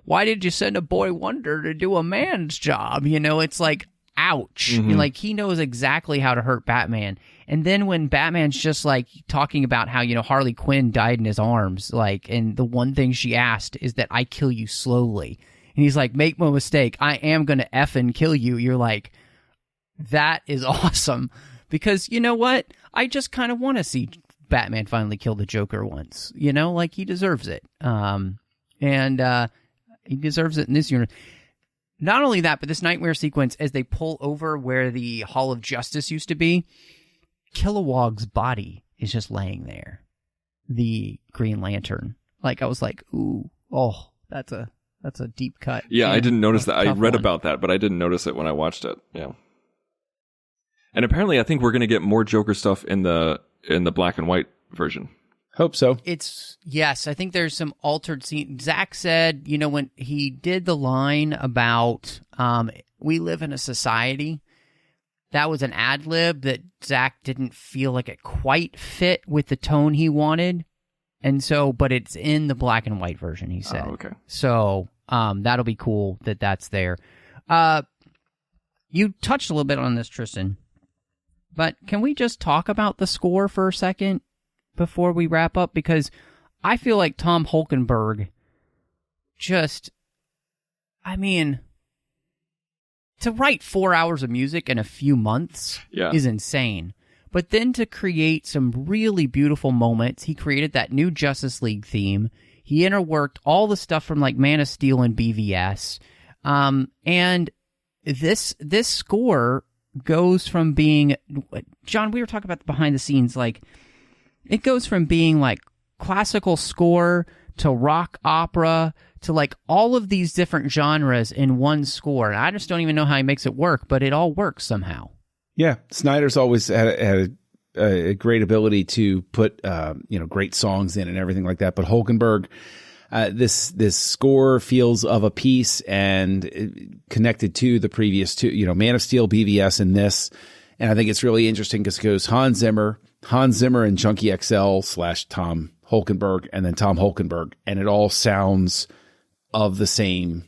[SPEAKER 2] why did you send a boy wonder to do a man's job? It's like, ouch.
[SPEAKER 4] Mm-hmm.
[SPEAKER 2] Like, he knows exactly how to hurt Batman. And then when Batman's just like talking about how, Harley Quinn died in his arms, like, and the one thing she asked is that I kill you slowly. And he's like, make no mistake, I am going to effing kill you. You're like, that is awesome. Because you know what? I just kind of want to see Batman finally kill the Joker once. Like, he deserves it. And he deserves it in this universe. Not only that, but this nightmare sequence, as they pull over where the Hall of Justice used to be, Kilowog's body is just laying there. The Green Lantern. Like, I was like, ooh, oh, that's a deep cut.
[SPEAKER 4] Yeah, I didn't notice that. I read
[SPEAKER 2] one.
[SPEAKER 4] about that, but I didn't notice it when I watched it. Yeah. And apparently, I think we're going to get more Joker stuff in the black and white version.
[SPEAKER 3] Hope so.
[SPEAKER 2] Yes, I think there's some altered scene. Zack said, when he did the line about we live in a society, that was an ad lib that Zack didn't feel like it quite fit with the tone he wanted. And so, but it's in the black and white version, he said.
[SPEAKER 4] Oh, okay.
[SPEAKER 2] So that'll be cool that's there. You touched a little bit on this, Tristan, but can we just talk about the score for a second before we wrap up? Because I feel like Tom Holkenberg to write 4 hours of music in a few months is insane. but then to create some really beautiful moments. He created that new Justice League theme. He interworked all the stuff from like Man of Steel and BVS. And this score goes from being, John, we were talking about the behind the scenes, like it goes from being like classical score to rock opera to like all of these different genres in one score. And I just don't even know how he makes it work, but it all works somehow.
[SPEAKER 3] Yeah, Snyder's always had a great ability to put great songs in and everything like that. But Hulkenberg, this score feels of a piece and connected to the previous two, Man of Steel, BVS, and this. And I think it's really interesting because it goes Hans Zimmer and Junkie XL / Tom Hulkenberg, and then Tom Hulkenberg, and it all sounds of the same.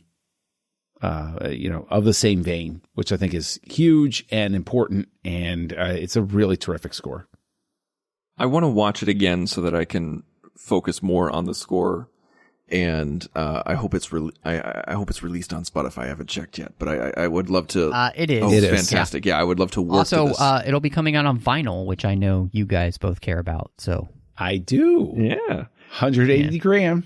[SPEAKER 3] Of the same vein, which I think is huge and important, and it's a really terrific score.
[SPEAKER 4] I want to watch it again so that I can focus more on the score, and I hope it's I hope it's released on Spotify. I haven't checked yet, but I would love to.
[SPEAKER 2] It is.
[SPEAKER 4] Oh,
[SPEAKER 3] it
[SPEAKER 4] it's
[SPEAKER 3] is.
[SPEAKER 4] fantastic! Yeah, I would love to work.
[SPEAKER 2] Also,
[SPEAKER 4] to this.
[SPEAKER 2] it'll be coming out on vinyl, which I know you guys both care about. So
[SPEAKER 3] I do.
[SPEAKER 4] Yeah.
[SPEAKER 3] 180 gram.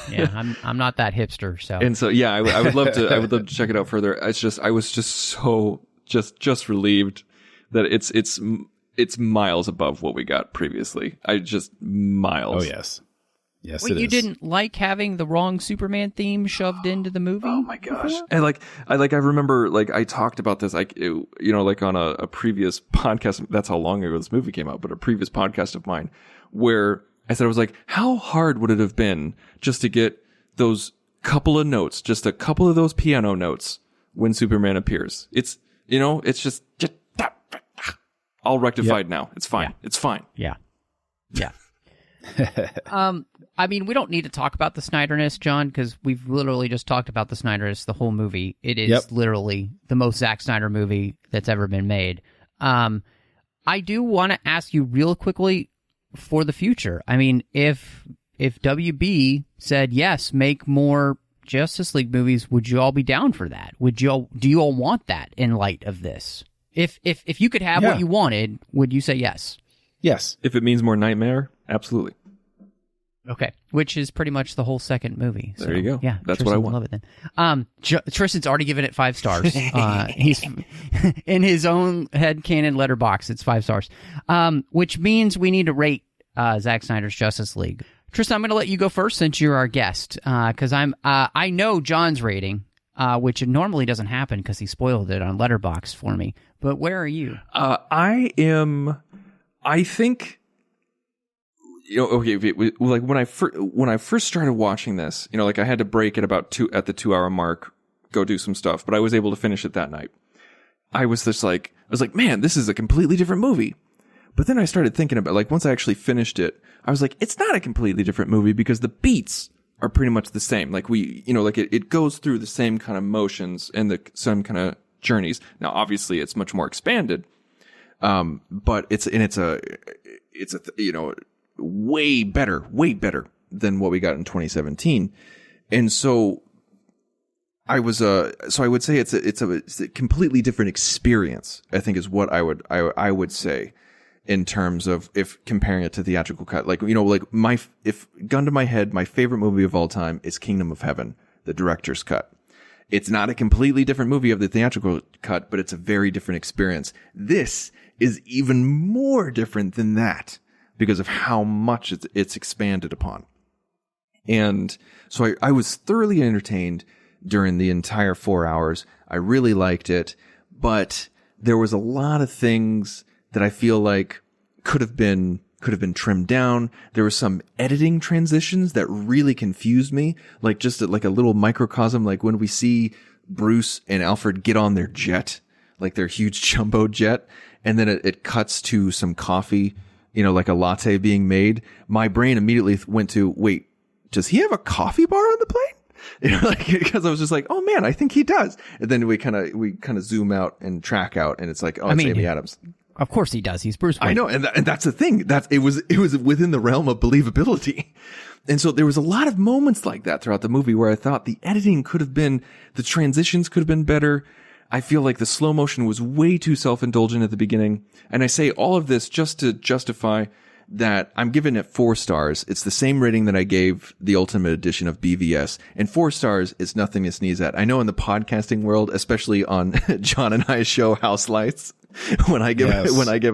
[SPEAKER 2] Yeah, I'm not that hipster. So
[SPEAKER 4] And so, yeah, I would love to. I would love to check it out further. It's just, I was just so just relieved that it's miles above what we got previously. Miles.
[SPEAKER 3] Oh yes,
[SPEAKER 2] wait, you didn't like having the wrong Superman theme shoved into the movie?
[SPEAKER 4] Oh my gosh! And I remember, like, I talked about this, like, like on a previous podcast. That's how long ago this movie came out, but a previous podcast of mine where I said, I was like, how hard would it have been just to get those couple of notes, just a couple of those piano notes when Superman appears? It's just all rectified now. It's fine.
[SPEAKER 2] Yeah.
[SPEAKER 4] It's fine.
[SPEAKER 2] Yeah. I mean, we don't need to talk about the Snyderness, John, because we've literally just talked about the Snyderness the whole movie. It is literally the most Zack Snyder movie that's ever been made. I do want to ask you real quickly for the future. I mean, if WB said, yes, make more Justice League movies, would you all be down for that? Do you all want that in light of this? If you could have what you wanted, would you say yes?
[SPEAKER 3] Yes.
[SPEAKER 4] If it means more Nightmare, absolutely.
[SPEAKER 2] Okay, which is pretty much the whole second movie. So,
[SPEAKER 4] there you go.
[SPEAKER 2] Yeah,
[SPEAKER 4] that's
[SPEAKER 2] Tristan
[SPEAKER 4] what I
[SPEAKER 2] would
[SPEAKER 4] want.
[SPEAKER 2] love it then. Tristan's already given it 5 stars. He's in his own headcanon letterbox. It's 5 stars, which means we need to rate Zack Snyder's Justice League. Tristan, I'm going to let you go first since you're our guest, because I know John's rating, which normally doesn't happen because he spoiled it on Letterboxd for me. But where are you?
[SPEAKER 4] I think. Okay. Like when I first started watching this, like I had to break at about at the 2 hour mark, go do some stuff, but I was able to finish it that night. I was like, man, this is a completely different movie. But then I started thinking about, like, once I actually finished it, I was like, it's not a completely different movie because the beats are pretty much the same. Like it goes through the same kind of motions and the same kind of journeys. Now, obviously, it's much more expanded, but it's way better than what we got in 2017. And so I would say it's a completely different experience, I think, is what I would say in terms of if comparing it to theatrical cut. Like, if gun to my head, my favorite movie of all time is Kingdom of Heaven, the director's cut. It's not a completely different movie of the theatrical cut, but it's a very different experience. This is even more different than that, because of how much it's expanded upon. And so I was thoroughly entertained during the entire 4 hours. I really liked it, but there was a lot of things that I feel like could have been trimmed down. There were some editing transitions that really confused me, like just like a little microcosm, like when we see Bruce and Alfred get on their jet, like their huge jumbo jet, and then it cuts to some coffee, like a latte being made. My brain immediately went to, wait, does he have a coffee bar on the plane? Because I was just like, oh man, I think he does. And then we kind of zoom out and track out, and it's like, oh, it's Amy Adams.
[SPEAKER 2] Of course he does. He's Bruce Wayne.
[SPEAKER 4] I know, and that's the thing. It was within the realm of believability. And so there was a lot of moments like that throughout the movie where I thought the editing could have been, the transitions could have been better. I feel like the slow motion was way too self-indulgent at the beginning. And I say all of this just to justify that I'm giving it 4 stars. It's the same rating that I gave the Ultimate Edition of BVS. And 4 stars is nothing to sneeze at. I know in the podcasting world, especially on John and I's show House Lights, when I give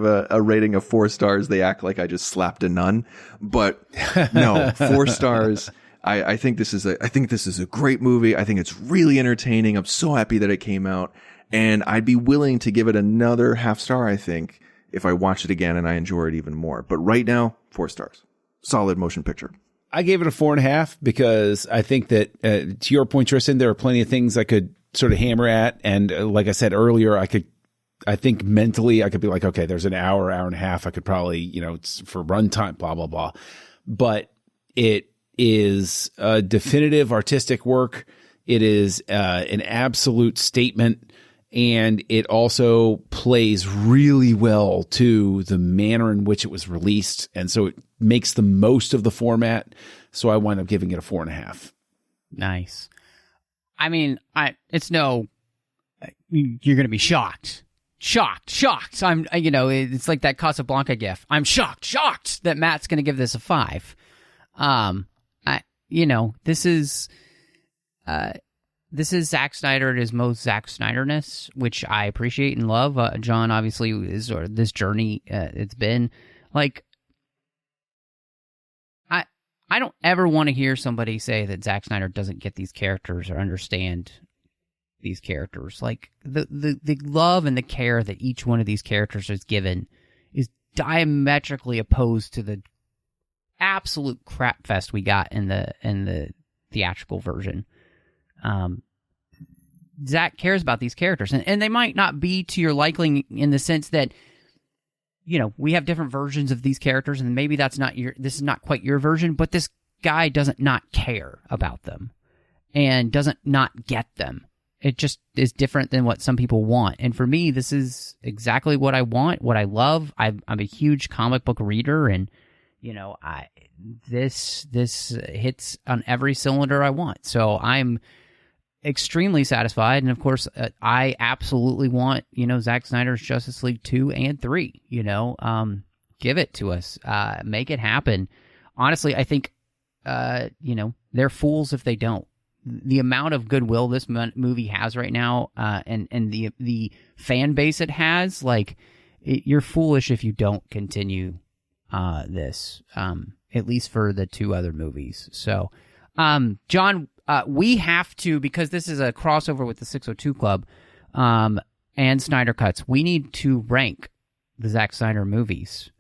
[SPEAKER 4] a rating of 4 stars, they act like I just slapped a nun. But no, 4 stars. I think this is a great movie. I think it's really entertaining. I'm so happy that it came out, and I'd be willing to give it another half star, I think, if I watch it again and I enjoy it even more. But right now, 4 stars. Solid motion picture.
[SPEAKER 3] I gave it a 4.5 because I think that, to your point, Tristan, there are plenty of things I could sort of hammer at. And like I said earlier, I think mentally I could be like, okay, there's an hour and a half. I could probably, it's for runtime, blah, blah, blah. But it is a definitive artistic work. It is an absolute statement. And it also plays really well to the manner in which it was released. And so it makes the most of the format. So I wind up giving it a 4.5.
[SPEAKER 2] Nice. I mean, you're going to be shocked. Shocked. It's like that Casablanca gif. I'm shocked that Matt's going to give this a 5. This is Zack Snyder at his most Zack Snyderness, which I appreciate and love. John obviously is, or this journey it's been like. I don't ever want to hear somebody say that Zack Snyder doesn't get these characters or understand these characters. Like the love and the care that each one of these characters is given is diametrically opposed to the absolute crap fest we got in the theatrical version. Zack cares about these characters, and they might not be to your liking in the sense that, we have different versions of these characters, and maybe this is not quite your version, but this guy doesn't not care about them and doesn't not get them. It just is different than what some people want. And for me, this is exactly what I want, what I love. I'm a huge comic book reader, and this hits on every cylinder I want. So I'm extremely satisfied, and of course, I absolutely want Zack Snyder's Justice League 2 and 3. Give it to us, make it happen. Honestly, I think they're fools if they don't. The amount of goodwill this movie has right now, and the fan base it has, you're foolish if you don't continue this, at least for the 2 other movies. So, John, we have to, because this is a crossover with the 602 Club and Snyder Cuts, we need to rank the Zack Snyder movies.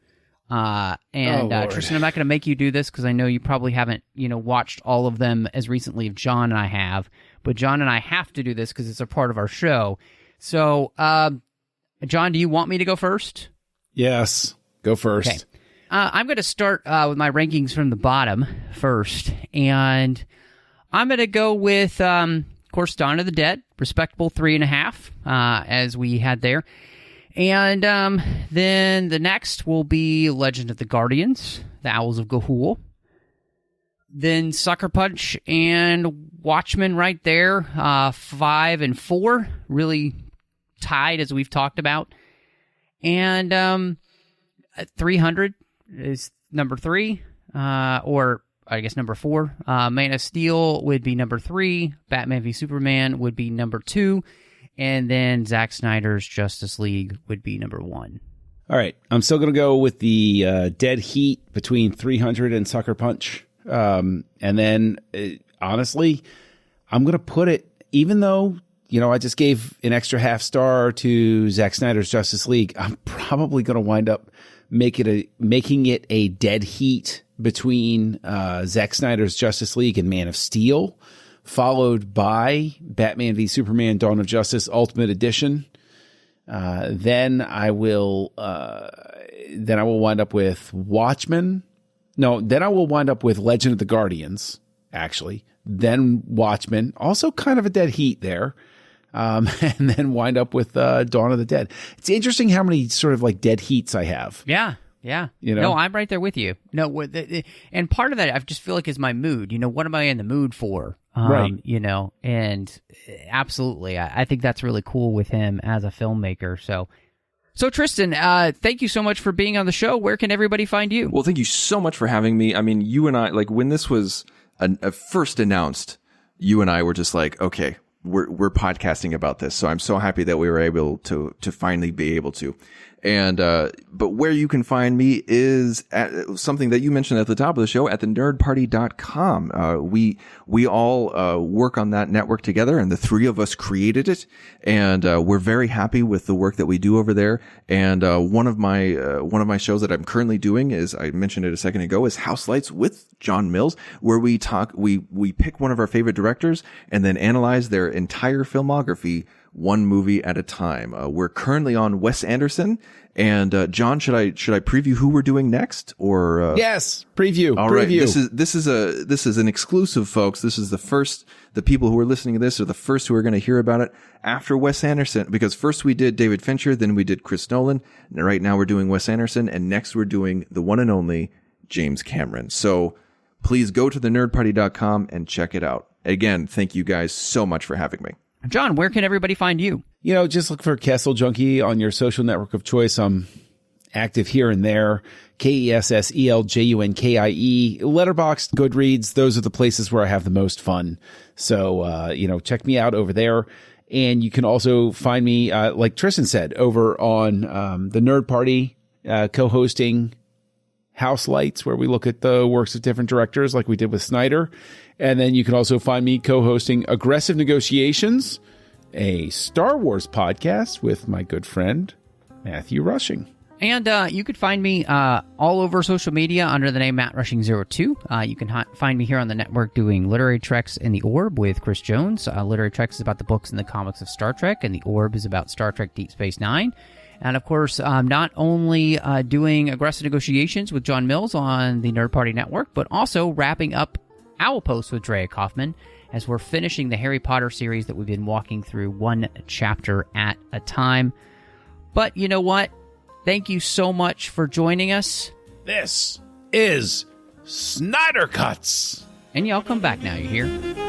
[SPEAKER 2] Tristan, I'm not going to make you do this because I know you probably haven't, watched all of them as recently as John and I have. But John and I have to do this because it's a part of our show. So, John, do you want me to go first?
[SPEAKER 3] Yes, go first.
[SPEAKER 2] Okay. I'm going to start with my rankings from the bottom first, and I'm going to go with, of course, Dawn of the Dead, respectable 3.5, as we had there. And then the next will be Legend of the Guardians, The Owls of Ga'Hoole. Then Sucker Punch and Watchmen right there, 5 and 4, really tied as we've talked about. And 300 is number 3, or I guess number 4. Man of Steel would be number 3. Batman v Superman would be number 2. And then Zack Snyder's Justice League would be number 1.
[SPEAKER 3] All right. I'm still going to go with the dead heat between 300 and Sucker Punch. And then, honestly, I'm going to put it, even though, I just gave an extra half star to Zack Snyder's Justice League, I'm probably going to wind up making it a dead heat between Zack Snyder's Justice League and Man of Steel, followed by Batman v Superman: Dawn of Justice Ultimate Edition. Then I will wind up with Watchmen. No, then I will wind up with Legend of the Guardians, actually. Then Watchmen, also kind of a dead heat there. And then wind up with Dawn of the Dead. It's interesting how many sort of like dead heats I have.
[SPEAKER 2] Yeah. No, I'm right there with you. No, and part of that I just feel like is my mood. What am I in the mood for?
[SPEAKER 3] Right.
[SPEAKER 2] You know, and absolutely, I think that's really cool with him as a filmmaker. So Tristan, thank you so much for being on the show. Where can everybody find you?
[SPEAKER 4] Well, thank you so much for having me. I mean, you and I, like when this was first announced, you and I were just like, okay, we're podcasting about this. So I'm so happy that we were able to finally be able to. And, but where you can find me is at something that you mentioned at the top of the show, at thenerdparty.com. We all, work on that network together, and the three of us created it. And, we're very happy with the work that we do over there. And, one of my shows that I'm currently doing is, I mentioned it a second ago, is House Lights with John Mills, where we pick one of our favorite directors and then analyze their entire filmography, one movie at a time. We're currently on Wes Anderson, and John, should I preview who we're doing next, or
[SPEAKER 3] yes, preview.
[SPEAKER 4] All
[SPEAKER 3] preview.
[SPEAKER 4] Right, this is an exclusive, folks. This is the people who are listening to this are the first who are going to hear about it after Wes Anderson, because first we did David Fincher, then we did Chris Nolan, and right now we're doing Wes Anderson, and next we're doing the one and only James Cameron. So please go to thenerdparty.com and check it out. Again, thank you guys so much for having me.
[SPEAKER 2] John, where can everybody find you?
[SPEAKER 3] You know, just look for Kessel Junkie on your social network of choice. I'm active here and there. KESSELJUNKIE, Letterboxd, Goodreads. Those are the places where I have the most fun. So, check me out over there. And you can also find me, like Tristan said, over on the Nerd Party, co-hosting House Lights, where we look at the works of different directors like we did with Snyder. And then you can also find me co-hosting Aggressive Negotiations, a Star Wars podcast with my good friend, Matthew Rushing.
[SPEAKER 2] And you could find me all over social media under the name MattRushing02. You can find me here on the network doing Literary Treks in the Orb with Chris Jones. Literary Treks is about the books and the comics of Star Trek, and the Orb is about Star Trek Deep Space Nine. And, of course, not only doing Aggressive Negotiations with John Mills on the Nerd Party Network, but also wrapping up Owl Post with Drea Kaufman as we're finishing the Harry Potter series that we've been walking through one chapter at a time. But you know what? Thank you so much for joining us.
[SPEAKER 3] This is Snyder Cuts.
[SPEAKER 2] And y'all come back now, you hear?